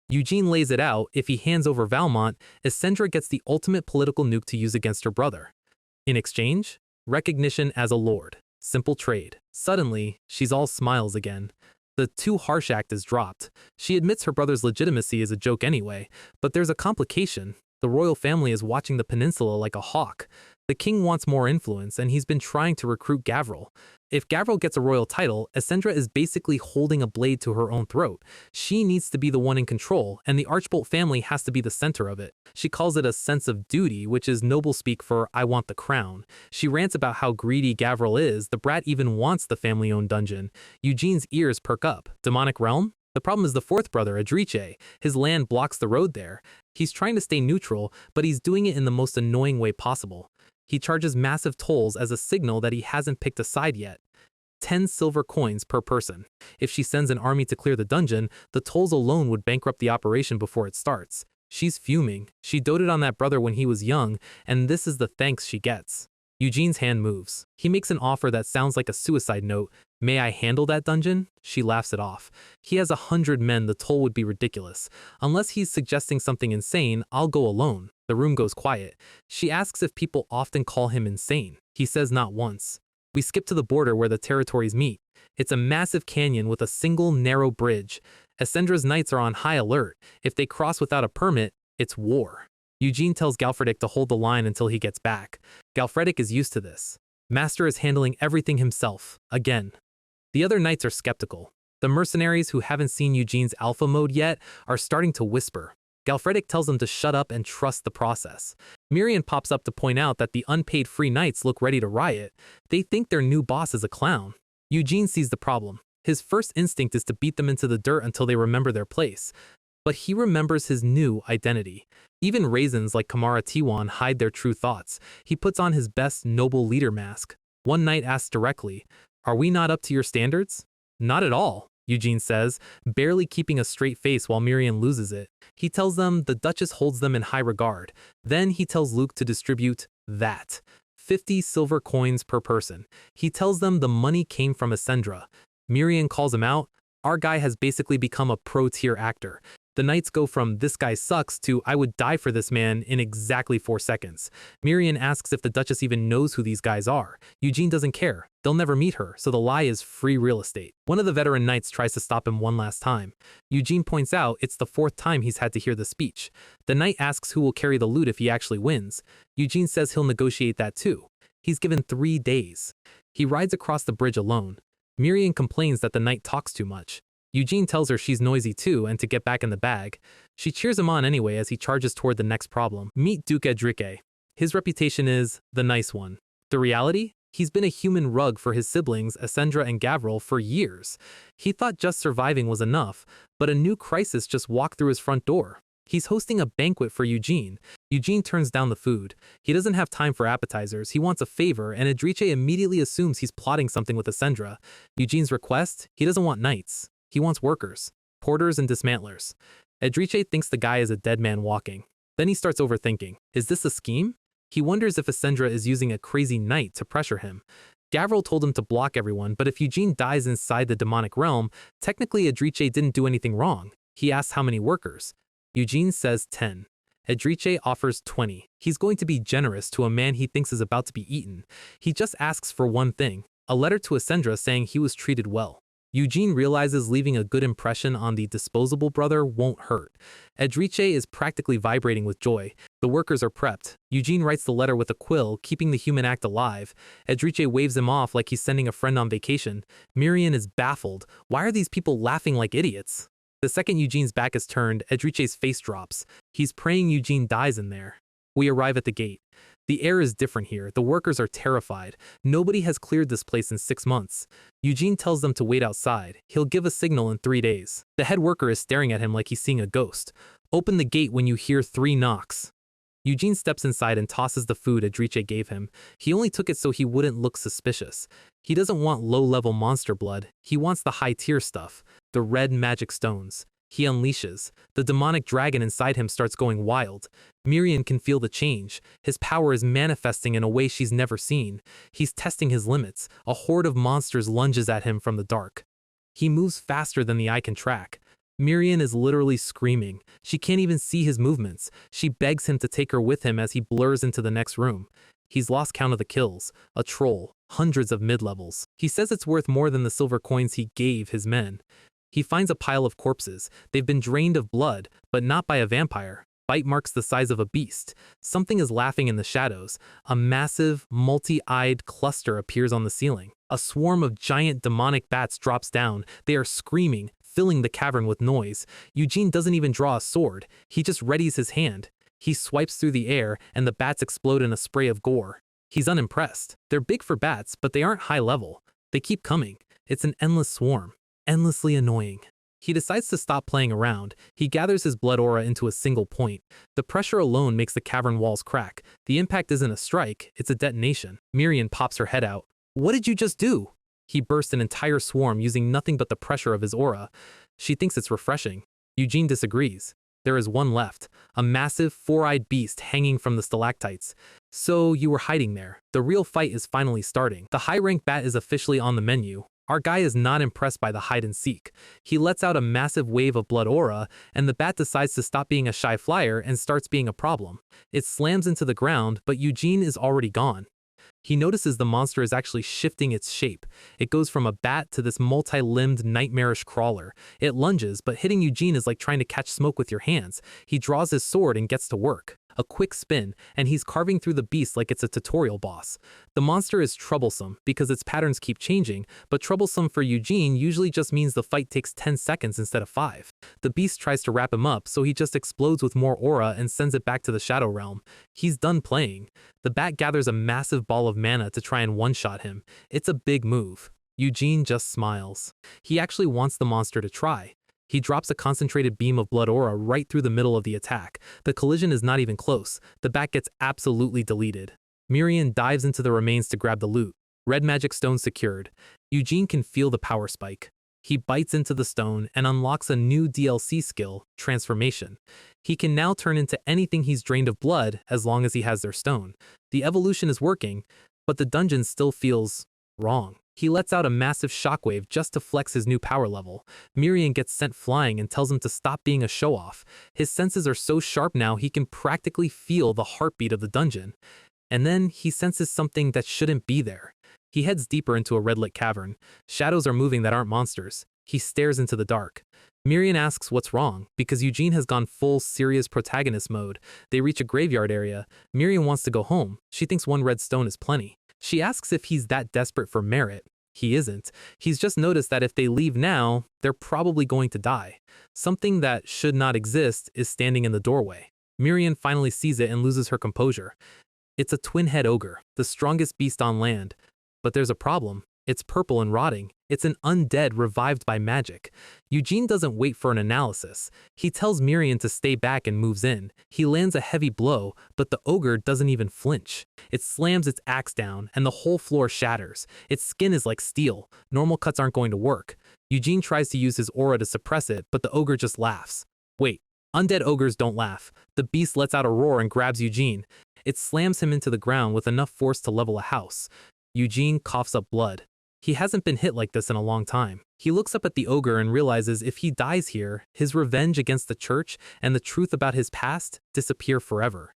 Eugene lays it out. If he hands over Valmont, Ascendra gets the ultimate political nuke to use against her brother. In exchange, recognition as a lord. Simple trade. Suddenly, she's all smiles again. The too harsh act is dropped. She admits her brother's legitimacy is a joke anyway, but there's a complication. The royal family is watching the peninsula like a hawk. The king wants more influence, and he's been trying to recruit Gavril. If Gavril gets a royal title, Essendra is basically holding a blade to her own throat. She needs to be the one in control, and the Archbold family has to be the center of it. She calls it a sense of duty, which is noble speak for I want the crown. She rants about how greedy Gavril is. The brat even wants the family-owned dungeon. Eugene's ears perk up. Demonic realm? The problem is the fourth brother, Edrice. His land blocks the road there. He's trying to stay neutral, but he's doing it in the most annoying way possible. He charges massive tolls as a signal that he hasn't picked a side yet. 10 silver coins per person. If she sends an army to clear the dungeon, the tolls alone would bankrupt the operation before it starts. She's fuming. She doted on that brother when he was young, and this is the thanks she gets. Eugene's hand moves. He makes an offer that sounds like a suicide note. May I handle that dungeon? She laughs it off. He has 100 men, the toll would be ridiculous. Unless he's suggesting something insane, I'll go alone. The room goes quiet. She asks if people often call him insane. He says not once. We skip to the border where the territories meet. It's a massive canyon with a single narrow bridge. Essendra's knights are on high alert. If they cross without a permit, it's war. Eugene tells Galfredick to hold the line until he gets back. Galfredick is used to this. Master is handling everything himself, again. The other knights are skeptical. The mercenaries who haven't seen Eugene's alpha mode yet are starting to whisper. Galfredick tells them to shut up and trust the process. Mirian pops up to point out that the unpaid free knights look ready to riot. They think their new boss is a clown. Eugene sees the problem. His first instinct is to beat them into the dirt until they remember their place. But he remembers his new identity. Even raisins like Kamara Tiwan hide their true thoughts. He puts on his best noble leader mask. One knight asks directly, "Are we not up to your standards?" "Not at all," Eugene says, barely keeping a straight face while Mirian loses it. He tells them the Duchess holds them in high regard. Then he tells Luke to distribute that. 50 silver coins per person. He tells them the money came from Essendra. Mirian calls him out. Our guy has basically become a pro-tier actor. The knights go from "this guy sucks" to "I would die for this man" in exactly 4 seconds. Mirian asks if the Duchess even knows who these guys are. Eugene doesn't care. They'll never meet her, so the lie is free real estate. One of the veteran knights tries to stop him one last time. Eugene points out it's the 4th time he's had to hear the speech. The knight asks who will carry the loot if he actually wins. Eugene says he'll negotiate that too. He's given 3 days. He rides across the bridge alone. Mirian complains that the knight talks too much. Eugene tells her she's noisy too and to get back in the bag. She cheers him on anyway as he charges toward the next problem. Meet Duke Edrice. His reputation is the nice one. The reality? He's been a human rug for his siblings, Essendra and Gavril, for years. He thought just surviving was enough, but a new crisis just walked through his front door. He's hosting a banquet for Eugene. Eugene turns down the food. He doesn't have time for appetizers. He wants a favor, and Edrice immediately assumes he's plotting something with Essendra. Eugene's request? He doesn't want knights. He wants workers, porters and dismantlers. Edrice thinks the guy is a dead man walking. Then he starts overthinking. Is this a scheme? He wonders if Essendra is using a crazy knight to pressure him. Gavril told him to block everyone, but if Eugene dies inside the demonic realm, technically Edrice didn't do anything wrong. He asks how many workers. Eugene says 10. Edrice offers 20. He's going to be generous to a man he thinks is about to be eaten. He just asks for one thing, a letter to Essendra saying he was treated well. Eugene realizes leaving a good impression on the disposable brother won't hurt. Edrice is practically vibrating with joy. The workers are prepped. Eugene writes the letter with a quill, keeping the human act alive. Edrice waves him off like he's sending a friend on vacation. Mirian is baffled. Why are these people laughing like idiots? The second Eugene's back is turned, Edrice's face drops. He's praying Eugene dies in there. We arrive at the gate. The air is different here. The workers are terrified. Nobody has cleared this place in 6 months. Eugene tells them to wait outside. He'll give a signal in 3 days. The head worker is staring at him like he's seeing a ghost. Open the gate when you hear 3 knocks. Eugene steps inside and tosses the food Edrice gave him. He only took it so he wouldn't look suspicious. He doesn't want low-level monster blood. He wants the high-tier stuff, the red magic stones. He unleashes. The demonic dragon inside him starts going wild. Mirian can feel the change. His power is manifesting in a way she's never seen. He's testing his limits. A horde of monsters lunges at him from the dark. He moves faster than the eye can track. Mirian is literally screaming. She can't even see his movements. She begs him to take her with him as he blurs into the next room. He's lost count of the kills. A troll. Hundreds of mid-levels. He says it's worth more than the silver coins he gave his men. He finds a pile of corpses. They've been drained of blood, but not by a vampire. Bite marks the size of a beast. Something is laughing in the shadows. A massive, multi-eyed cluster appears on the ceiling. A swarm of giant demonic bats drops down. They are screaming, filling the cavern with noise. Eugene doesn't even draw a sword. He just readies his hand. He swipes through the air, and the bats explode in a spray of gore. He's unimpressed. They're big for bats, but they aren't high level. They keep coming. It's an endless swarm. Endlessly annoying. He decides to stop playing around. He gathers his blood aura into a single point. The pressure alone makes the cavern walls crack. The impact isn't a strike, it's a detonation. Miriam pops her head out. What did you just do? He bursts an entire swarm using nothing but the pressure of his aura. She thinks it's refreshing. Eugene disagrees. There is one left, a massive, four-eyed beast hanging from the stalactites. So you were hiding there. The real fight is finally starting. The high-rank bat is officially on the menu. Our guy is not impressed by the hide-and-seek. He lets out a massive wave of blood aura, and the bat decides to stop being a shy flyer and starts being a problem. It slams into the ground, but Eugene is already gone. He notices the monster is actually shifting its shape. It goes from a bat to this multi-limbed, nightmarish crawler. It lunges, but hitting Eugene is like trying to catch smoke with your hands. He draws his sword and gets to work. A quick spin, and he's carving through the beast like it's a tutorial boss. The monster is troublesome because its patterns keep changing, but troublesome for Eugene usually just means the fight takes 10 seconds instead of 5. The beast tries to wrap him up, so he just explodes with more aura and sends it back to the Shadow Realm. He's done playing. The bat gathers a massive ball of mana to try and one-shot him. It's a big move. Eugene just smiles. He actually wants the monster to try. He drops a concentrated beam of blood aura right through the middle of the attack. The collision is not even close. The bat gets absolutely deleted. Miriam dives into the remains to grab the loot. Red magic stone secured. Eugene can feel the power spike. He bites into the stone and unlocks a new DLC skill, Transformation. He can now turn into anything he's drained of blood as long as he has their stone. The evolution is working, but the dungeon still feels wrong. He lets out a massive shockwave just to flex his new power level. Miriam gets sent flying and tells him to stop being a show-off. His senses are so sharp now he can practically feel the heartbeat of the dungeon. And then he senses something that shouldn't be there. He heads deeper into a red-lit cavern. Shadows are moving that aren't monsters. He stares into the dark. Miriam asks what's wrong, because Eugene has gone full serious protagonist mode. They reach a graveyard area. Miriam wants to go home. She thinks one red stone is plenty. She asks if he's that desperate for merit. He isn't. He's just noticed that if they leave now, they're probably going to die. Something that should not exist is standing in the doorway. Miriam finally sees it and loses her composure. It's a twin-head ogre, the strongest beast on land. But there's a problem. It's purple and rotting. It's an undead revived by magic. Eugene doesn't wait for an analysis. He tells Miriam to stay back and moves in. He lands a heavy blow, but the ogre doesn't even flinch. It slams its axe down, and the whole floor shatters. Its skin is like steel. Normal cuts aren't going to work. Eugene tries to use his aura to suppress it, but the ogre just laughs. Wait, undead ogres don't laugh. The beast lets out a roar and grabs Eugene. It slams him into the ground with enough force to level a house. Eugene coughs up blood. He hasn't been hit like this in a long time. He looks up at the ogre and realizes if he dies here, his revenge against the church and the truth about his past disappear forever.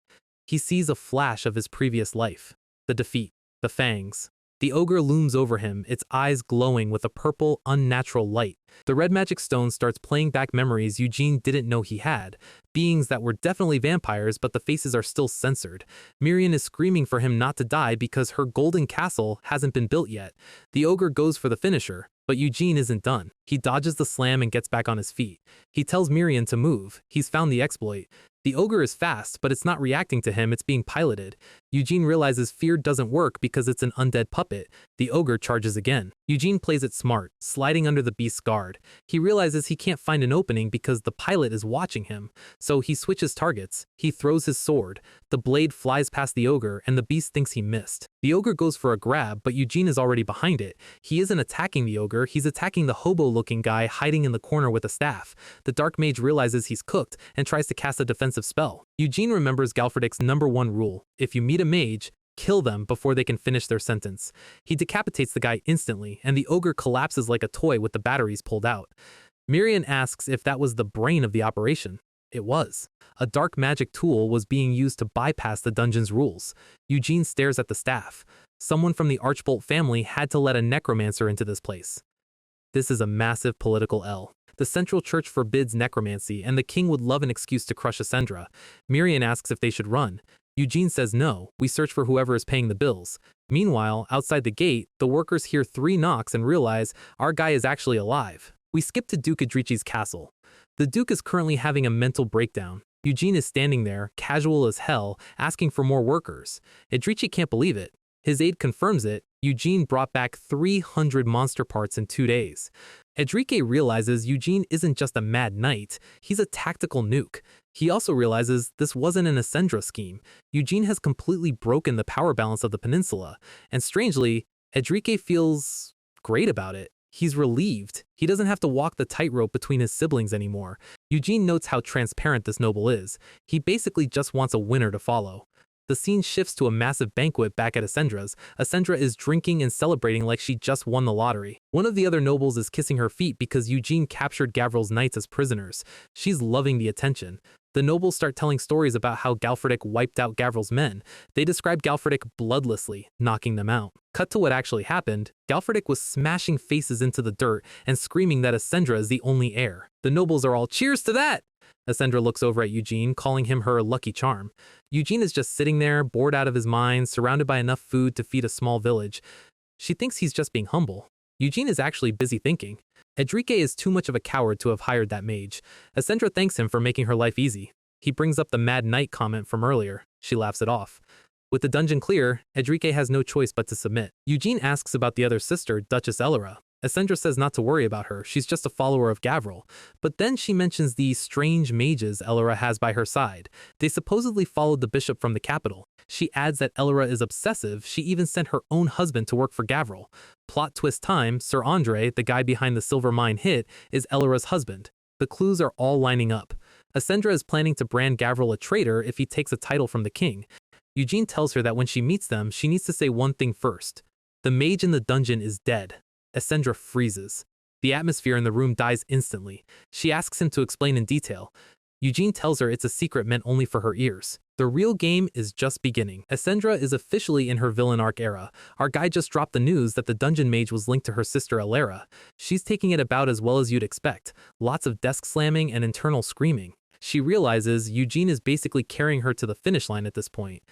He sees a flash of his previous life. The defeat. The fangs. The ogre looms over him, its eyes glowing with a purple, unnatural light. The red magic stone starts playing back memories Eugene didn't know he had. Beings that were definitely vampires, but the faces are still censored. Miriam is screaming for him not to die because her golden castle hasn't been built yet. The ogre goes for the finisher, but Eugene isn't done. He dodges the slam and gets back on his feet. He tells Miriam to move. He's found the exploit. The ogre is fast, but it's not reacting to him, it's being piloted. Eugene realizes fear doesn't work because it's an undead puppet. The ogre charges again. Eugene plays it smart, sliding under the beast's guard. He realizes he can't find an opening because the pilot is watching him, so he switches targets. He throws his sword. The blade flies past the ogre, and the beast thinks he missed. The ogre goes for a grab, but Eugene is already behind it. He isn't attacking the ogre, he's attacking the hobo-looking guy hiding in the corner with a staff. The dark mage realizes he's cooked and tries to cast a defensive spell. Eugene remembers Galfredic's #1 rule: if you meet a mage, kill them before they can finish their sentence. He decapitates the guy instantly, and the ogre collapses like a toy with the batteries pulled out. Miriam asks if that was the brain of the operation. It was. A dark magic tool was being used to bypass the dungeon's rules. Eugene stares at the staff. Someone from the Archbolt family had to let a necromancer into this place. This is a massive political L. The Central Church forbids necromancy, and the king would love an excuse to crush Ascendra. Mirian asks if they should run. Eugene says no, we search for whoever is paying the bills. Meanwhile, outside the gate, the workers hear 3 knocks and realize our guy is actually alive. We skip to Duke Edrici's castle. The Duke is currently having a mental breakdown. Eugene is standing there, casual as hell, asking for more workers. Edrici can't believe it. His aide confirms it. Eugene brought back 300 monster parts in 2 days. Edrique realizes Eugene isn't just a mad knight, he's a tactical nuke. He also realizes this wasn't an Ascendra scheme. Eugene has completely broken the power balance of the peninsula, and strangely, Edrique feels great about it. He's relieved. He doesn't have to walk the tightrope between his siblings anymore. Eugene notes how transparent this noble is. He basically just wants a winner to follow. The scene shifts to a massive banquet back at Ascendra's. Ascendra is drinking and celebrating like she just won the lottery. One of the other nobles is kissing her feet because Eugene captured Gavril's knights as prisoners. She's loving the attention. The nobles start telling stories about how Galfredick wiped out Gavril's men. They describe Galfredick bloodlessly, knocking them out. Cut to what actually happened. Galfredick was smashing faces into the dirt and screaming that Ascendra is the only heir. The nobles are all, "Cheers to that!" Ascendra looks over at Eugene, calling him her lucky charm. Eugene is just sitting there, bored out of his mind, surrounded by enough food to feed a small village. She thinks he's just being humble. Eugene is actually busy thinking. Edrique is too much of a coward to have hired that mage. Ascendra thanks him for making her life easy. He brings up the Mad Knight comment from earlier. She laughs it off. With the dungeon clear, Edrique has no choice but to submit. Eugene asks about the other sister, Duchess Elora. Ascendra says not to worry about her, she's just a follower of Gavril. But then she mentions the strange mages Elora has by her side. They supposedly followed the bishop from the capital. She adds that Elora is obsessive, she even sent her own husband to work for Gavril. Plot twist time, Sir Andre, the guy behind the silver mine hit, is Elora's husband. The clues are all lining up. Ascendra is planning to brand Gavril a traitor if he takes a title from the king. Eugene tells her that when she meets them, she needs to say one thing first. The mage in the dungeon is dead. Ascendra freezes. The atmosphere in the room dies instantly. She asks him to explain in detail. Eugene tells her it's a secret meant only for her ears. The real game is just beginning. Ascendra is officially in her villain arc era. Our guy just dropped the news that the dungeon mage was linked to her sister Elera. She's taking it about as well as you'd expect. Lots of desk slamming and internal screaming. She realizes Eugene is basically carrying her to the finish line at this point.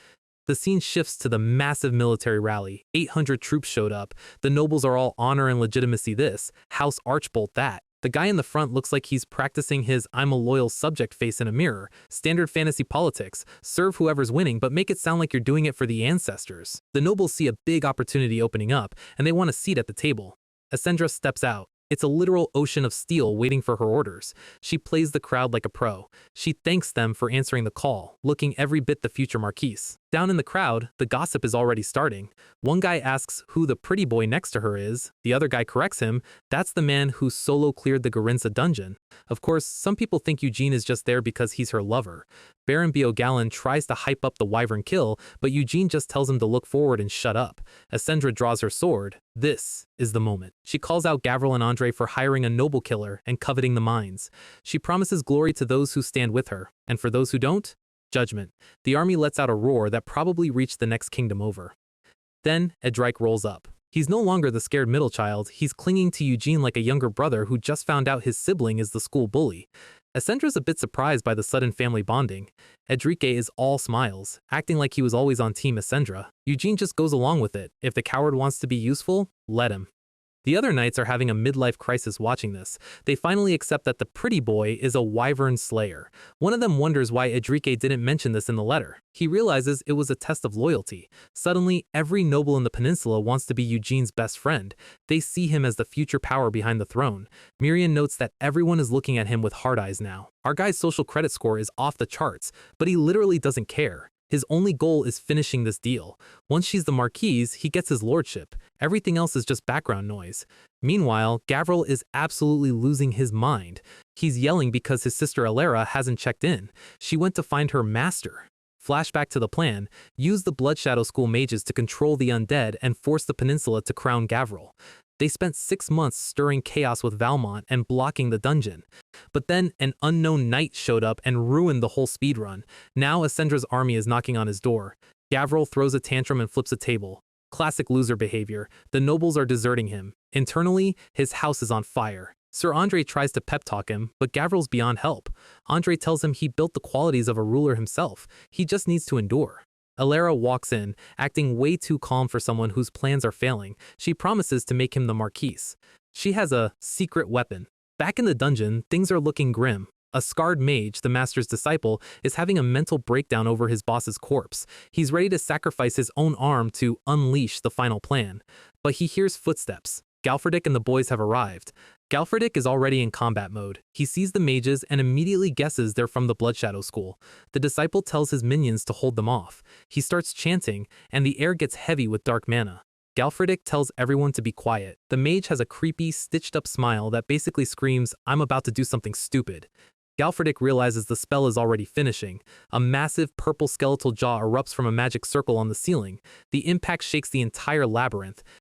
The scene shifts to the massive military rally. 800 troops showed up. The nobles are all honor and legitimacy this, House Archbolt that. The guy in the front looks like he's practicing his I'm a loyal subject face in a mirror. Standard fantasy politics. Serve whoever's winning, but make it sound like you're doing it for the ancestors. The nobles see a big opportunity opening up, and they want a seat at the table. Ascendra steps out. It's a literal ocean of steel waiting for her orders. She plays the crowd like a pro. She thanks them for answering the call, looking every bit the future marquise. Down in the crowd, the gossip is already starting. One guy asks who the pretty boy next to her is. The other guy corrects him. That's the man who solo cleared the Garinsa dungeon. Of course, some people think Eugene is just there because he's her lover. Baron Beogallen tries to hype up the wyvern kill, but Eugene just tells him to look forward and shut up. Ascendra draws her sword. This is the moment. She calls out Gavril and Andre for hiring a noble killer and coveting the mines. She promises glory to those who stand with her, and for those who don't, judgment. The army lets out a roar that probably reached the next kingdom over. Then, Edric rolls up. He's no longer the scared middle child, he's clinging to Eugene like a younger brother who just found out his sibling is the school bully. Ascendra's a bit surprised by the sudden family bonding. Edrique is all smiles, acting like he was always on Team Ascendra. Eugene just goes along with it. If the coward wants to be useful, let him. The other knights are having a midlife crisis watching this. They finally accept that the pretty boy is a wyvern slayer. One of them wonders why Edrique didn't mention this in the letter. He realizes it was a test of loyalty. Suddenly, every noble in the peninsula wants to be Eugene's best friend. They see him as the future power behind the throne. Mirian notes that everyone is looking at him with hard eyes now. Our guy's social credit score is off the charts, but he literally doesn't care. His only goal is finishing this deal. Once she's the marquise, he gets his lordship. Everything else is just background noise. Meanwhile, Gavril is absolutely losing his mind. He's yelling because his sister Elera hasn't checked in. She went to find her master. Flashback to the plan, use the Blood Shadow School mages to control the undead and force the peninsula to crown Gavril. They spent 6 months stirring chaos with Valmont and blocking the dungeon. But then an unknown knight showed up and ruined the whole speedrun. Now Ascendra's army is knocking on his door. Gavril throws a tantrum and flips a table. Classic loser behavior. The nobles are deserting him. Internally, his house is on fire. Sir Andre tries to pep talk him, but Gavril's beyond help. Andre tells him he built the qualities of a ruler himself. He just needs to endure. Alara walks in, acting way too calm for someone whose plans are failing. She promises to make him the Marquise. She has a secret weapon. Back in the dungeon, things are looking grim. A scarred mage, the master's disciple, is having a mental breakdown over his boss's corpse. He's ready to sacrifice his own arm to unleash the final plan. But he hears footsteps. Galfredick and the boys have arrived. Galfredick is already in combat mode. He sees the mages and immediately guesses they're from the Bloodshadow School. The disciple tells his minions to hold them off. He starts chanting, and the air gets heavy with dark mana. Galfredick tells everyone to be quiet. The mage has a creepy, stitched-up smile that basically screams, "I'm about to do something stupid." Galfredick realizes the spell is already finishing. A massive purple skeletal jaw erupts from a magic circle on the ceiling. The impact shakes the entire labyrinth.